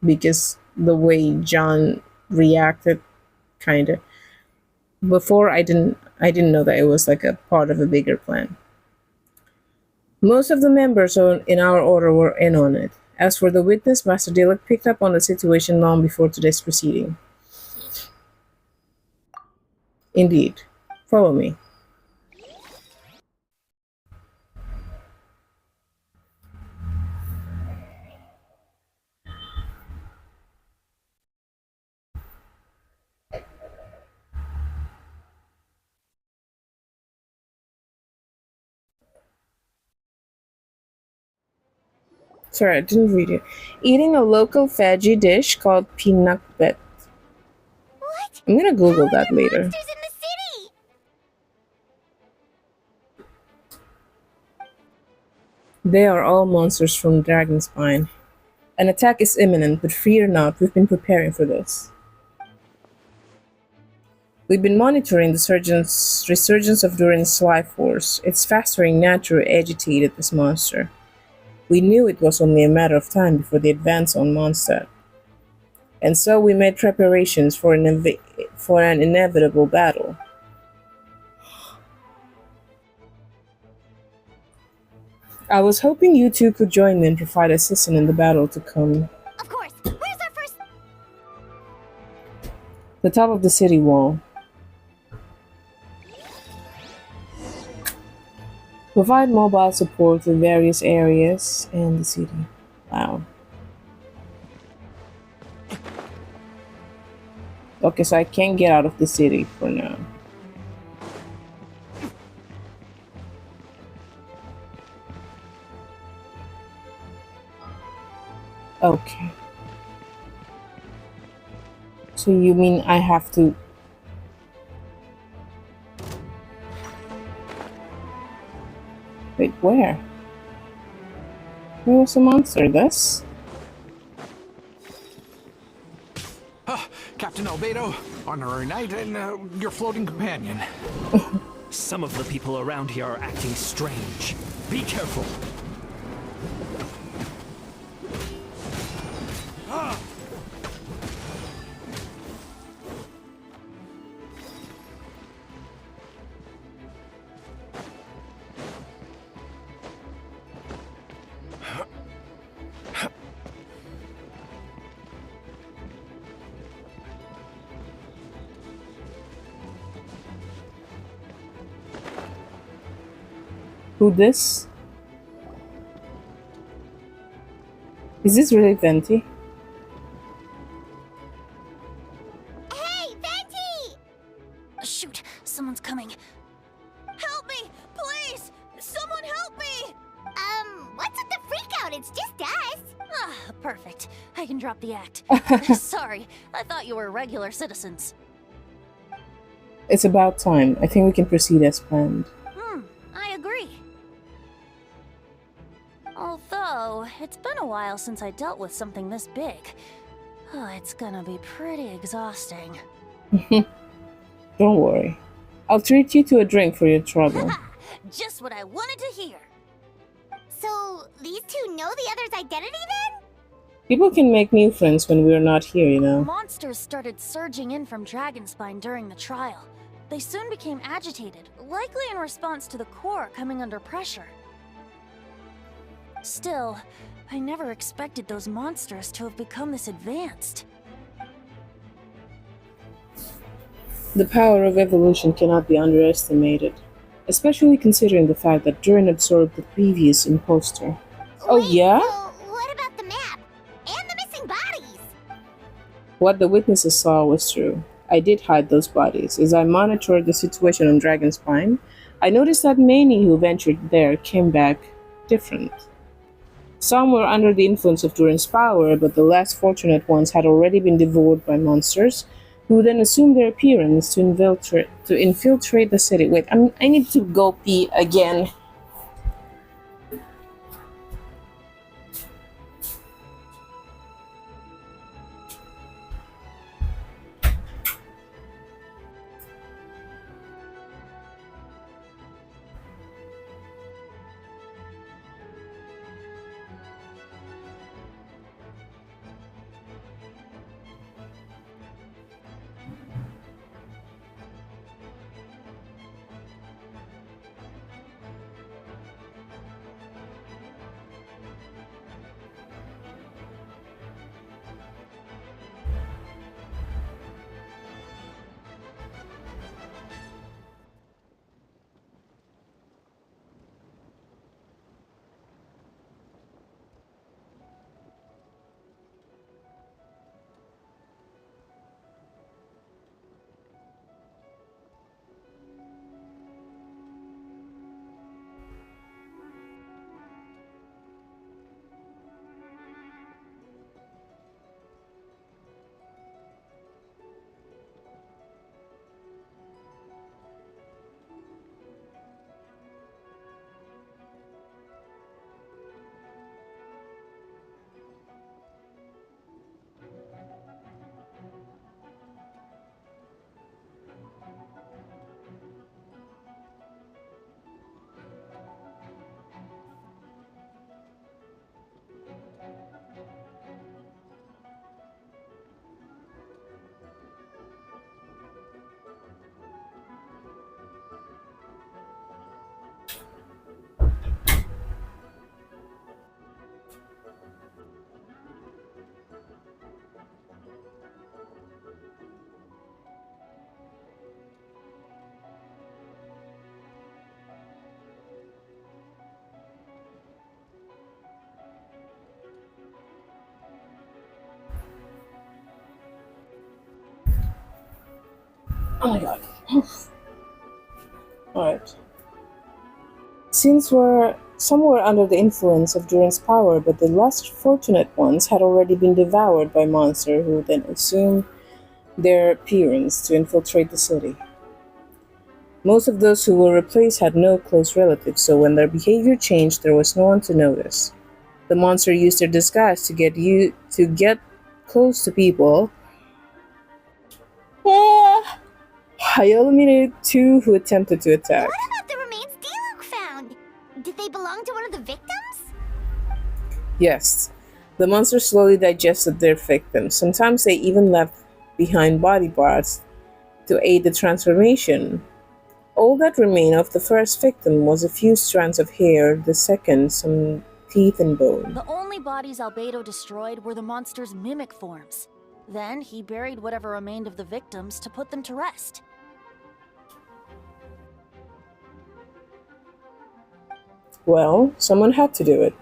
because the way John reacted, kind of. Before I didn't know that it was like a part of a bigger plan. Most of the members in our order were in on it. As for the witness, Master Dilek picked up on the situation long before today's proceeding. Indeed. Follow me. Sorry, I didn't read it. Eating a local veggie dish called pinakbet. What? I'm gonna Google How are that there later. monsters in the city? They are all monsters from Dragonspine. An attack is imminent, but fear not, we've been preparing for this. We've been monitoring the resurgence of Durin's life force. It's festering naturally agitated this monster. We knew it was only a matter of time before the advance on Mondstadt. And so we made preparations for an inevitable battle. I was hoping you two could join me and provide assistance in the battle to come. Of course. Where's our first... The top of the city wall. Provide mobile support to various areas in the city. Wow. Okay, so I can't get out of the city for now. Okay. So you mean I have to... Wait, where? Where was the monster? This? Captain Albedo, honorary knight, and your floating companion. Some of the people around here are acting strange. Be careful. Who this? Is this really Venti? Hey, Venti! Shoot, someone's coming. Help me, please! Someone help me! What's with the freak out? It's just us. Ah, perfect. I can drop the act. Sorry, I thought you were regular citizens. It's about time. I think we can proceed as planned. I agree. Although, it's been a while since I dealt with something this big. Oh, it's gonna be pretty exhausting. Don't worry. I'll treat you to a drink for your trouble. Just what I wanted to hear. So, these two know the other's identity then? People can make new friends when we're not here, you know. Monsters started surging in from Dragonspine during the trial. They soon became agitated, likely in response to the core coming under pressure. Still, I never expected those monsters to have become this advanced. The power of evolution cannot be underestimated, especially considering the fact that Durin absorbed the previous imposter. Oh yeah? So, what about the map? And the missing bodies? What the witnesses saw was true. I did hide those bodies. As I monitored the situation on Dragonspine, I noticed that many who ventured there came back different. Some were under the influence of Durin's power, but the less fortunate ones had already been devoured by monsters, who then assumed their appearance to infiltrate the city. Wait, I need to go pee again. Oh my god. Alright. Since some were under the influence of Durin's power, but the less fortunate ones had already been devoured by monsters who then assumed their appearance to infiltrate the city. Most of those who were replaced had no close relatives, so when their behavior changed, there was no one to notice. The monster used their disguise to get close to people. I eliminated 2 who attempted to attack. What about the remains Diluc found? Did they belong to one of the victims? Yes, the monster slowly digested their victims. Sometimes they even left behind body parts to aid the transformation. All that remained of the first victim was a few strands of hair, the second some teeth and bone. The only bodies Albedo destroyed were the monster's mimic forms. Then he buried whatever remained of the victims to put them to rest. Well, someone had to do it.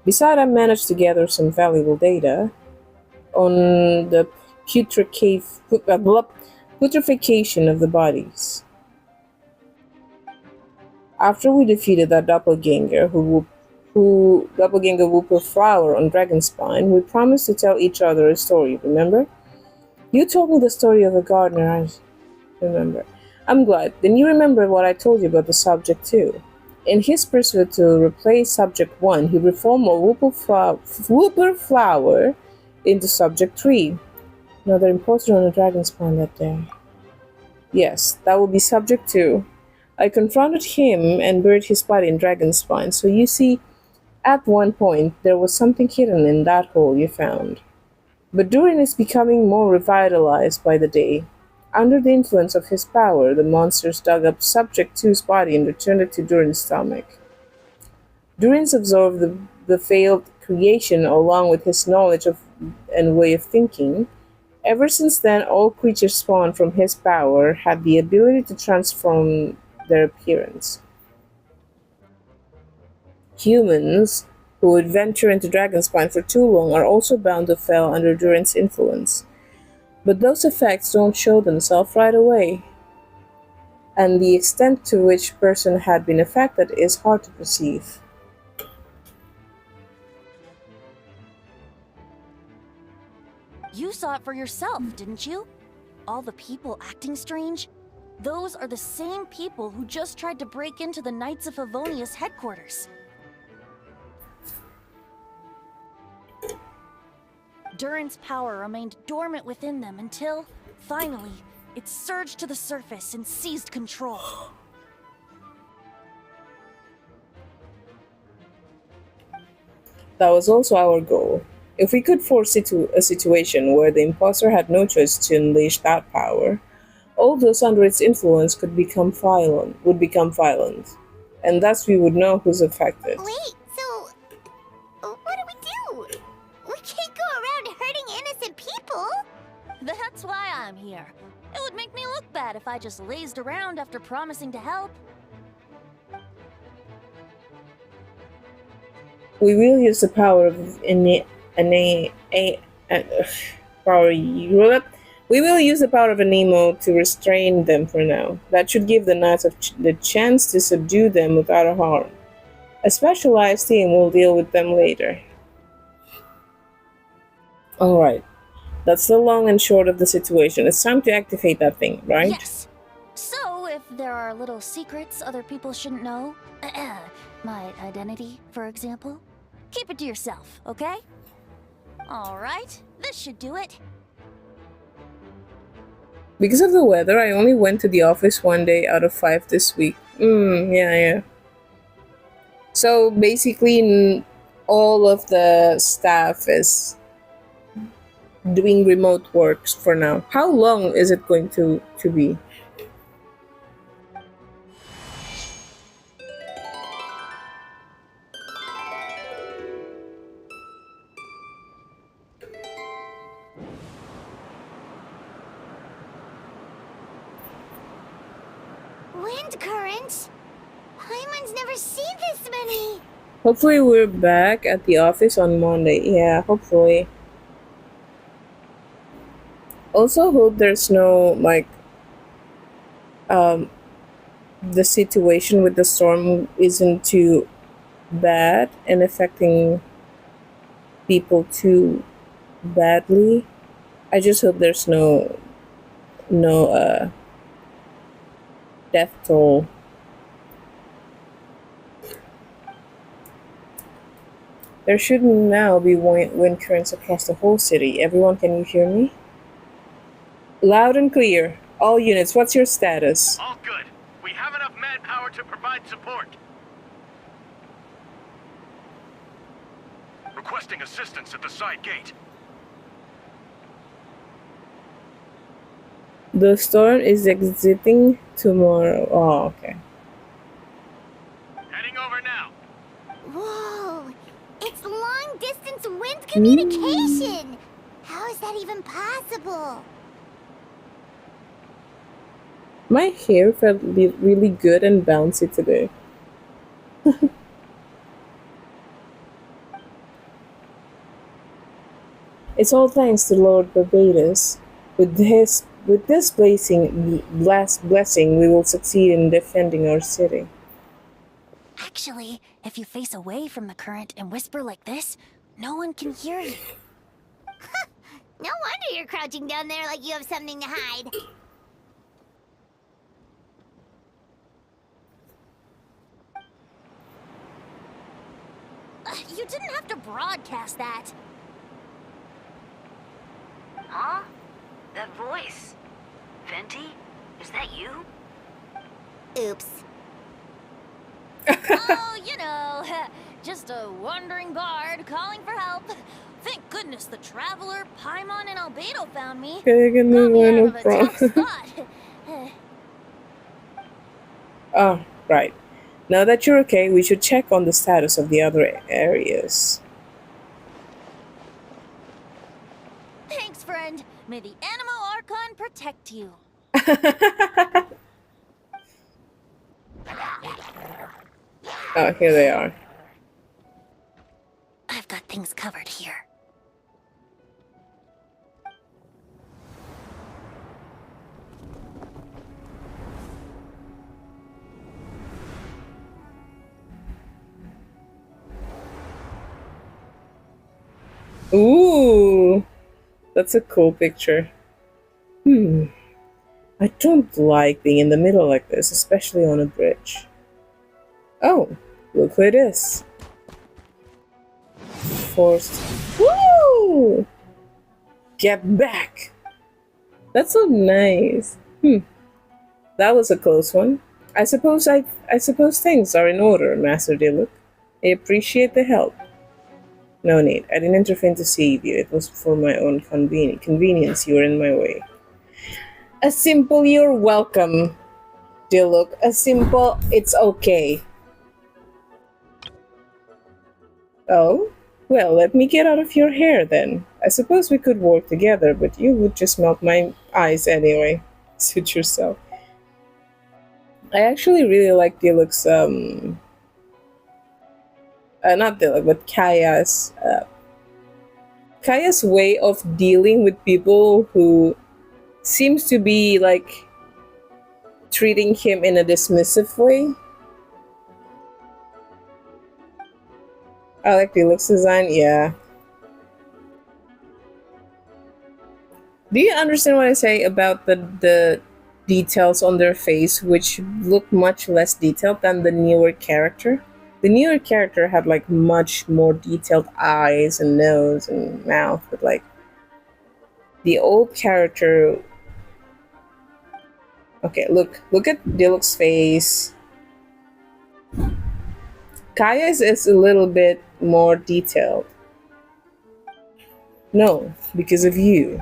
Besides, I managed to gather some valuable data on the putrefaction of the bodies. After we defeated that doppelganger Whooper Flower on Dragonspine, we promised to tell each other a story, remember? You told me the story of a gardener, I remember. I'm glad. Then you remember what I told you about the subject too. In his pursuit to replace subject 1, he reformed a Whooper Flower into subject 3. Another imposter on the Dragonspine that day. Yes, that will be subject 2. I confronted him and buried his body in Dragonspine, so you see, at one point, there was something hidden in that hole you found. But Durin is becoming more revitalized by the day. Under the influence of his power, the monsters dug up Subject 2's body and returned it to Durin's stomach. Durin's absorbed the failed creation along with his knowledge of and way of thinking. Ever since then, all creatures spawned from his power had the ability to transform their appearance. Humans who would venture into Dragonspine for too long are also bound to fall under Durin's influence. But those effects don't show themselves right away, and the extent to which a person had been affected is hard to perceive. You saw it for yourself, didn't you? All the people acting strange? Those are the same people who just tried to break into the Knights of Favonius headquarters. Durin's power remained dormant within them until, finally, it surged to the surface and seized control. That was also our goal. If we could force it to a situation where the imposter had no choice to unleash that power, all those under its influence would become violent, and thus we would know who's affected. Wait, so what do we do? We can't go around hurting innocent people. That's why I'm here. It would make me look bad if I just lazed around after promising to help. We will use the power of We will use the power of Anemo to restrain them for now. That should give the Knights the chance to subdue them without a harm. A specialized team will deal with them later. Alright. That's the long and short of the situation. It's time to activate that thing, right? Yes. So, if there are little secrets other people shouldn't know, my identity, for example, keep it to yourself, okay? Alright, this should do it. Because of the weather, I only went to the office 1 day out of 5 this week. Yeah. So basically, all of the staff is doing remote works for now. How long is it going to be? Wind currents? Paimon's never seen this many. Hopefully we're back at the office on Monday. Yeah, hopefully. Also hope there's no, like, the situation with the storm isn't too bad and affecting people too badly. I just hope there's no death toll. There should now be wind currents across the whole city. Everyone, can you hear me? Loud and clear. All units, what's your status? All good. We have enough manpower to provide support. Requesting assistance at the side gate. The storm is exiting tomorrow. Oh, okay. Heading over now. Whoa! It's long-distance wind communication! How is that even possible? My hair felt really good and bouncy today. It's all thanks to Lord Barbados. With this blessing, we will succeed in defending our city. Actually, if you face away from the current and whisper like this, no one can hear you. No wonder you're crouching down there like you have something to hide. You didn't have to broadcast that. Huh? That voice. Venti? Is that you? Oops. Oh, you know, just a wandering bard calling for help. Thank goodness the traveler, Paimon, and Albedo found me. Got me out of a tough spot. Ah, right. Now that you're okay, we should check on the status of the other areas. Thanks, friend. May the Animo Archon protect you. Oh, here they are. I've got things covered here. Ooh, that's a cool picture. I don't like being in the middle like this, especially on a bridge. Oh, look who it is. Forced. Woo! Get back! That's so nice. That was a close one. I suppose things are in order, Master Diluc. I appreciate the help. No need. I didn't intervene to save you. It was for my own convenience. You were in my way. A simple "you're welcome," Diluc. A simple "it's okay." Oh? Well, let me get out of your hair then. I suppose we could work together, but you would just melt my eyes anyway. Suit yourself. I actually really like Diluc's, not Diluc, but Kaya's way of dealing with people who seems to be, like, treating him in a dismissive way. I like Diluc's design, yeah. Do you understand what I say about the details on their face, which look much less detailed than the newer character? The newer character had like much more detailed eyes and nose and mouth, but like the old character. Okay, look at Diluc's face. Kaya's is a little bit more detailed. No, because of you.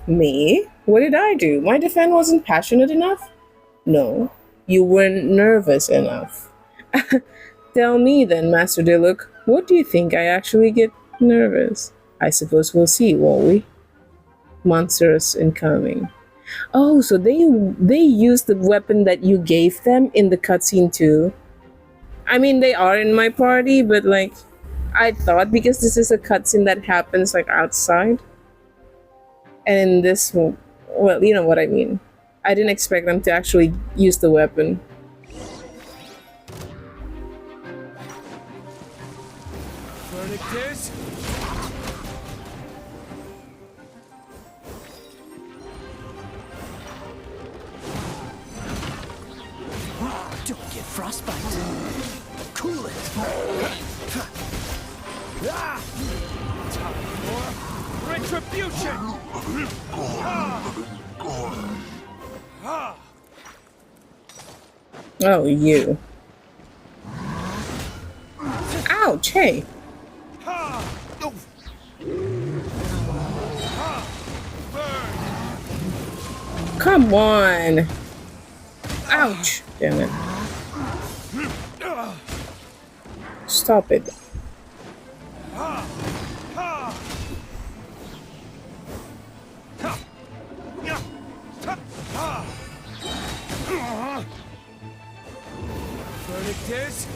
Me? What did I do? My defense wasn't passionate enough? No, you weren't nervous enough. Tell me then, Master Diluc, what do you think I actually get nervous? I suppose we'll see, won't we? Monsters incoming. Oh, so they used the weapon that you gave them in the cutscene too. I mean, they are in my party, but like, I thought because this is a cutscene that happens like outside. And in this, well, you know what I mean. I didn't expect them to actually use the weapon. Verdict is... Don't get frostbite. Cool it. Time for retribution! Oh, you. Ouch, hey. Come on. Ouch. Damn it. Stop it. Verdict is...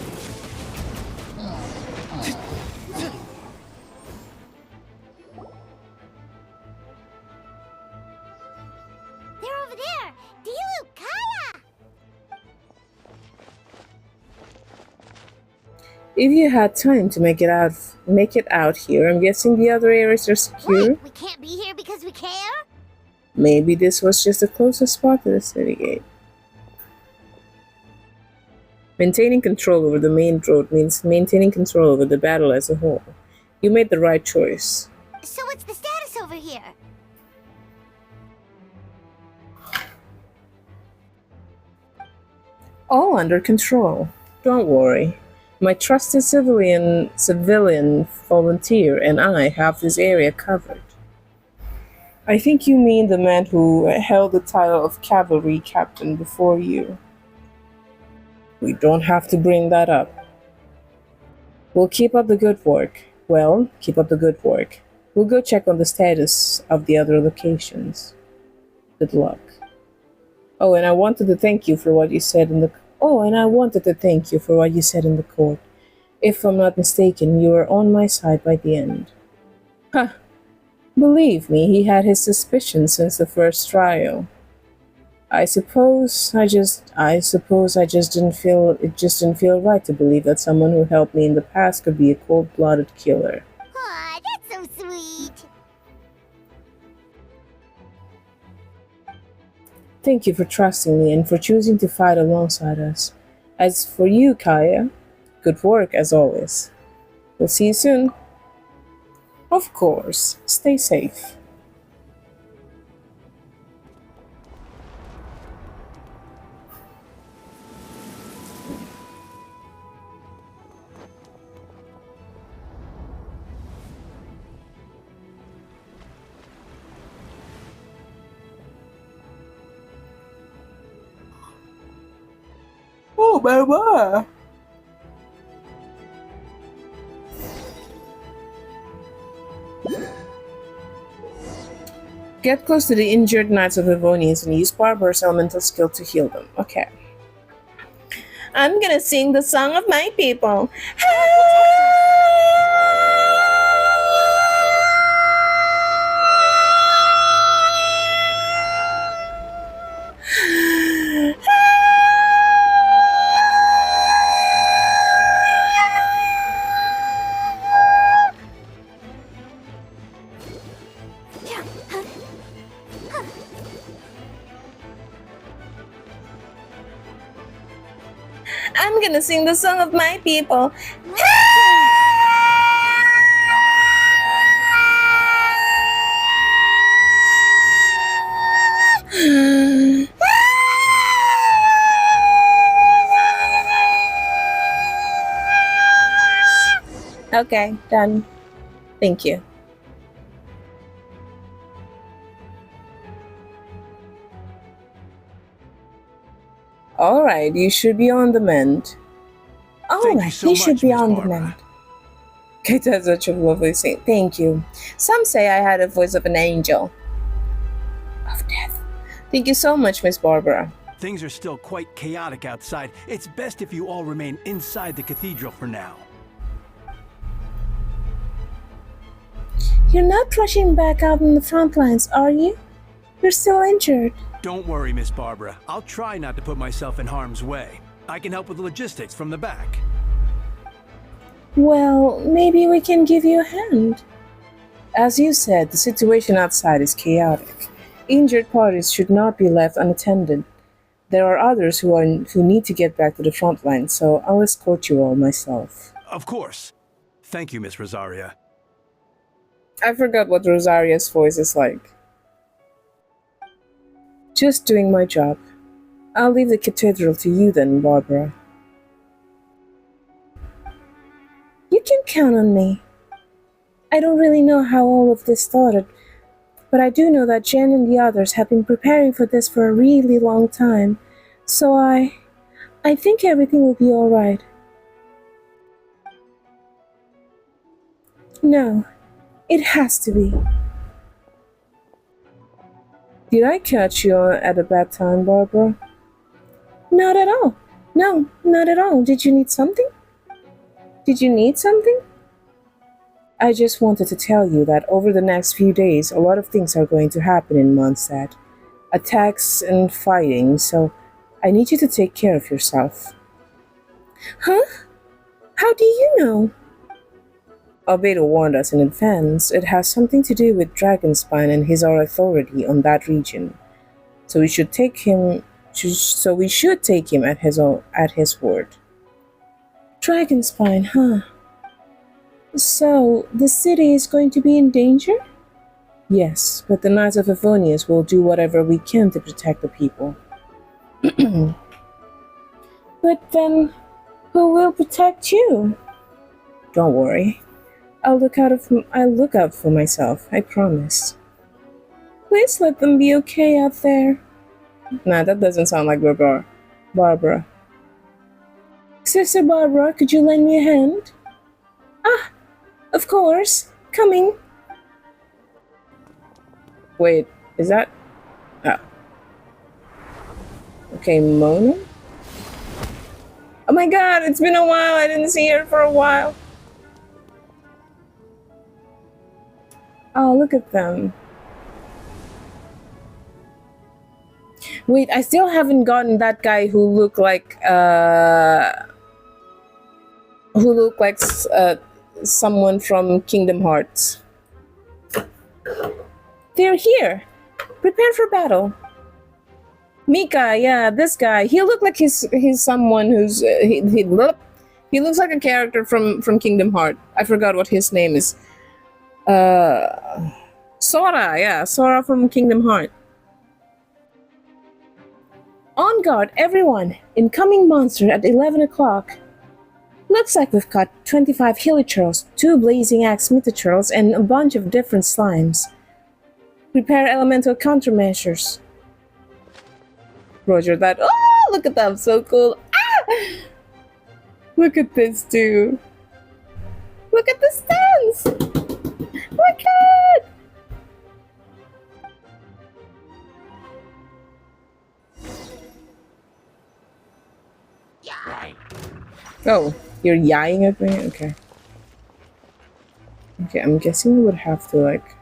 over there! Dilu, Kaya! If you had time to make it out here, I'm guessing the other areas are secure. What? We can't be here because we care? Maybe this was just the closest spot to the city gate. Maintaining control over the main road means maintaining control over the battle as a whole. You made the right choice. So what's the status over here? All under control. Don't worry. My trusted civilian volunteer and I have this area covered. I think you mean the man who held the title of cavalry captain before you. We don't have to bring that up. We'll keep up the good work. Well, keep up the good work. We'll go check on the status of the other locations. Good luck. Oh, and I wanted to thank you for what you said in the court. If I'm not mistaken, you were on my side by the end. Huh. Believe me, he had his suspicions since the first trial. I suppose I just didn't feel right to believe that someone who helped me in the past could be a cold-blooded killer. Aw, that's so sweet. Thank you for trusting me and for choosing to fight alongside us. As for you, Kaya, good work as always. We'll see you soon. Of course. Stay safe. Oh, Mama! Get close to the injured Knights of Livonians and use Barbara's elemental skill to heal them. Okay. I'm gonna sing the song of my people. I'm gonna sing the song of my people. Okay, done. Thank you. Alright, you should be on the mend. Alright, you should be on the mend. Okay, that's such a lovely thing. Thank you. Some say I had a voice of an angel. Of death. Thank you so much, Miss Barbara. Things are still quite chaotic outside. It's best if you all remain inside the cathedral for now. You're not rushing back out on the front lines, are you? You're still injured. Don't worry, Miss Barbara. I'll try not to put myself in harm's way. I can help with the logistics from the back. Well, maybe we can give you a hand. As you said, the situation outside is chaotic. Injured parties should not be left unattended. There are others who need to get back to the front line, so I'll escort you all myself. Of course. Thank you, Miss Rosaria. I forgot what Rosaria's voice is like. Just doing my job. I'll leave the cathedral to you then, Barbara. You can count on me. I don't really know how all of this started, but I do know that Jen and the others have been preparing for this for a really long time, so I think everything will be alright. No, it has to be. Did I catch you at a bad time, Barbara? Not at all. No, not at all. Did you need something? I just wanted to tell you that over the next few days, a lot of things are going to happen in Mondstadt. attacks and fighting, so I need you to take care of yourself. Huh? How do you know? Albedo warned us in advance. It has something to do with Dragonspine, and he's our authority on that region. So we should take him. At his word. Dragonspine, huh? So the city is going to be in danger? Yes, but the Knights of Favonius will do whatever we can to protect the people. But then, who will protect you? Don't worry. I'll look out for myself, I promise. Please let them be okay out there. Nah, that doesn't sound like Barbara. Sister Barbara, could you lend me a hand? Ah, of course. Coming. Wait, is that... Oh. Okay, Mona? Oh my god, it's been a while. I didn't see her for a while. Oh, look at them. Wait, I still haven't gotten that guy who looked like someone from Kingdom Hearts. They're here. Prepare for battle. Mika, yeah, this guy. He looked like he's someone who's he looks like a character from Kingdom Hearts. I forgot what his name is. Sora, yeah, Sora from Kingdom Hearts. On guard, everyone! Incoming monster at 11 o'clock. Looks like we've got 25 hilichurls, 2 blazing axe mythochurls, and a bunch of different slimes. Prepare elemental countermeasures. Roger that. Oh, look at them, so cool. Ah! Look at this, dude. Look at the stands! Look at it! Oh, you're yaying at me? Okay. Okay, I'm guessing we would have to, like...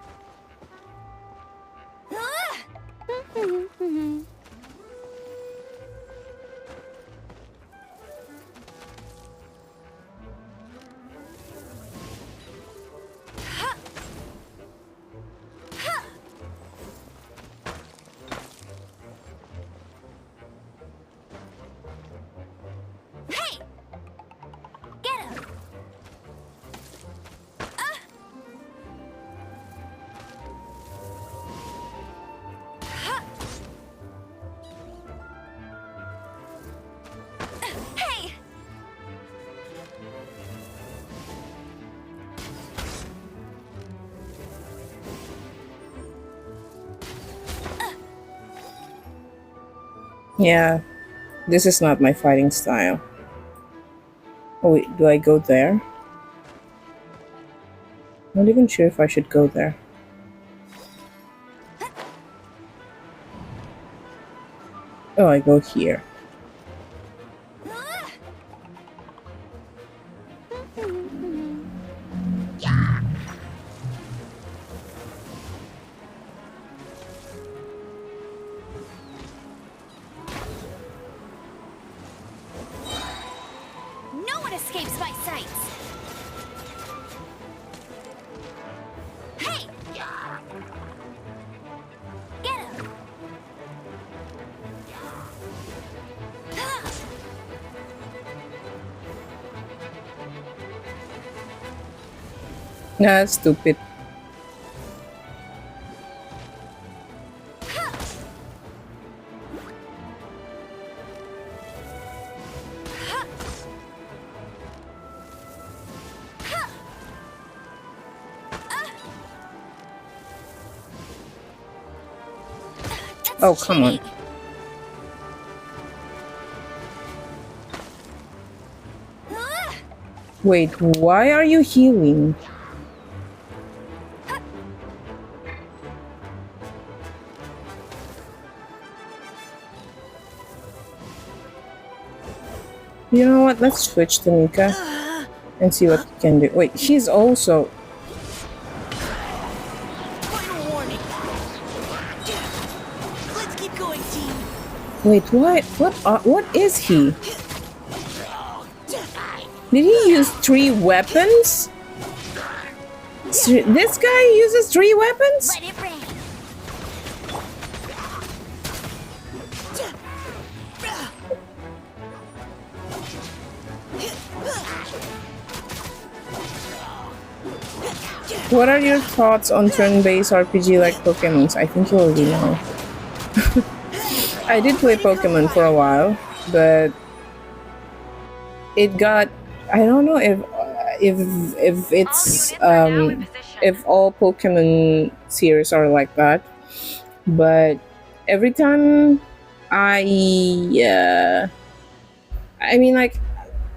Yeah, this is not my fighting style. Oh wait, do I go there? Not even sure if I should go there. Oh, I go here. Nah, that's stupid. Oh, come on. Wait, why are you healing? You know what? Let's switch to Mika and see what he can do. Wait, he's also... going, team. Wait, what is he? Did he use 3 weapons? This guy uses 3 weapons? Let it rain. What are your thoughts on turn-based RPG like Pokemon? I think you already know. I did play Pokemon for a while, but it got, I don't know if it's if all Pokemon series are like that, but every time I mean, like,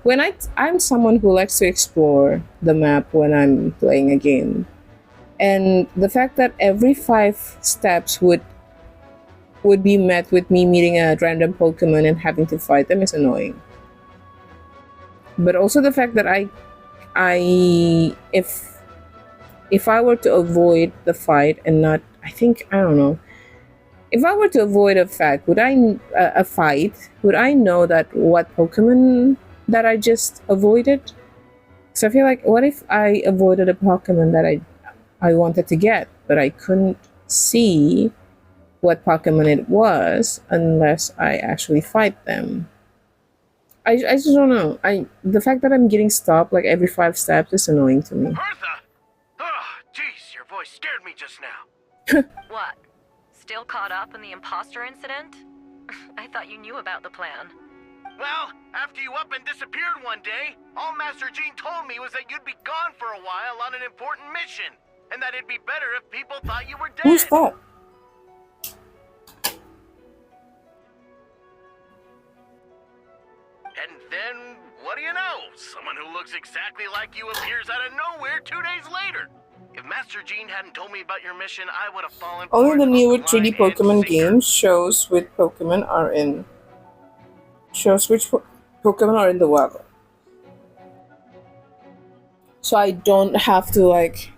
when I'm someone who likes to explore the map when I'm playing a game, and the fact that every 5 steps would be met with me meeting a random Pokemon and having to fight them is annoying. But also the fact that if I were to avoid the fight and not, I don't know, if I were to avoid a fight, would I know that what Pokemon that I just avoided? So I feel like, what if I avoided a Pokemon that I wanted to get, but I couldn't see what Pokemon it was unless I actually fight them? I just don't know. The fact that I'm getting stopped like every 5 steps is annoying to me. Bertha! Oh, jeez, your voice scared me just now. What? Still caught up in the imposter incident? I thought you knew about the plan. Well, after you up and disappeared one day, all Master Jean told me was that you'd be gone for a while on an important mission, and that it'd be better if people thought you were dead. Who's that? And then, what do you know? Someone who looks exactly like you appears out of nowhere 2 days later. If Master Jean hadn't told me about your mission, I would have fallen for Only it the hook, newer line, 3D and Pokemon sinker. games shows with Pokemon are in. Shows which Pokemon are in the wild. So I don't have to like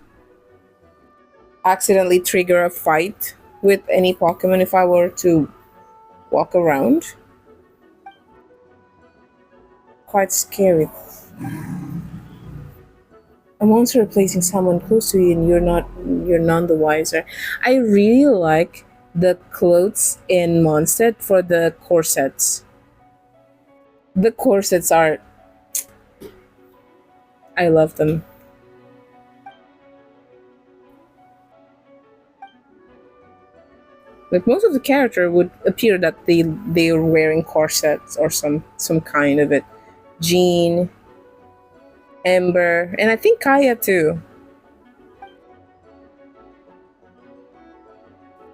accidentally trigger a fight with any Pokemon if I were to walk around. Quite scary. A monster replacing someone close to you and you're none the wiser. I really like the clothes in Mondstadt for the corsets. The corsets are, I love them. Like, most of the character would appear that they are wearing corsets or some kind of it. Jean, Ember, and I think Kaya too.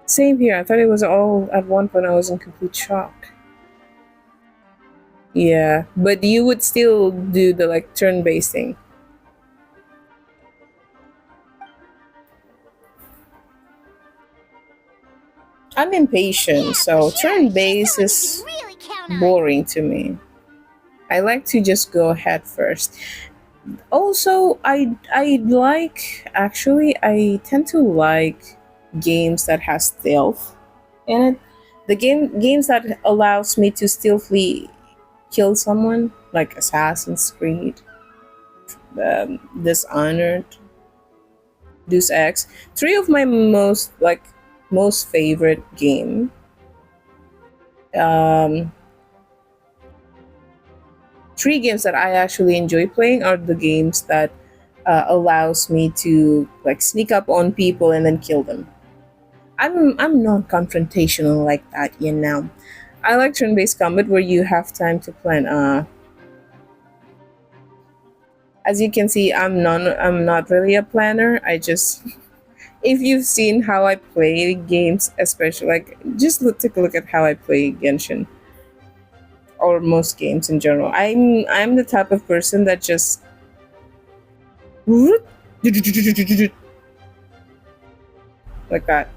Same here. I thought it was all at one point. I was in complete shock. Yeah, but you would still do the like turn-based thing. I'm impatient, so turn-based is boring to me. I like to just go head first. Also, I tend to like games that has stealth in it. The games that allows me to stealthily kill someone, like Assassin's Creed, Dishonored, Deus Ex. 3 of my most favorite game. 3 games that I actually enjoy playing are the games that allows me to like sneak up on people and then kill them. I'm non-confrontational like that, you know. I like turn-based combat where you have time to plan. As you can see, I'm not really a planner. I just if you've seen how I play games, especially like just take a look at how I play Genshin. Or most games in general. I'm the type of person that just like that.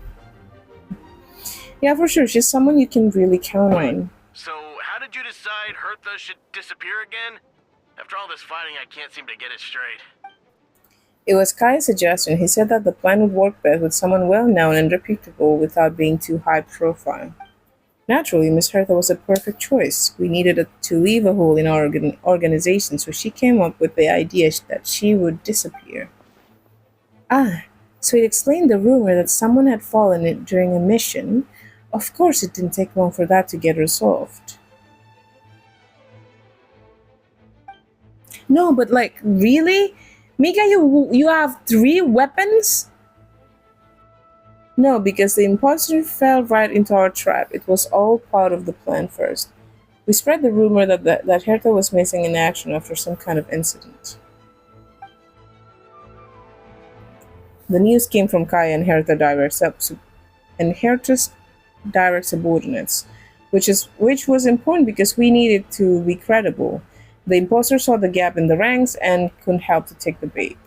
Yeah, for sure. She's someone you can really count on. So, how did you decide Hertha should disappear again? After all this fighting, I can't seem to get it straight. It was Kai's suggestion. He said that the plan would work best with someone well known and reputable without being too high profile. Naturally, Miss Hertha was a perfect choice. We needed to leave a hole in our organization, so she came up with the idea that she would disappear. Ah, so it explained the rumor that someone had fallen during a mission. Of course, it didn't take long for that to get resolved. No, but like, really? Mika, you have three weapons? No, because the imposter fell right into our trap. It was all part of the plan first. We spread the rumor that Hertha was missing in action after some kind of incident. The news came from Kaya and Hertha's direct subordinates, which was important because we needed to be credible. The imposter saw the gap in the ranks and couldn't help to take the bait.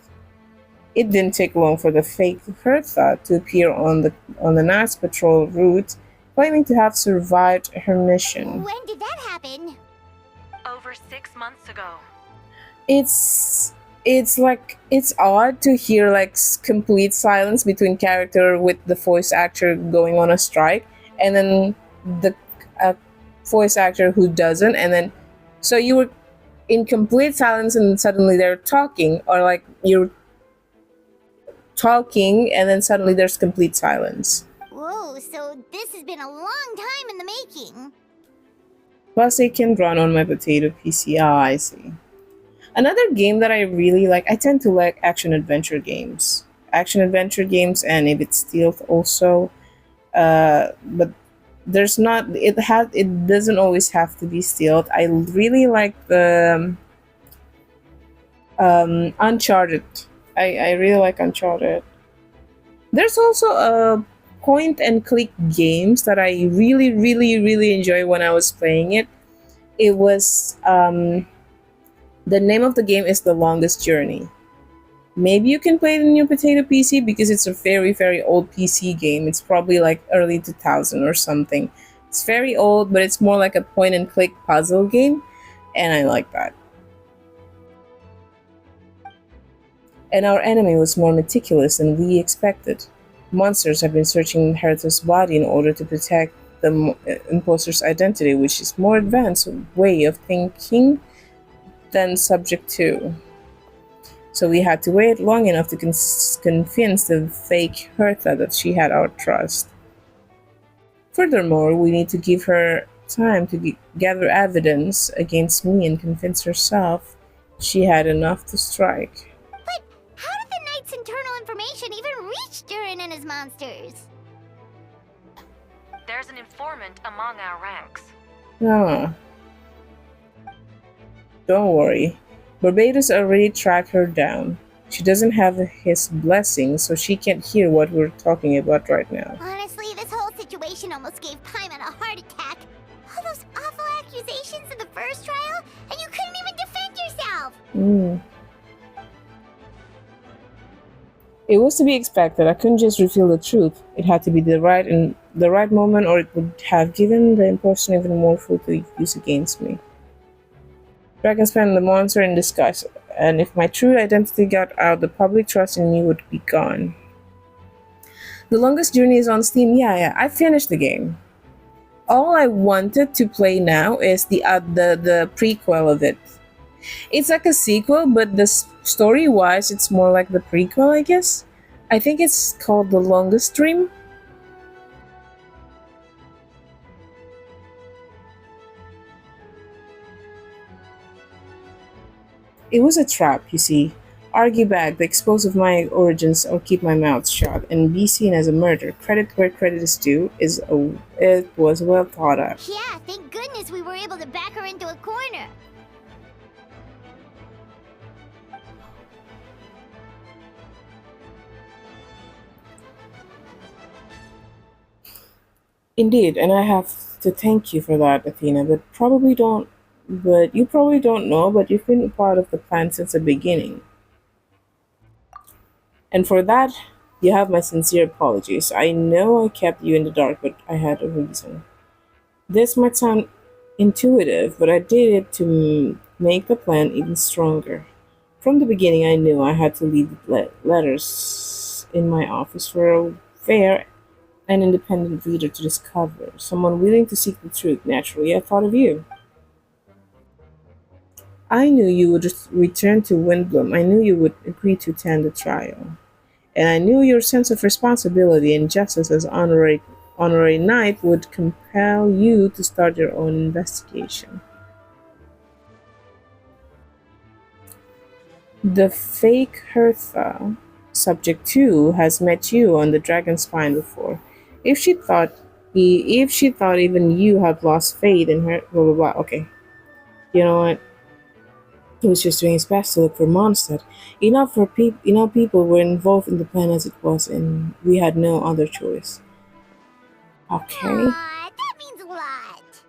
It didn't take long for the fake Hertha to appear on the Night's patrol route, claiming to have survived her mission. When did that happen? Over 6 months ago. It's odd to hear like complete silence between character with the voice actor going on a strike, and then the voice actor who doesn't, and then so you were in complete silence and suddenly they're talking, or like you're talking and then suddenly there's complete silence. Whoa, so this has been a long time in the making. Plus, it can run on my potato PC. Ah, I see. Another game that I really like, I tend to like action adventure games. And if it's stealth also. But there's not, it doesn't always have to be stealth. I really like the Uncharted. I really like Uncharted. There's also a point and click games that I really, really, really enjoy when I was playing it. It was the name of the game is The Longest Journey. Maybe you can play it in your potato PC because it's a very, very old PC game. It's probably like early 2000 or something. It's very old, but it's more like a point and click puzzle game, and I like that. And our enemy was more meticulous than we expected. Monsters have been searching Hertha's body in order to protect the imposter's identity, which is more advanced way of thinking than subject to. So we had to wait long enough to convince the fake Hertha that she had our trust. Furthermore, we need to give her time to gather evidence against me and convince herself she had enough to strike. But how did the Knight's internal information even reach Durin and his monsters? There's an informant among our ranks. Ah. Don't worry. Barbados already tracked her down. She doesn't have his blessing, so she can't hear what we're talking about right now. Honestly, this whole situation almost gave Paimon a heart attack. All those awful accusations in the first trial, and you couldn't even defend yourself! It was to be expected. I couldn't just reveal the truth. It had to be the right moment, or it would have given the imposter even more food to use against me. Dragonspan and the monster in disguise, and if my true identity got out, the public trust in me would be gone. The Longest Journey is on Steam. Yeah, I finished the game. All I wanted to play now is the prequel of it. It's like a sequel, but the story-wise, it's more like the prequel, I guess. I think it's called The Longest Dream. It was a trap, you see. Argue back, the expose of my origins, or keep my mouth shut, and be seen as a murder. Credit where credit is due. It was well thought out. Yeah, thank goodness we were able to back her into a corner. Indeed, and I have to thank you for that, Athena, but you probably don't know, but you've been a part of the plan since the beginning. And for that, you have my sincere apologies. I know I kept you in the dark, but I had a reason. This might sound intuitive, but I did it to make the plan even stronger. From the beginning, I knew I had to leave letters in my office for a fair an independent reader to discover, someone willing to seek the truth. Naturally, I thought of you. I knew you would return to Windbloom. I knew you would agree to attend the trial. And I knew your sense of responsibility and justice as honorary knight would compel you to start your own investigation. The fake Hertha, subject 2, has met you on the Dragon's Spine before. If she thought even you had lost faith in her, blah blah blah. Okay, you know what? He was just doing his best to look for Mondstadt. People were involved in the plan as it was, and we had no other choice. Okay. Aw, that means a lot.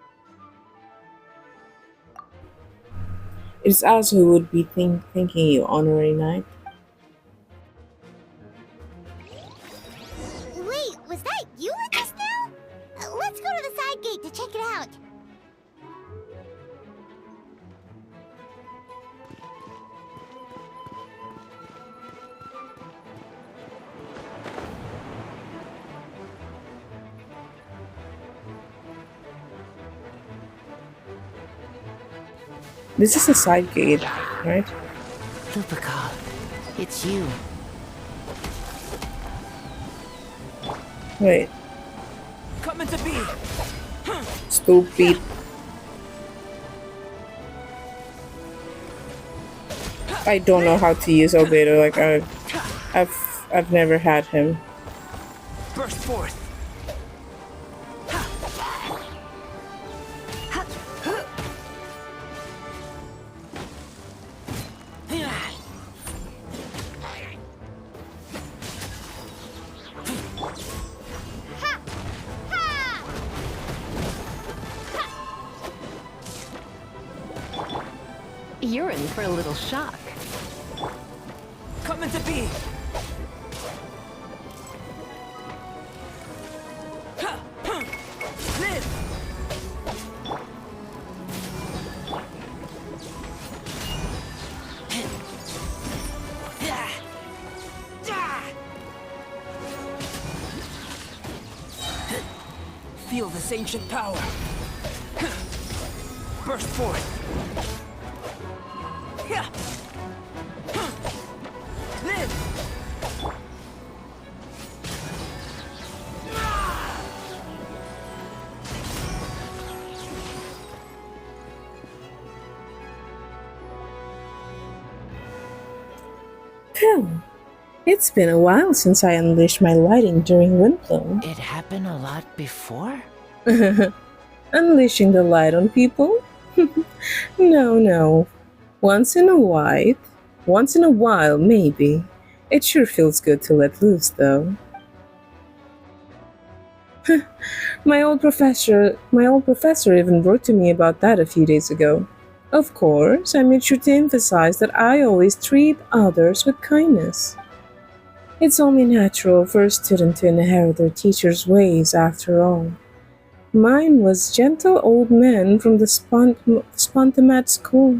It's us who would be thanking you, honorary knight. Wait, was that you with us now? Let's go to the side gate to check it out. This is a side gate, right? Lupical, it's you. Wait. Coming to be. Stupid. I don't know how to use Albedo. Like I've never had him. Burst forth. You're in for a little shock. Coming to be. Live. Feel this ancient power. Burst forth. Live. Phew. It's been a while since I unleashed my lighting during Windbloom. It happened a lot before? Unleashing the light on people? No. Once in a while, maybe. It sure feels good to let loose, though. My old professor even wrote to me about that a few days ago. Of course, I made sure to emphasize that I always treat others with kindness. It's only natural for a student to inherit their teacher's ways, after all. Mine was gentle old men from the Spontamat school.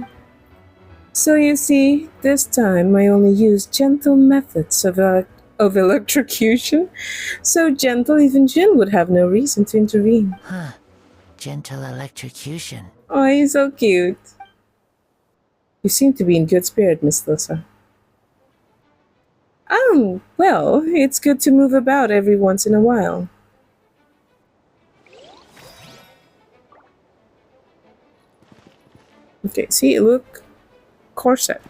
So you see, this time I only used gentle methods of electrocution. So gentle even Jin would have no reason to intervene. Huh. Gentle electrocution. Oh, he's so cute. You seem to be in good spirit, Miss Lissa. Well, it's good to move about every once in a while. Okay, see, look. Corset.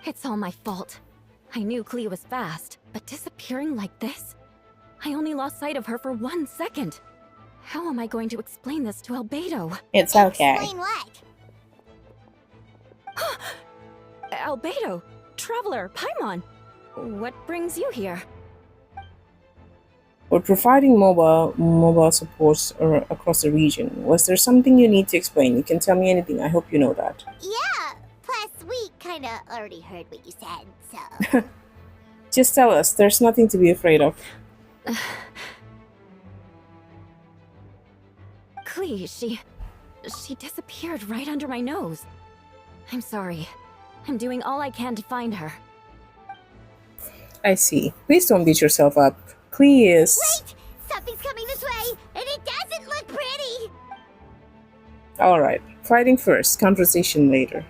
It's all my fault. I knew Clea was fast, but disappearing like this? I only lost sight of her for 1 second. How am I going to explain this to Albedo? It's okay. Explain what? Albedo, Traveler, Paimon, what brings you here? We're providing mobile supports across the region. Was there something you need to explain? You can tell me anything. I hope you know that. Yeah, plus we kinda already heard what you said, so... Just tell us. There's nothing to be afraid of. Klee, she disappeared right under my nose. I'm sorry. I'm doing all I can to find her. I see. Please don't beat yourself up. Klee is... Wait! Something's coming this way, and it doesn't look pretty! Alright. Fighting first. Conversation later.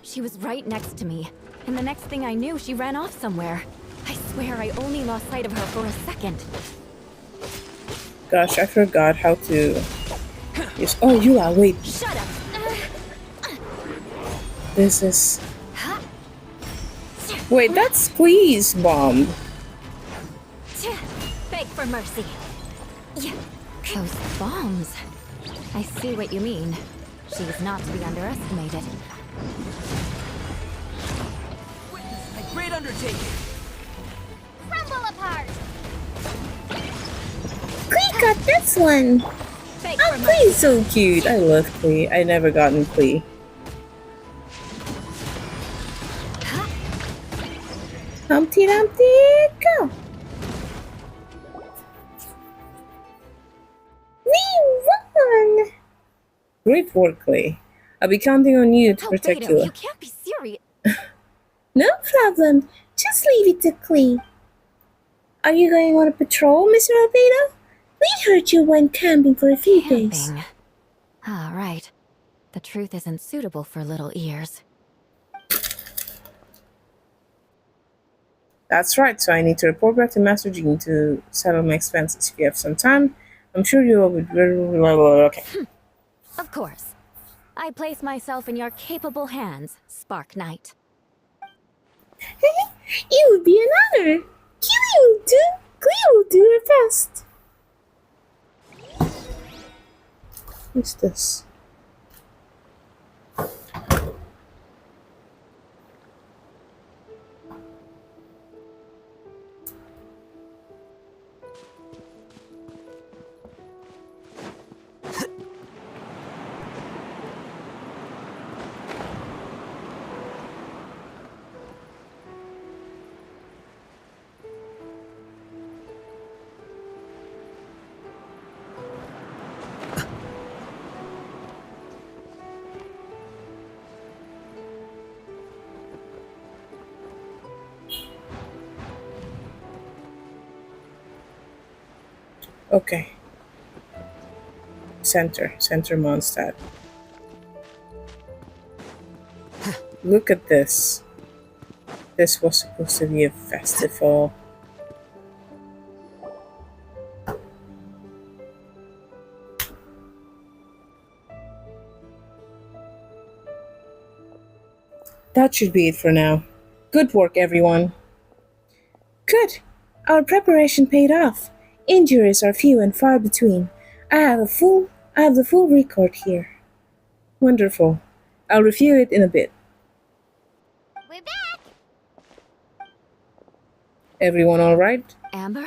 She was right next to me, and the next thing I knew, she ran off somewhere. I swear I only lost sight of her for a second. Gosh, I forgot how to use... Oh, Yula, wait. Shut up! This is... Wait, that's Klee's bomb. Beg for mercy. Those bombs. I see what you mean. She was not to be underestimated. A great undertaking. Crumble apart! Klee got this one! Oh, Klee's so cute. I love Klee. I never gotten Klee. Humpty Dumpty, go! We won! Great work, Klee. I'll be counting on you to protect Beto, you. you can't be serious. No problem. Just leave it to Klee. Are you going on a patrol, Mr. Albedo? We heard you went camping for a few days. Ah, right. The truth isn't suitable for little ears. That's right, so I need to report back to Master Jean to settle my expenses. If you have some time, I'm sure you will be very okay. Of course. I place myself in your capable hands, Spark Knight. It would be an honor. Klee will do her best. What's this? Okay. Center Mondstadt. Look at this. This was supposed to be a festival. That should be it for now. Good work, everyone. Good. Our preparation paid off. Injuries are few and far between. I have the full record here. Wonderful. I'll review it in a bit. We're back! Everyone all right? Amber?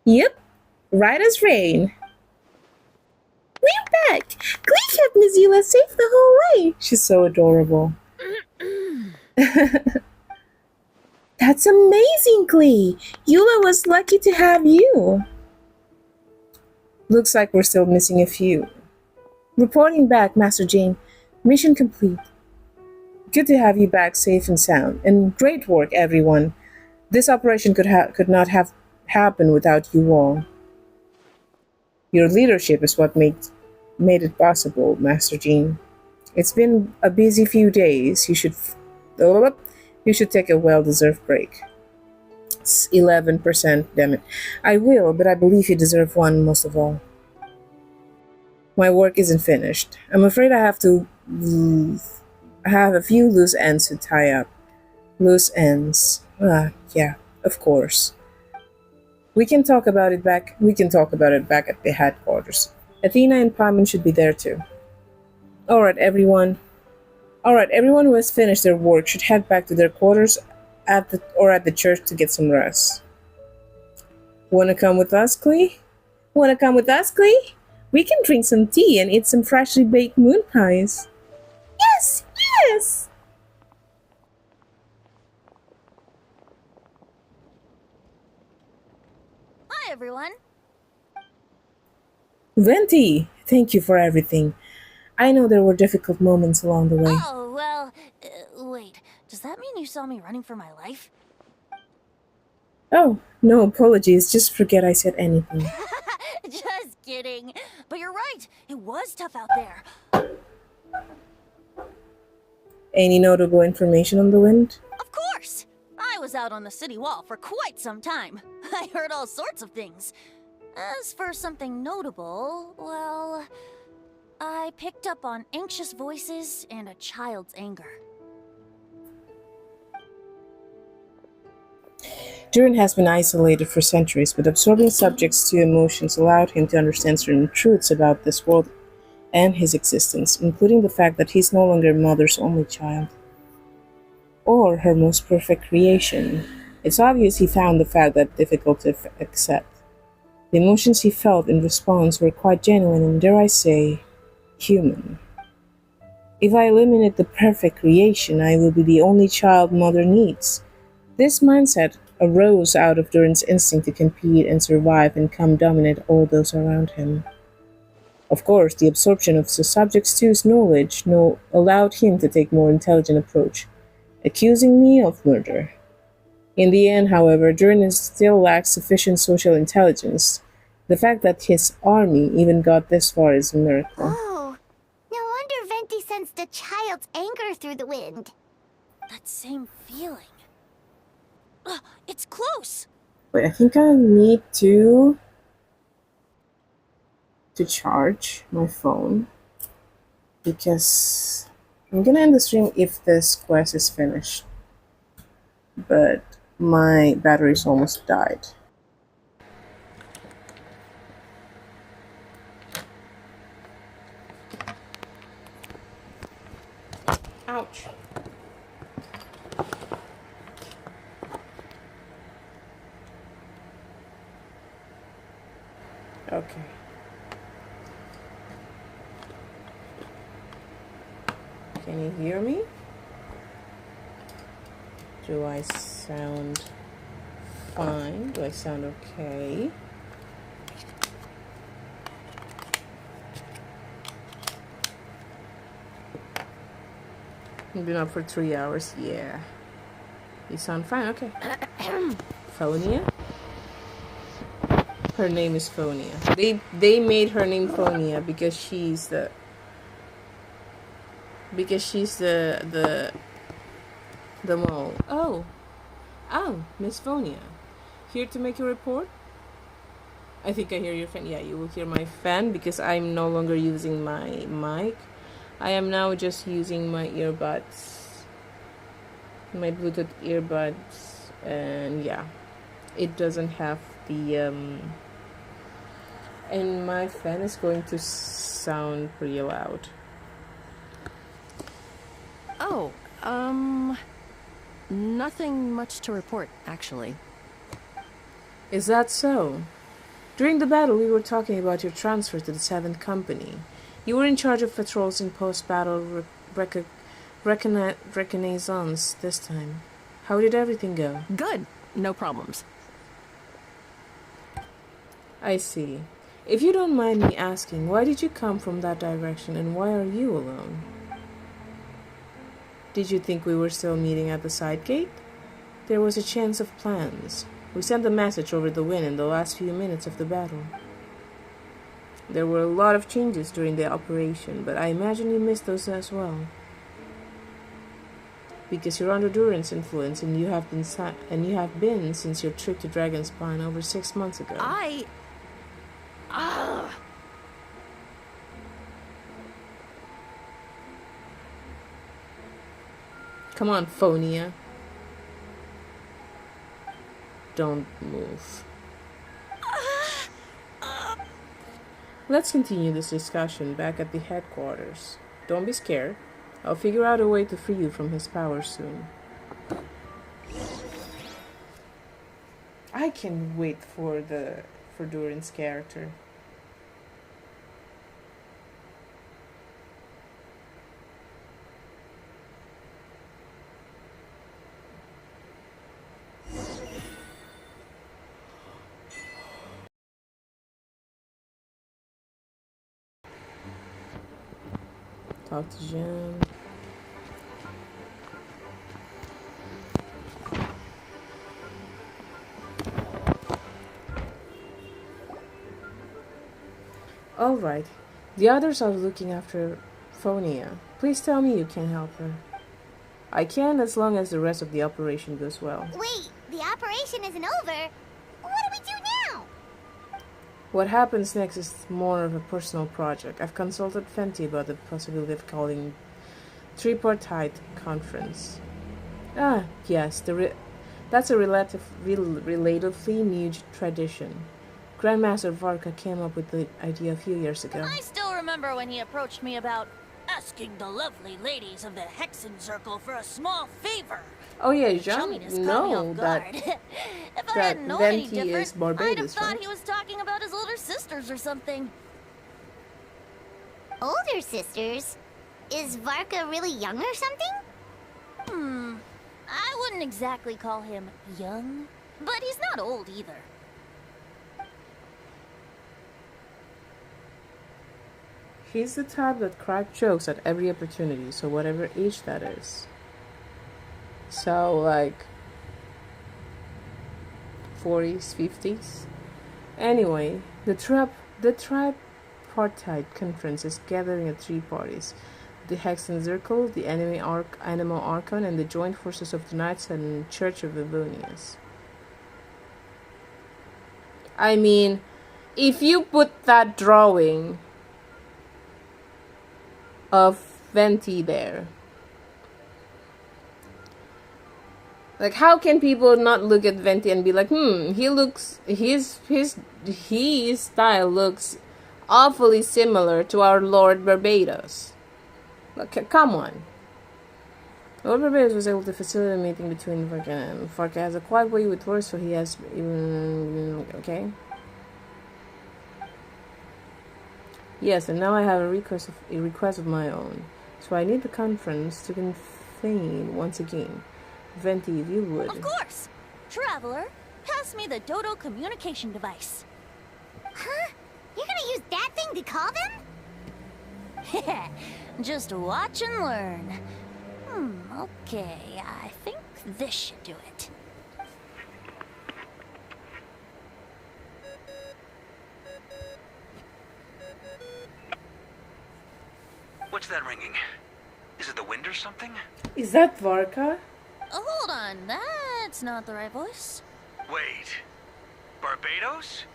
Yep. Right as rain. We're back! Klee kept Miss Eula safe the whole way. She's so adorable. That's amazing, Klee. Eula was lucky to have you. Looks like we're still missing a few. Reporting back, Master Jane. Mission complete. Good to have you back safe and sound. And great work, everyone. This operation could not have happened without you all. Your leadership is what made it possible, Master Jean. It's been a busy few days. You should take a well-deserved break. It's 11%, damn it. I will, but I believe you deserve one most of all. My work isn't finished. I'm afraid I have a few loose ends to tie up. Loose ends. Yeah, of course. We can talk about it back at the headquarters. Athena and Paimon should be there too. Alright, everyone who has finished their work should head back to their quarters at the church to get some rest. Wanna come with us, Klee? We can drink some tea and eat some freshly baked moon pies. Yes! Yes! Hi, everyone. Venti, thank you for everything. I know there were difficult moments along the way. Oh, well, wait. Does that mean you saw me running for my life? Oh, no apologies. Just forget I said anything. Just kidding. But you're right. It was tough out there. Any notable information on the wind? Of course! I was out on the city wall for quite some time. I heard all sorts of things. As for something notable, well, I picked up on anxious voices and a child's anger. Durin has been isolated for centuries, but absorbing subjects to emotions allowed him to understand certain truths about this world and his existence, including the fact that he's no longer Mother's only child, or her most perfect creation. It's obvious he found the fact that difficult to accept. The emotions he felt in response were quite genuine and, dare I say, human. If I eliminate the perfect creation, I will be the only child Mother needs. This mindset arose out of Durin's instinct to compete and survive and come dominate all those around him. Of course, the absorption of the subjects two's knowledge allowed him to take a more intelligent approach, accusing me of murder. In the end, however, Durin still lacks sufficient social intelligence. The fact that his army even got this far is a miracle. Oh, no wonder Venti sensed a child's anger through the wind. That same feeling. It's close! Wait, I think I need to charge my phone because I'm gonna end the stream if this quest is finished. But my battery's almost died. Ouch. Okay. Can you hear me? Do I sound fine? Do I sound okay? You've been up for 3 hours. Yeah. You sound fine. Okay. Phonia? Her name is Phonia. They made her name Phonia because she's the mole. Oh, Miss Phonia. Here to make a report? I think I hear your fan. Yeah, you will hear my fan because I'm no longer using my mic. I am now just using my earbuds. My Bluetooth earbuds. And yeah. It doesn't have the and my fan is going to sound pretty loud. Oh, nothing much to report, actually. Is that so? During the battle, we were talking about your transfer to the 7th Company. You were in charge of patrols and post-battle reconnaissance this time. How did everything go? Good. No problems. I see. If you don't mind me asking, why did you come from that direction and why are you alone? Did you think we were still meeting at the side gate? There was a chance of plans. We sent a message over the wind in the last few minutes of the battle. There were a lot of changes during the operation, but I imagine you missed those as well. Because you're under Durin's influence and you have been since your trip to Dragonspine over 6 months ago. Come on, Phonia. Don't move. Let's continue this discussion back at the headquarters. Don't be scared. I'll figure out a way to free you from his power soon. I can't wait for Durin's character. Oxygen. Alright. The others are looking after Phonia. Please tell me you can help her. I can as long as the rest of the operation goes well. Wait, the operation isn't over. What do we do now? What happens next is more of a personal project. I've consulted Fenty about the possibility of calling tripartite conference. Ah, yes, that's a relatively new tradition. Grandmaster Varka came up with the idea a few years ago. I still remember when he approached me about asking the lovely ladies of the Hexen Circle for a small favor. Oh yeah, The Jean chumminess caught me know off that guard. If I that hadn't known any Venti different, is Barbados, I'd have thought right? he was talking about his older sisters or something. Older sisters? Is Varka really young or something? I wouldn't exactly call him young, but he's not old either. He's the type that cracks jokes at every opportunity, so whatever age that is. So, like, 40s, 50s? Anyway, the tripartite conference is gathering at 3 parties. The Hexen Circle, the Animal Archon, and the joint forces of the Knights and Church of Livonius. I mean, if you put that drawing of Venti there, like, how can people not look at Venti and be like, he looks, his style looks awfully similar to our Lord Barbados. Like, come on. Lord Barbados was able to facilitate a meeting between Varka and Varka has a quiet way with words, so he has okay. Yes, and now I have a request of my own. So I need the conference to convene once again. Venti, if you would. Of course! Traveler, pass me the Dodo communication device. Huh? You're gonna use that thing to call them? Just watch and learn. Okay, I think this should do it. What's that ringing? Is it the wind or something? Is that Varka? Hold on, that's not the right voice. Wait. Barbados?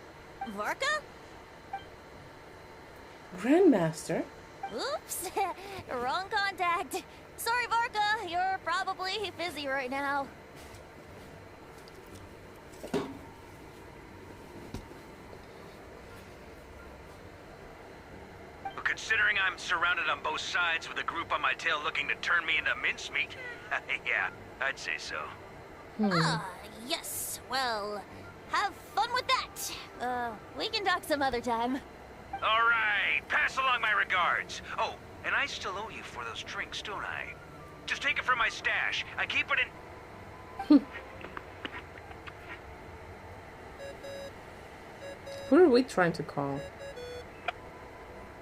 Varka? Grandmaster? Oops, wrong contact. Sorry, Varka, you're probably busy right now. Considering I'm surrounded on both sides with a group on my tail looking to turn me into mincemeat, yeah, I'd say so. Yes. Well, have fun with that. We can talk some other time. All right, pass along my regards. Oh, and I still owe you for those drinks, don't I? Just take it from my stash. I keep it in... Who are we trying to call?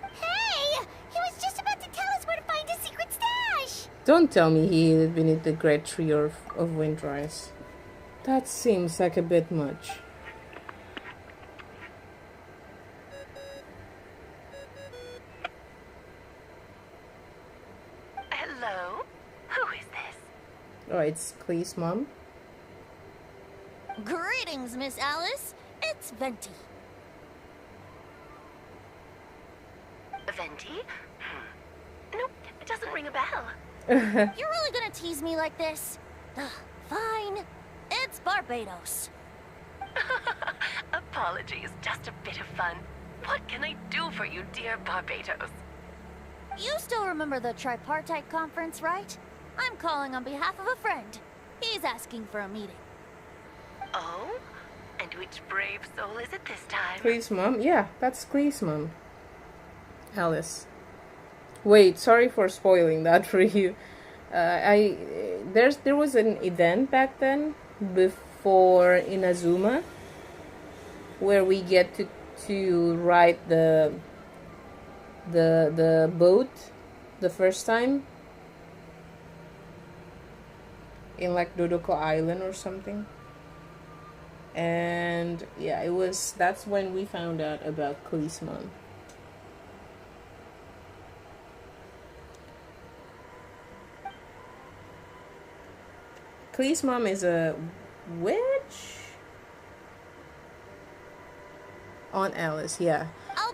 Hey! He was just about to tell us where to find his secret stash! Don't tell me he hid beneath the great tree of Windrise. That seems like a bit much. Hello? Who is this? Oh, it's Clee's mom. Greetings, Miss Alice. It's Venti. Venti? Nope, it doesn't ring a bell. You're really gonna tease me like this? Fine. It's Barbados. Apologies, just a bit of fun. What can I do for you, dear Barbados? You still remember the tripartite conference, right? I'm calling on behalf of a friend. He's asking for a meeting. Oh? And which brave soul is it this time? Clee's mom? Yeah, that's Clee's mom. Alice. Wait, sorry for spoiling that for you. There was an event back then before Inazuma where we get to ride the boat the first time in like Dodoko Island or something. And yeah, that's when we found out about Klee's mom. Klee's mom is a witch? Aunt Alice, yeah.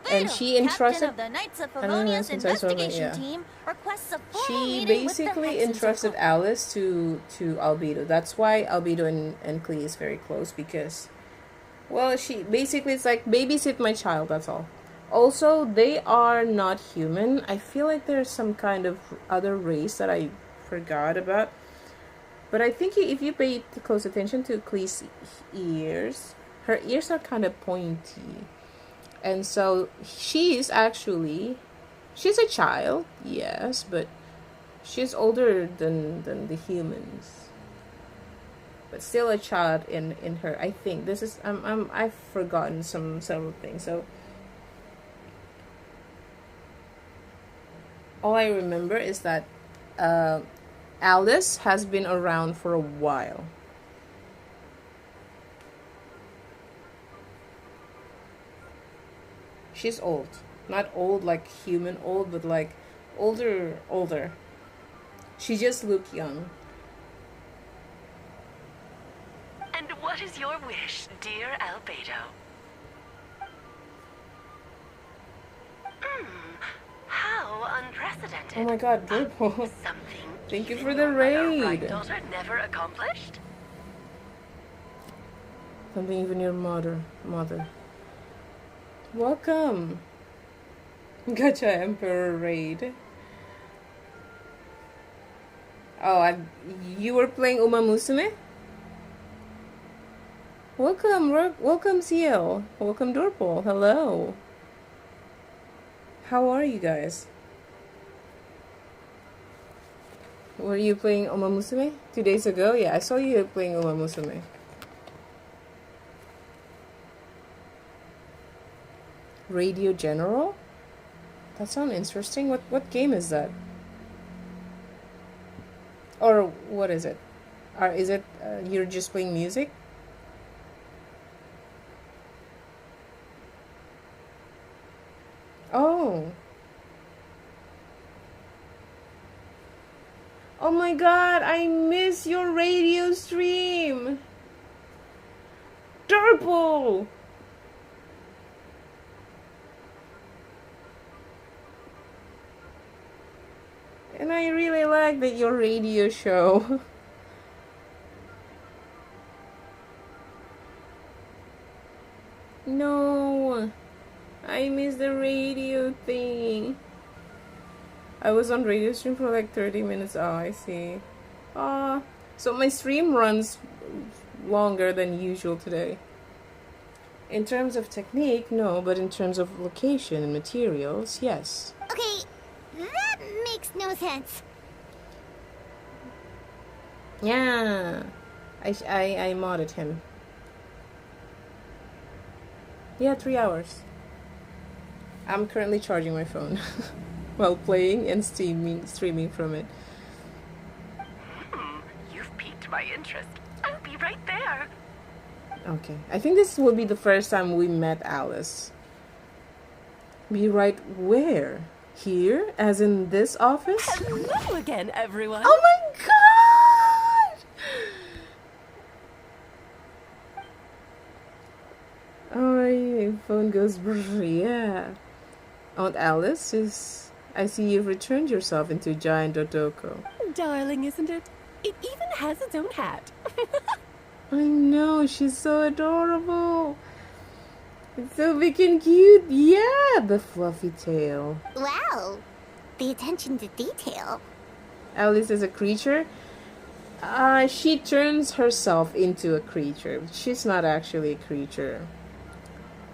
And she entrusted Captain of the Knights of I don't know, Favonia's since I saw that, investigation yeah. team requests a formal She meeting with the basically Hexen entrusted Circle. Alice to Albedo. That's why Albedo and Klee is very close, because, well, she basically, it's like, babysit my child, that's all. Also, they are not human. I feel like there's some kind of other race that I forgot about. But I think if you pay close attention to Klee's ears, her ears are kind of pointy. And so she's a child, yes, but she's older than the humans. But still a child in her. I think this is I've forgotten several things. So all I remember is that Alice has been around for a while. She's old. Not old like human old, but like older. She just looks young. And what is your wish, dear Albedo? How unprecedented. Oh my god, Purple. Something Thank you even for the your mother, right raid. daughter never accomplished? Something even your mother. Welcome. Gotcha, Emperor raid. Oh, you were playing Uma Musume? Welcome CL. Welcome Dorpol. Hello. How are you guys? Were you playing Uma Musume 2 days ago? Yeah, I saw you playing Uma Musume. Radio General? That sounds interesting. What game is that? Or what is it? Is it you're just playing music? Oh. Oh my god, I miss your radio stream. Turbo. And I really like that your radio show. No, I miss the radio thing. I was on radio stream for like 30 minutes. Oh, I see. So my stream runs longer than usual today. In terms of technique, no, but in terms of location and materials, yes. Okay, that makes no sense. Yeah, I modded him. Yeah, 3 hours. I'm currently charging my phone while playing and streaming from it. You've piqued my interest. I'll be right there. Okay, I think this will be the first time we met Alice. Be right where? Here? As in this office? Hello again, everyone. Oh my god! Oh, my phone goes brrr, yeah. Aunt Alice is... I see you've returned yourself into giant Dodoko. Darling, isn't it? It even has its own hat. I know, she's so adorable. It's so big and cute. Yeah, the fluffy tail. Wow, the attention to detail. Alice is a creature. She turns herself into a creature. She's not actually a creature.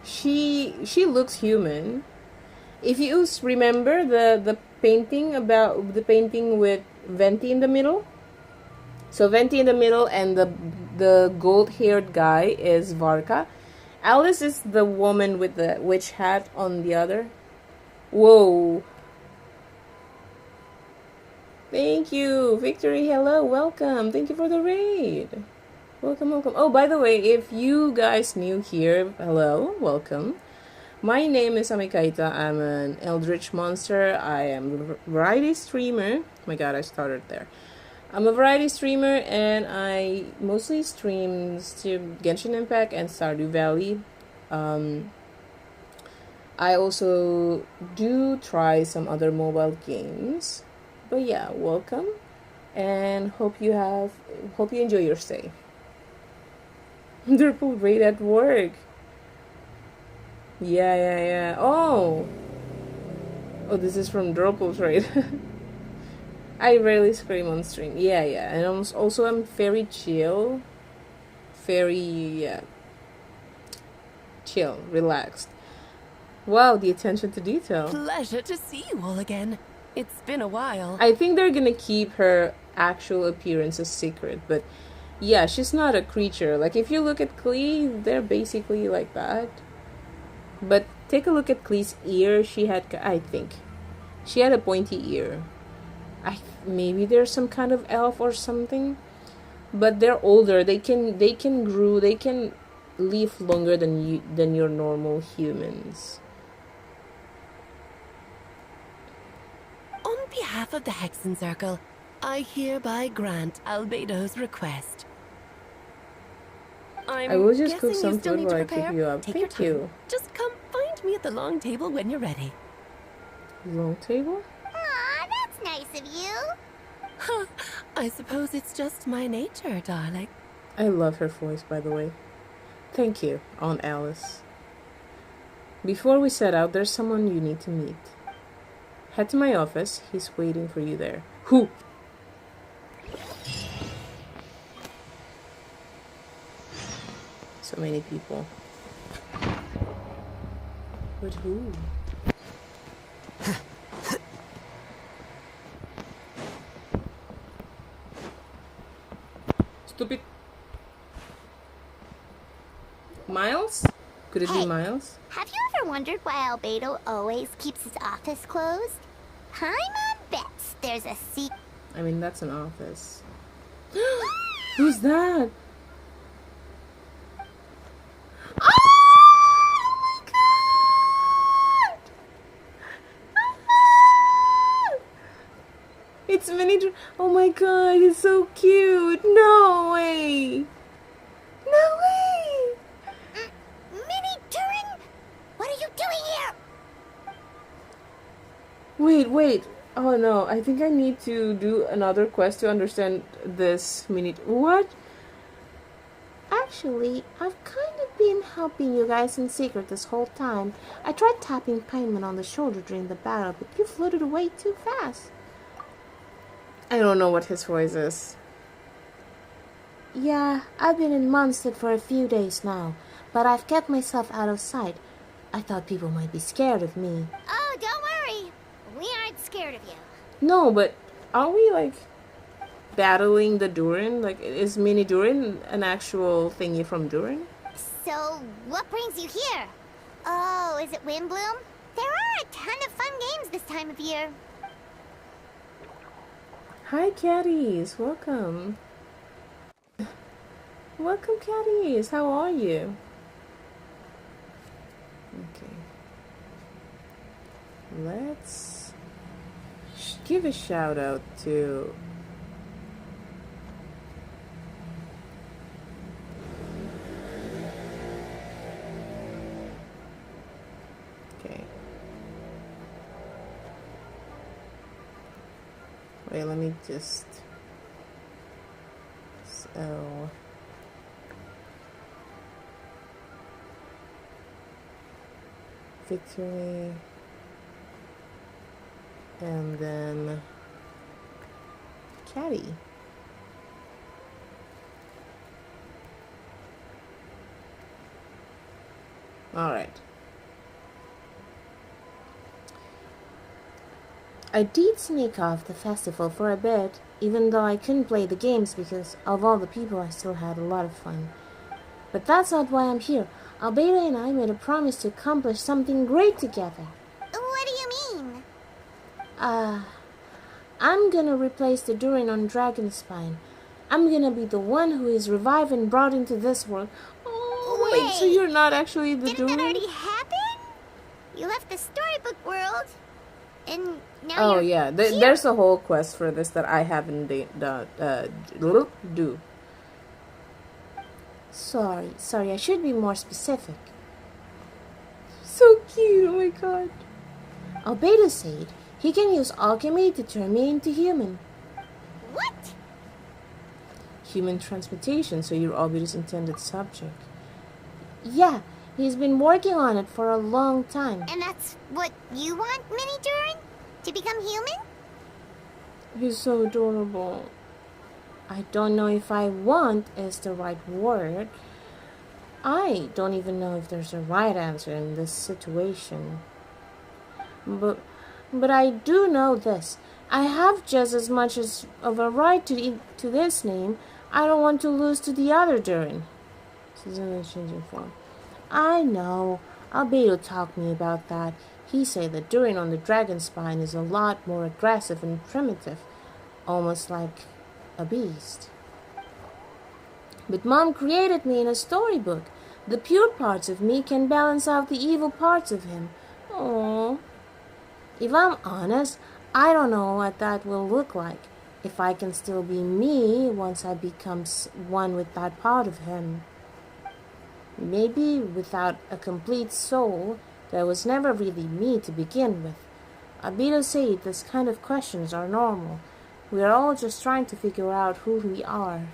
She looks human. If you remember the painting with Venti in the middle. So Venti in the middle and the gold-haired guy is Varka. Alice is the woman with the witch hat on the other. Whoa. Thank you, Victory. Hello, welcome. Thank you for the raid. Welcome, welcome. Oh, by the way, if you guys new here, hello, welcome. My name is Amikaita. I'm an eldritch monster. I am a variety streamer. Oh my god, I started there. I'm a variety streamer and I mostly stream to Genshin Impact and Stardew Valley. I also do try some other mobile games. But yeah, welcome and hope you enjoy your stay. Triple raid at work. Yeah. Oh, this is from Drople's right? I rarely scream on stream. Yeah, and also I'm very chill, chill, relaxed. Wow, the attention to detail. Pleasure to see you all again. It's been a while. I think they're gonna keep her actual appearance a secret, but yeah, she's not a creature. Like if you look at Klee, they're basically like that. But take a look at Klee's ear. I think she had a pointy ear. Maybe they're some kind of elf or something, but they're older. They can live longer than your normal humans. On behalf of the Hexen Circle, I hereby grant Albedo's request. I will just cook some food while I keep you up. Thank you. Just come find me at the long table when you're ready. Long table? Aw, that's nice of you. Huh, I suppose it's just my nature, darling. I love her voice, by the way. Thank you, Aunt Alice. Before we set out, there's someone you need to meet. Head to my office. He's waiting for you there. Who? So many people. But who? Stupid. Miles? Could it be Miles? Have you ever wondered why Albedo always keeps his office closed? Paimon bets there's a secret. I mean, that's an office. Who's that? Oh my god! It's Mini. Oh my god, he's so cute. No way. No way. Mini Turin, what are you doing here? Wait. Oh no, I think I need to do another quest to understand this minute. What? Actually, I've kind of been helping you guys in secret this whole time. I tried tapping Paimon on the shoulder during the battle, but you floated away too fast. I don't know what his voice is. Yeah, I've been in Mondstadt for a few days now, but I've kept myself out of sight. I thought people might be scared of me. Oh, don't worry. We aren't scared of you. No, but are we like battling the Durin? Like, is Mini Durin an actual thingy from Durin? So, what brings you here? Oh, is it Windbloom? There are a ton of fun games this time of year. Hi, catties. Welcome. Welcome, catties. How are you? Okay. Let's give a shout out to wait, let me just victory and then Caddy. All right. I did sneak off the festival for a bit, even though I couldn't play the games because of all the people. I still had a lot of fun. But that's not why I'm here. Albedo and I made a promise to accomplish something great together. What do you mean? I'm gonna replace the Durin on Dragonspine. I'm gonna be the one who is revived and brought into this world. Oh, wait, so you're not actually the Durin? Didn't that already happen? You left the storybook world, and now Oh you're yeah, here. there's a whole quest for this that I haven't do. Sorry, I should be more specific. So cute, oh my god. Albedo said he can use alchemy to turn me into human. What? Human transmutation, so you're Albedo's intended subject. Yeah, he's been working on it for a long time. And that's what you want, Mini Durin? To become human? He's so adorable. I don't know if I want is the right word. I don't even know if there's a right answer in this situation. But I do know this. I have just as much of a right to this name. I don't want to lose to the other Durin. This is in the changing form. I know. Albedo talked me about that. He said that Durin on the Dragonspine is a lot more aggressive and primitive, almost like a beast. But Mom created me in a storybook. The pure parts of me can balance out the evil parts of him. Aww. If I'm honest, I don't know what that will look like. If I can still be me once I become one with that part of him. Maybe without a complete soul, that was never really me to begin with. Albedo said this kind of questions are normal. We are all just trying to figure out who we are.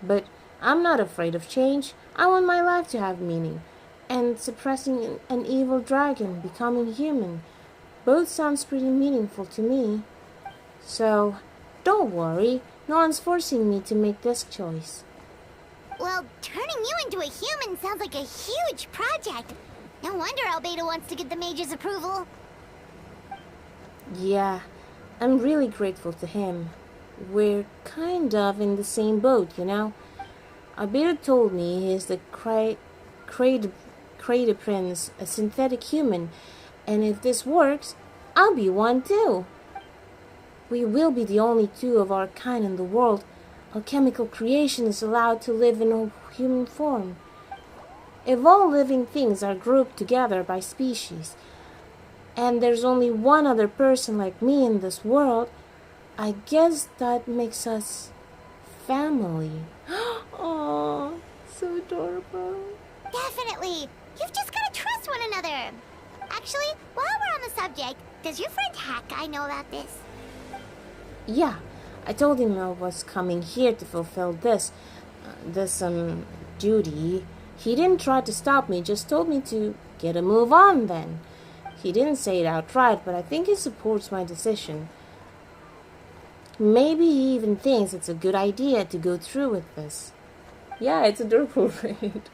But I'm not afraid of change. I want my life to have meaning. And suppressing an evil dragon, becoming human, both sounds pretty meaningful to me. So, don't worry. No one's forcing me to make this choice. Well, turning you into a human sounds like a huge project. No wonder Albedo wants to get the mage's approval. Yeah, I'm really grateful to him. We're kind of in the same boat, you know. Albedo told me he is the Crater Prince, a synthetic human, and if this works, I'll be one too. We will be the only two of our kind in the world. Alchemical creation is allowed to live in a human form. If all living things are grouped together by species, and there's only one other person like me in this world, I guess that makes us family. Oh, so adorable. Definitely. You've just gotta trust one another. Actually, while we're on the subject, does your friend Hack know about this? Yeah, I told him I was coming here to fulfill this duty. He didn't try to stop me, just told me to get a move on then. He didn't say it outright, but I think he supports my decision. Maybe he even thinks it's a good idea to go through with this. Yeah, it's adorable, right?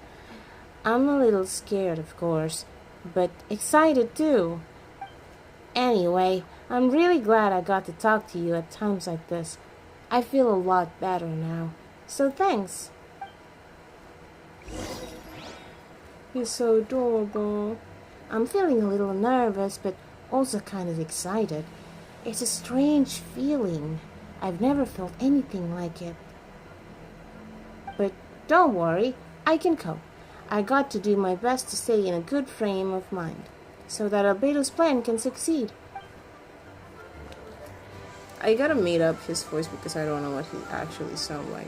I'm a little scared, of course, but excited too. Anyway, I'm really glad I got to talk to you at times like this. I feel a lot better now, so thanks. He's so adorable. I'm feeling a little nervous, but also kind of excited. It's a strange feeling. I've never felt anything like it. But don't worry, I can cope. I got to do my best to stay in a good frame of mind, so that Albedo's plan can succeed. I gotta made up his voice because I don't know what he actually sounds like.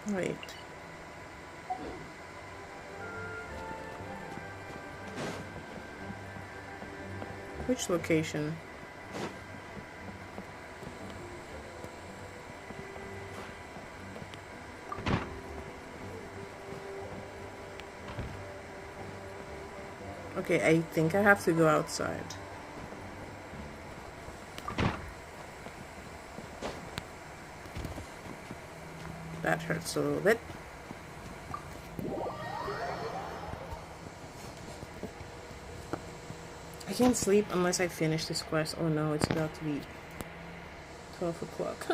Wait. Which location? Okay, I think I have to go outside. That hurts a little bit. I can't sleep unless I finish this quest. Oh no, it's about to be 12 o'clock.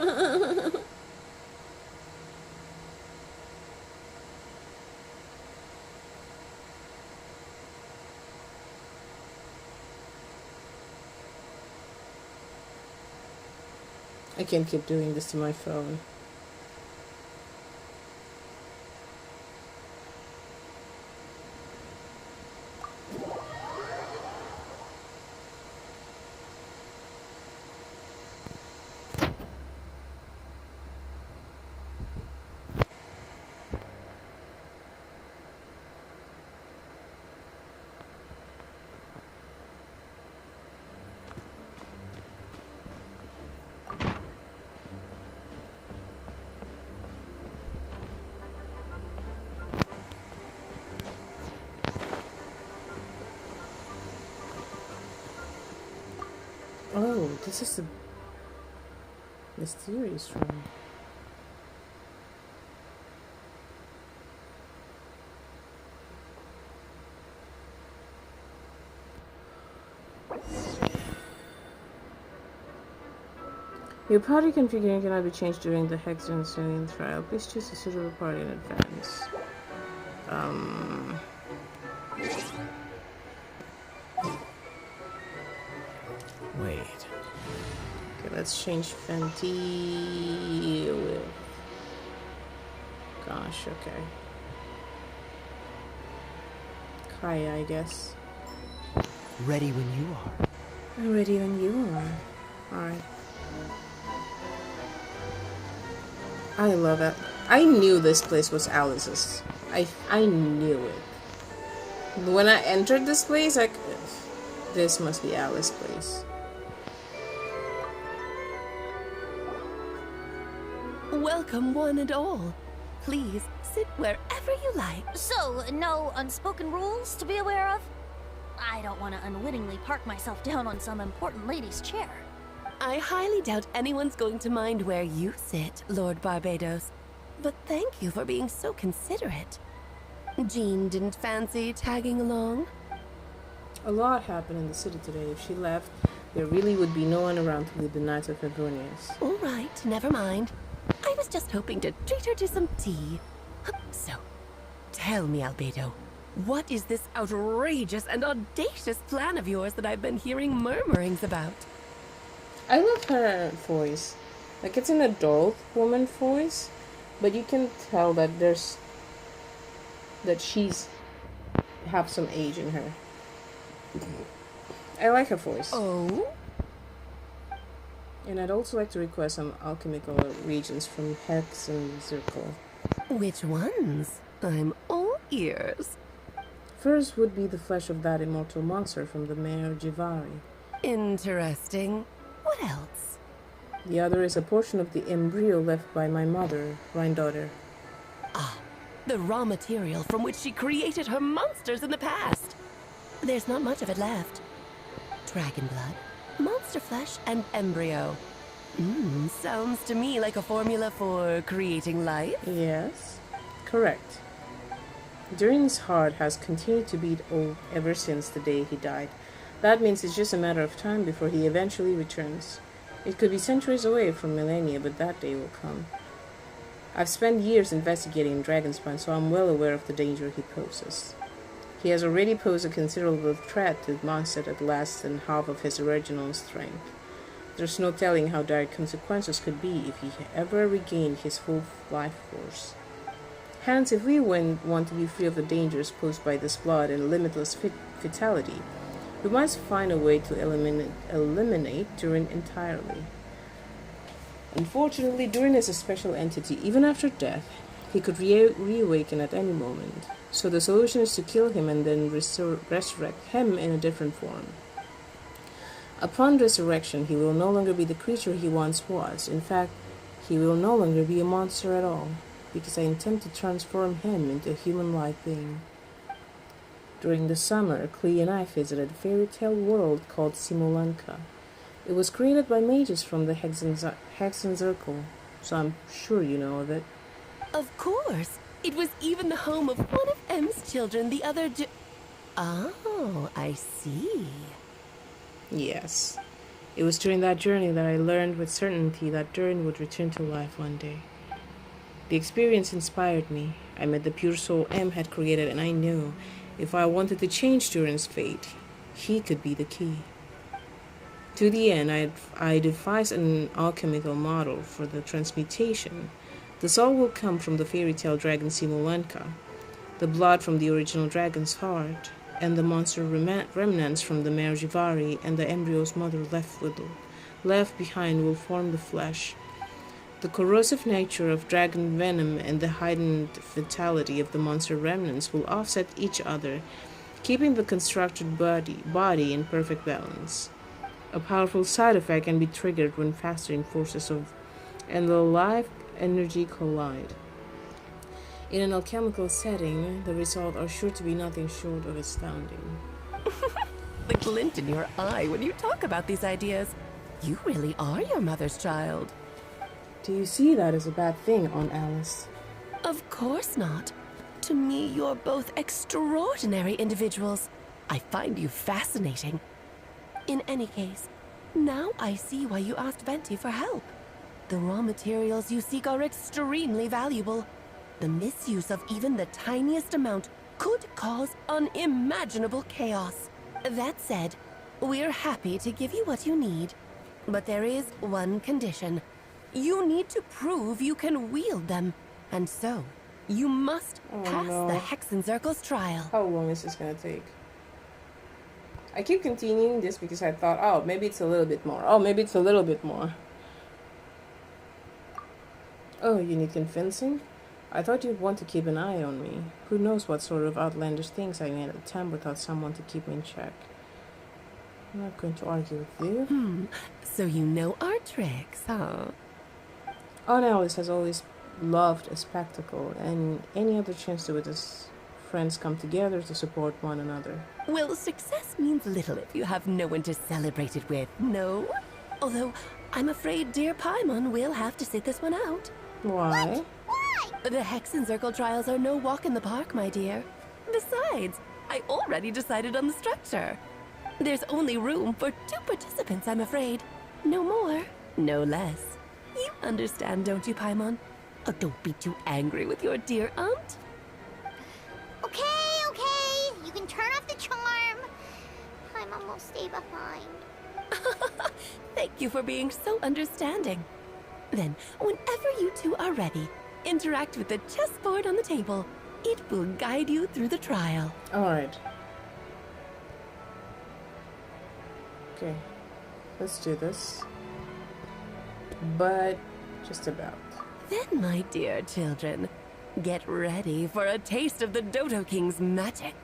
I can't keep doing this to my phone. Oh, this is the mysterious room. Your party configuration cannot be changed during the Genshin trial. Please choose a suitable party in advance. Wait. Okay, let's change Fenty with... Gosh, okay. Kaya, I guess. Ready when you are. I'm ready when you are. Alright. I love it. I knew this place was Alice's. I knew it. When I entered this place, like, this must be Alice's place. Welcome, one and all. Please sit wherever you like. So, no unspoken rules to be aware of? I don't want to unwittingly park myself down on some important lady's chair. I highly doubt anyone's going to mind where you sit, Lord Barbados. But thank you for being so considerate. Jean didn't fancy tagging along? A lot happened in the city today. If she left, there really would be no one around to lead the Knights of Favonius. All right, never mind. I was just hoping to treat her to some tea. So, tell me, Albedo, what is this outrageous and audacious plan of yours that I've been hearing murmurings about? I love her voice. Like, it's an adult woman voice, but you can tell that she's have some age in her. I like her voice. Oh? And I'd also like to request some alchemical reagents from Hex and Circle. Which ones? I'm all ears. First would be the flesh of that immortal monster from the Mayor Jivari. Interesting. What else? The other is a portion of the embryo left by my mother, granddaughter. Ah, the raw material from which she created her monsters in the past. There's not much of it left. Dragon blood, monster flesh, and embryo. Sounds to me like a formula for creating life. Yes, correct. Durin's heart has continued to beat ever since the day he died. That means it's just a matter of time before he eventually returns. It could be centuries away from millennia, but that day will come. I've spent years investigating Dragonspine, so I'm well aware of the danger he poses. He has already posed a considerable threat to Mondstadt at less than half of his original strength. There's no telling how dire consequences could be if he ever regained his full life force. Hence, if we want to be free of the dangers posed by this blood and limitless fatality, we must find a way to eliminate Durin entirely. Unfortunately, Durin is a special entity. Even after death, he could reawaken at any moment. So the solution is to kill him and then resurrect him in a different form. Upon resurrection, he will no longer be the creature he once was. In fact, he will no longer be a monster at all, because I intend to transform him into a human-like being. During the summer, Klee and I visited a fairy tale world called Simulanka. It was created by mages from the Hexen Circle, so I'm sure you know of it. Of course. It was even the home of one of M's children the other day. Oh, I see. Yes. It was during that journey that I learned with certainty that Durin would return to life one day. The experience inspired me. I met the pure soul M had created, and I knew if I wanted to change Durin's fate, he could be the key. To the end, I devised an alchemical model for the transmutation. The soul will come from the fairy tale dragon Simulenka, the blood from the original dragon's heart, and the monster remnants from the mare Jivari and the embryo's mother left behind will form the flesh. The corrosive nature of dragon venom and the heightened vitality of the monster remnants will offset each other, keeping the constructed body in perfect balance. A powerful side effect can be triggered when fastering forces and the life energy collide. In an alchemical setting, the results are sure to be nothing short of astounding. The glint in your eye when you talk about these ideas. You really are your mother's child. Do you see that as a bad thing, Aunt Alice? Of course not. To me, you're both extraordinary individuals. I find you fascinating. In any case, now I see why you asked Venti for help. The raw materials you seek are extremely valuable. The misuse of even the tiniest amount could cause unimaginable chaos. That said, we're happy to give you what you need. But there is one condition. You need to prove you can wield them. And so, you must pass the Hexencircle's trial. How long is this gonna take? I keep continuing this because I thought, oh, maybe it's a little bit more. Oh, maybe it's a little bit more. Oh, you need convincing? I thought you'd want to keep an eye on me. Who knows what sort of outlandish things I may attempt without someone to keep me in check. I'm not going to argue with you. So you know our tricks, huh? Aunt Alice has always loved a spectacle, and any other chance to witness friends come together to support one another. Well, success means little if you have no one to celebrate it with, no? Although, I'm afraid dear Paimon will have to sit this one out. Why? The Hexencircle trials are no walk in the park, my dear. Besides, I already decided on the structure. There's only room for 2 participants, I'm afraid. No more, no less. You understand, don't you, Paimon? Oh, don't be too angry with your dear aunt. Okay. You can turn off the charm. Paimon will stay behind. Thank you for being so understanding. Then, whenever you two are ready, interact with the chessboard on the table. It will guide you through the trial. Alright. Okay. Let's do this. But just about. Then, my dear children, get ready for a taste of the Dodo King's magic.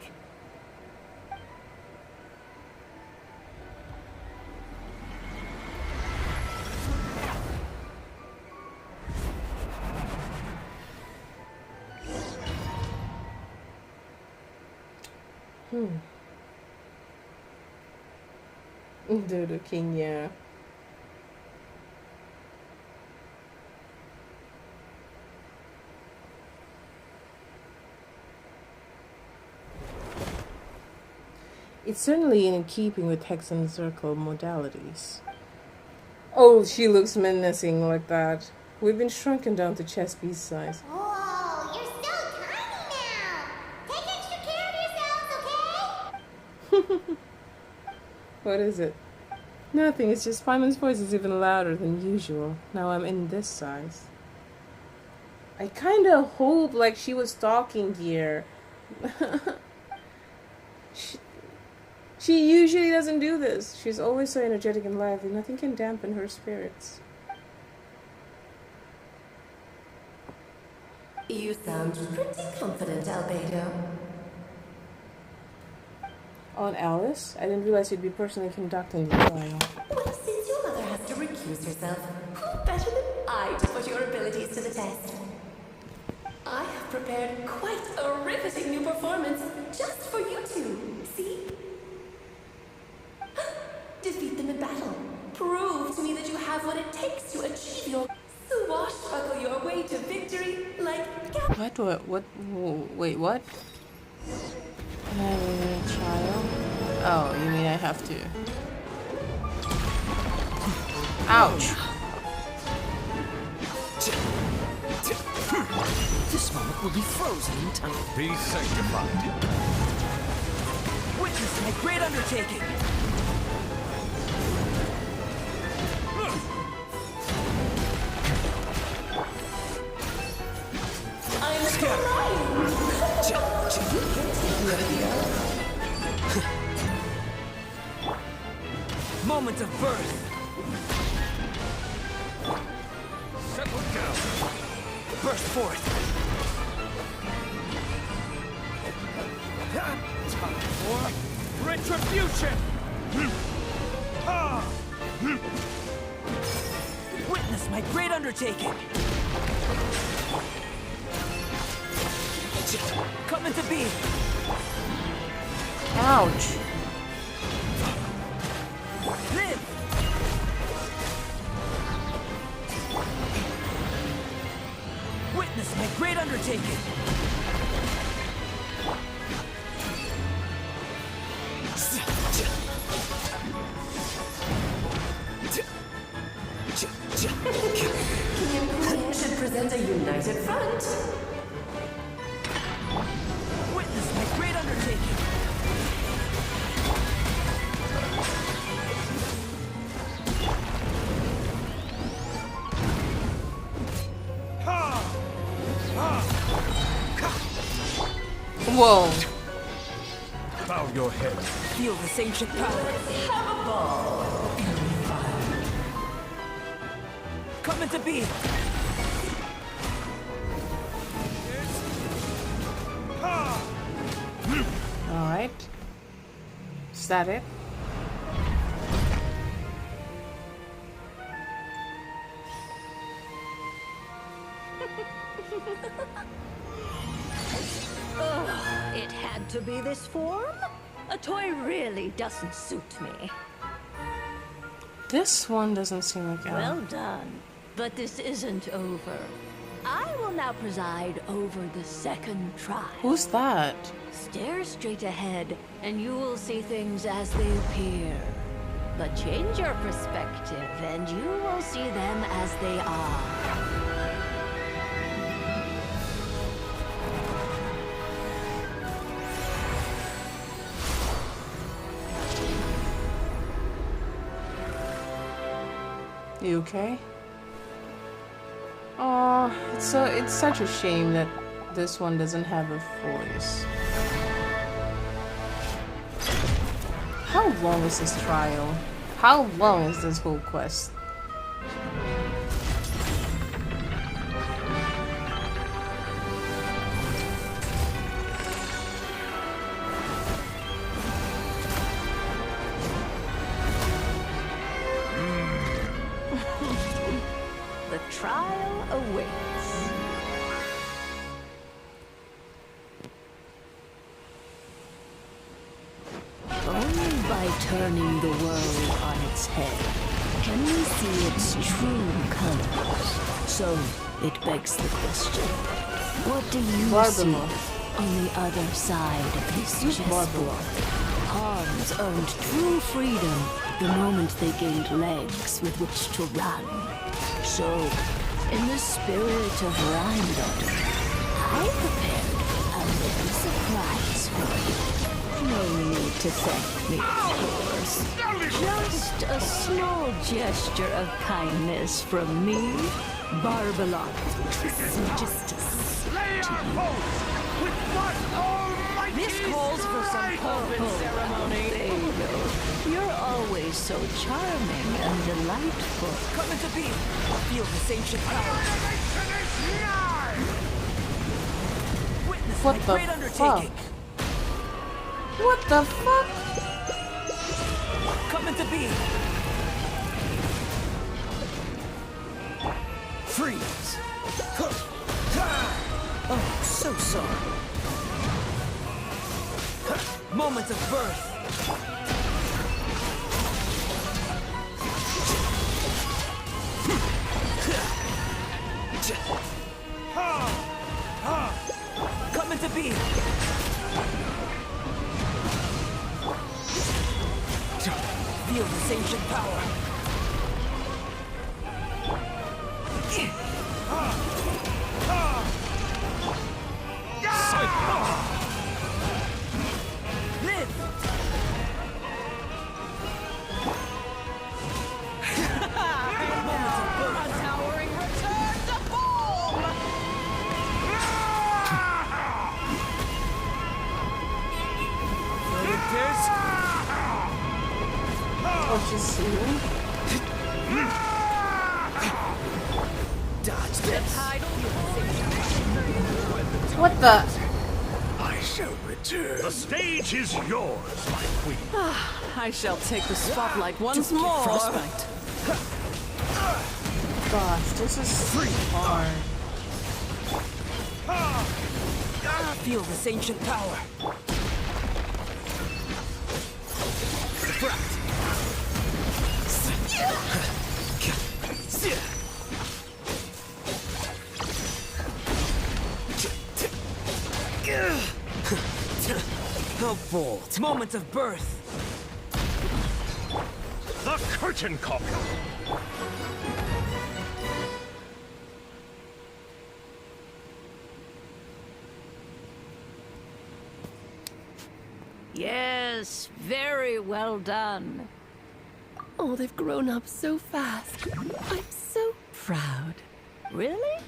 Dodo King, yeah. It's certainly in keeping with Hexencircle modalities. Oh, she looks menacing like that. We've been shrunken down to chess piece size. Oh, you're so tiny now. Take extra care of yourselves, okay? What is it? Nothing, it's just Paimon's voice is even louder than usual. Now I'm in this size. I kinda hope like she was talking here. She usually doesn't do this. She's always so energetic and lively. Nothing can dampen her spirits. You sound pretty confident, Albedo. Aunt Alice? I didn't realize you'd be personally conducting the trial. Well, since your mother has to recuse herself, who better than I to put your abilities to the test? I have prepared quite a riveting new performance just for you two. See? Defeat them in battle. Prove to me that you have what it takes to achieve your swashbuckle your way to victory like What? Wait, what? Can I eliminate a child? Oh, you mean I have to? Ouch! This moment will be frozen in time. Be sanctified. Witness my great undertaking. I'm flying. Moment of birth. Settle down. Burst forth. Time for retribution. Witness my great undertaking. Come into being. Ouch! Live. Witness my great undertaking. King and Queen should present a united front. Witness my great undertaking. Whoa! Bow your head. Feel this ancient power. Have a ball. Come into being. Alright. Is that it? Ugh, it had to be this form? A toy really doesn't suit me. This one doesn't seem like Well done. But this isn't over. I will now preside over the second trial. Who's that? Stare straight ahead, and you will see things as they appear. But change your perspective, and you will see them as they are. You okay? Oh, it's such a shame that this one doesn't have a voice. How long is this trial? How long is this whole quest? The trial awaits. Only by turning the world on its head can we see its true colors. So, it begs the question, what do you see on the other side of this chessboard? Pawns earned true freedom the moment they gained legs with which to run. So, in the spirit of Rheingold, I prepared a little surprise for you. No need to thank me, of course. Just a small gesture of kindness from me, Barbalot. Justice to you. This calls for some pomp and ceremony. Beidou, you're always so charming and delightful. Come into being. Feel this ancient power. Witness What my the great undertaking. What the fuck? Come into being. Freeze. Oh, so sorry. Moment of birth. Feel this ancient power. Live! A towering return to form! Oh, she's seeing. Dodge this. What the? I shall return. The stage is yours, my queen. I shall take the spotlight once more. Frostbite. Gosh, this is hard. Feel this ancient power. Refract. How bold. Moment of birth. The curtain call. Yes, very well done. Oh, they've grown up so fast. I'm so proud. Really?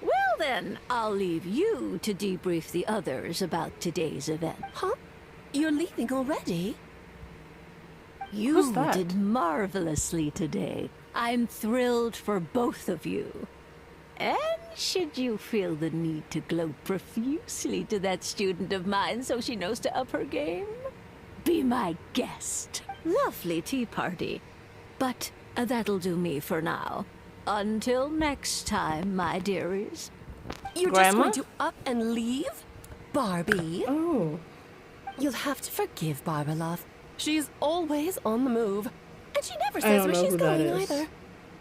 Well then, I'll leave you to debrief the others about today's event. Huh? You're leaving already? You Who's that? did marvelously today. I'm thrilled for both of you. And should you feel the need to gloat profusely to that student of mine so she knows to up her game, be my guest. Lovely tea party. But that'll do me for now. Until next time, my dearies. You're Grandma? just going to up and leave? Barbie? Oh. You'll have to forgive Barbara, love. She's always on the move. And she never I says don't where know she's who that going is. either.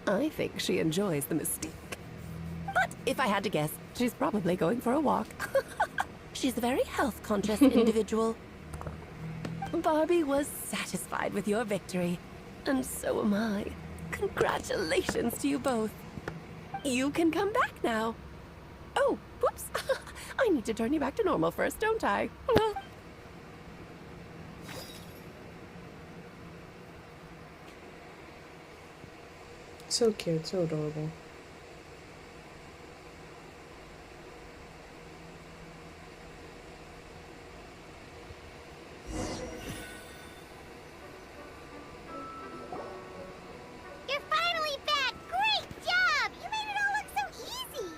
I think she enjoys the mystique. But if I had to guess, she's probably going for a walk. She's a very health-conscious individual. Barbie was satisfied with your victory. And so am I. Congratulations to you both. You can come back now. Oh, whoops. I need to turn you back to normal first, don't I? So cute, so adorable. You're finally back! Great job! You made it all look so easy!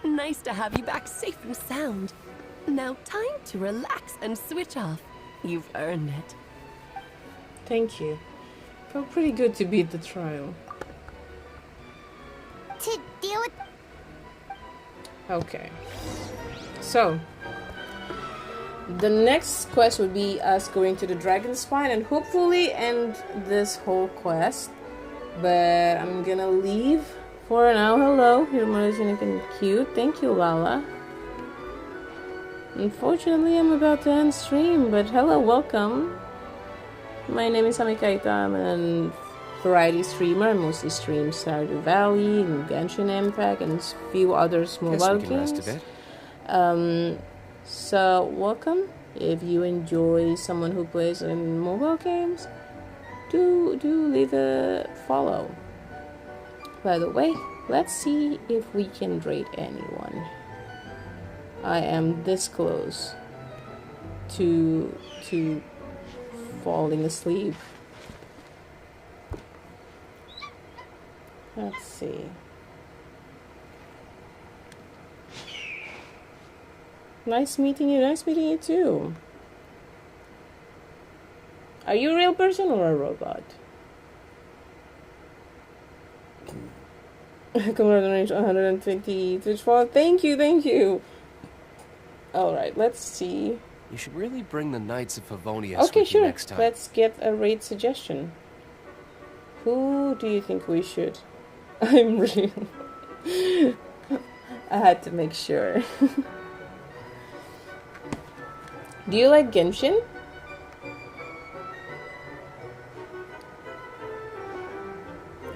Nice to have you back safe and sound. Now time to relax and switch off. You've earned it. Thank you. Felt pretty good to beat the trial. To deal with... Okay. So, the next quest would be us going to the Dragon's Spine and hopefully end this whole quest. But I'm gonna leave for now. Hello, your mother's looking cute. Thank you, Lala. Unfortunately, I'm about to end stream, but hello, welcome. My name is Amikaita. I'm a variety streamer. I mostly stream Stardew Valley and Genshin Impact and a few other mobile games. Rest a bit. So welcome. If you enjoy someone who plays in mobile games, do leave a follow. By the way, let's see if we can rate anyone. I am this close to falling asleep. Let's see. Nice meeting you. Nice meeting you too. Are you a real person or a robot? Congratulations, 120 Twitch follow. Thank you. Alright, let's see. You should really bring the Knights of Favonius Okay, with sure. you next time. Let's get a raid suggestion. Who do you think we should? I'm real. I had to make sure. Do you like Genshin?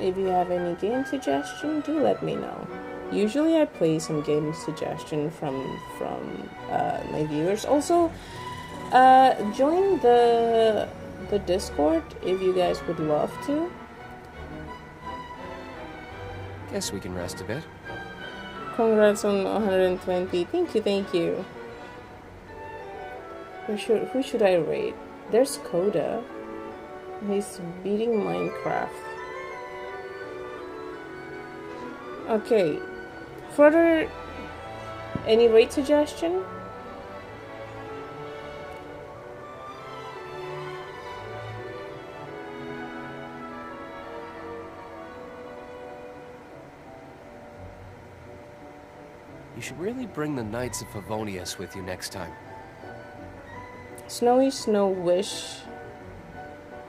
If you have any game suggestion, do let me know. Usually I play some game suggestion from my viewers. Also, join the Discord if you guys would love to. Guess we can rest a bit. Congrats on 120. Thank you. Who should I rate? There's Coda. He's beating Minecraft. Okay. Further, any rate suggestion? You should really bring the Knights of Favonius with you next time. Snowy Snow Wish.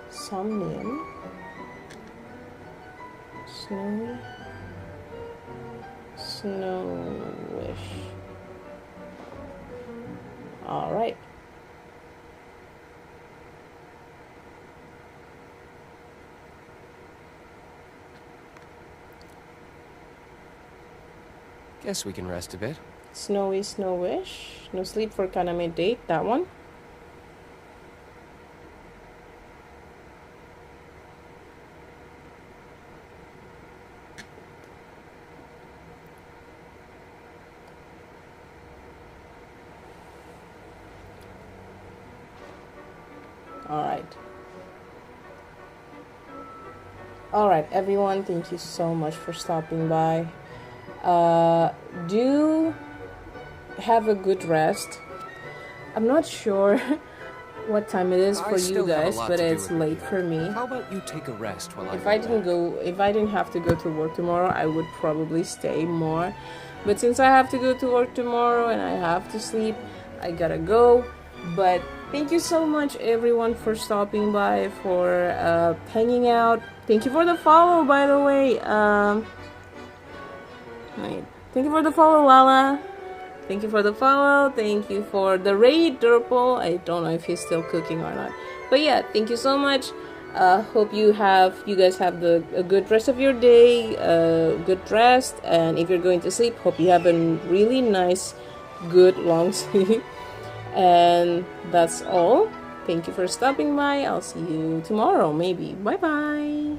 Somnium. Snowy Snow Wish. Alright. Guess we can rest a bit. Snowy Snow Wish. No sleep for Kaname date. That one. Alright, everyone, thank you so much for stopping by. Do have a good rest. I'm not sure what time it is for you guys, but it's late for me. How about you take a rest while if I didn't have to go to work tomorrow, I would probably stay more. But since I have to go to work tomorrow and I have to sleep, I gotta go. But thank you so much, everyone, for stopping by, for hanging out. Thank you for the follow, by the way. Thank you for the follow, Lala. Thank you for the follow. Thank you for the raid, Durple. I don't know if he's still cooking or not. But yeah, thank you so much. Hope you guys have a good rest of your day, good rest. And if you're going to sleep, hope you have a really nice, good, long sleep. And that's all. Thank you for stopping by. I'll see you tomorrow, maybe. Bye-bye.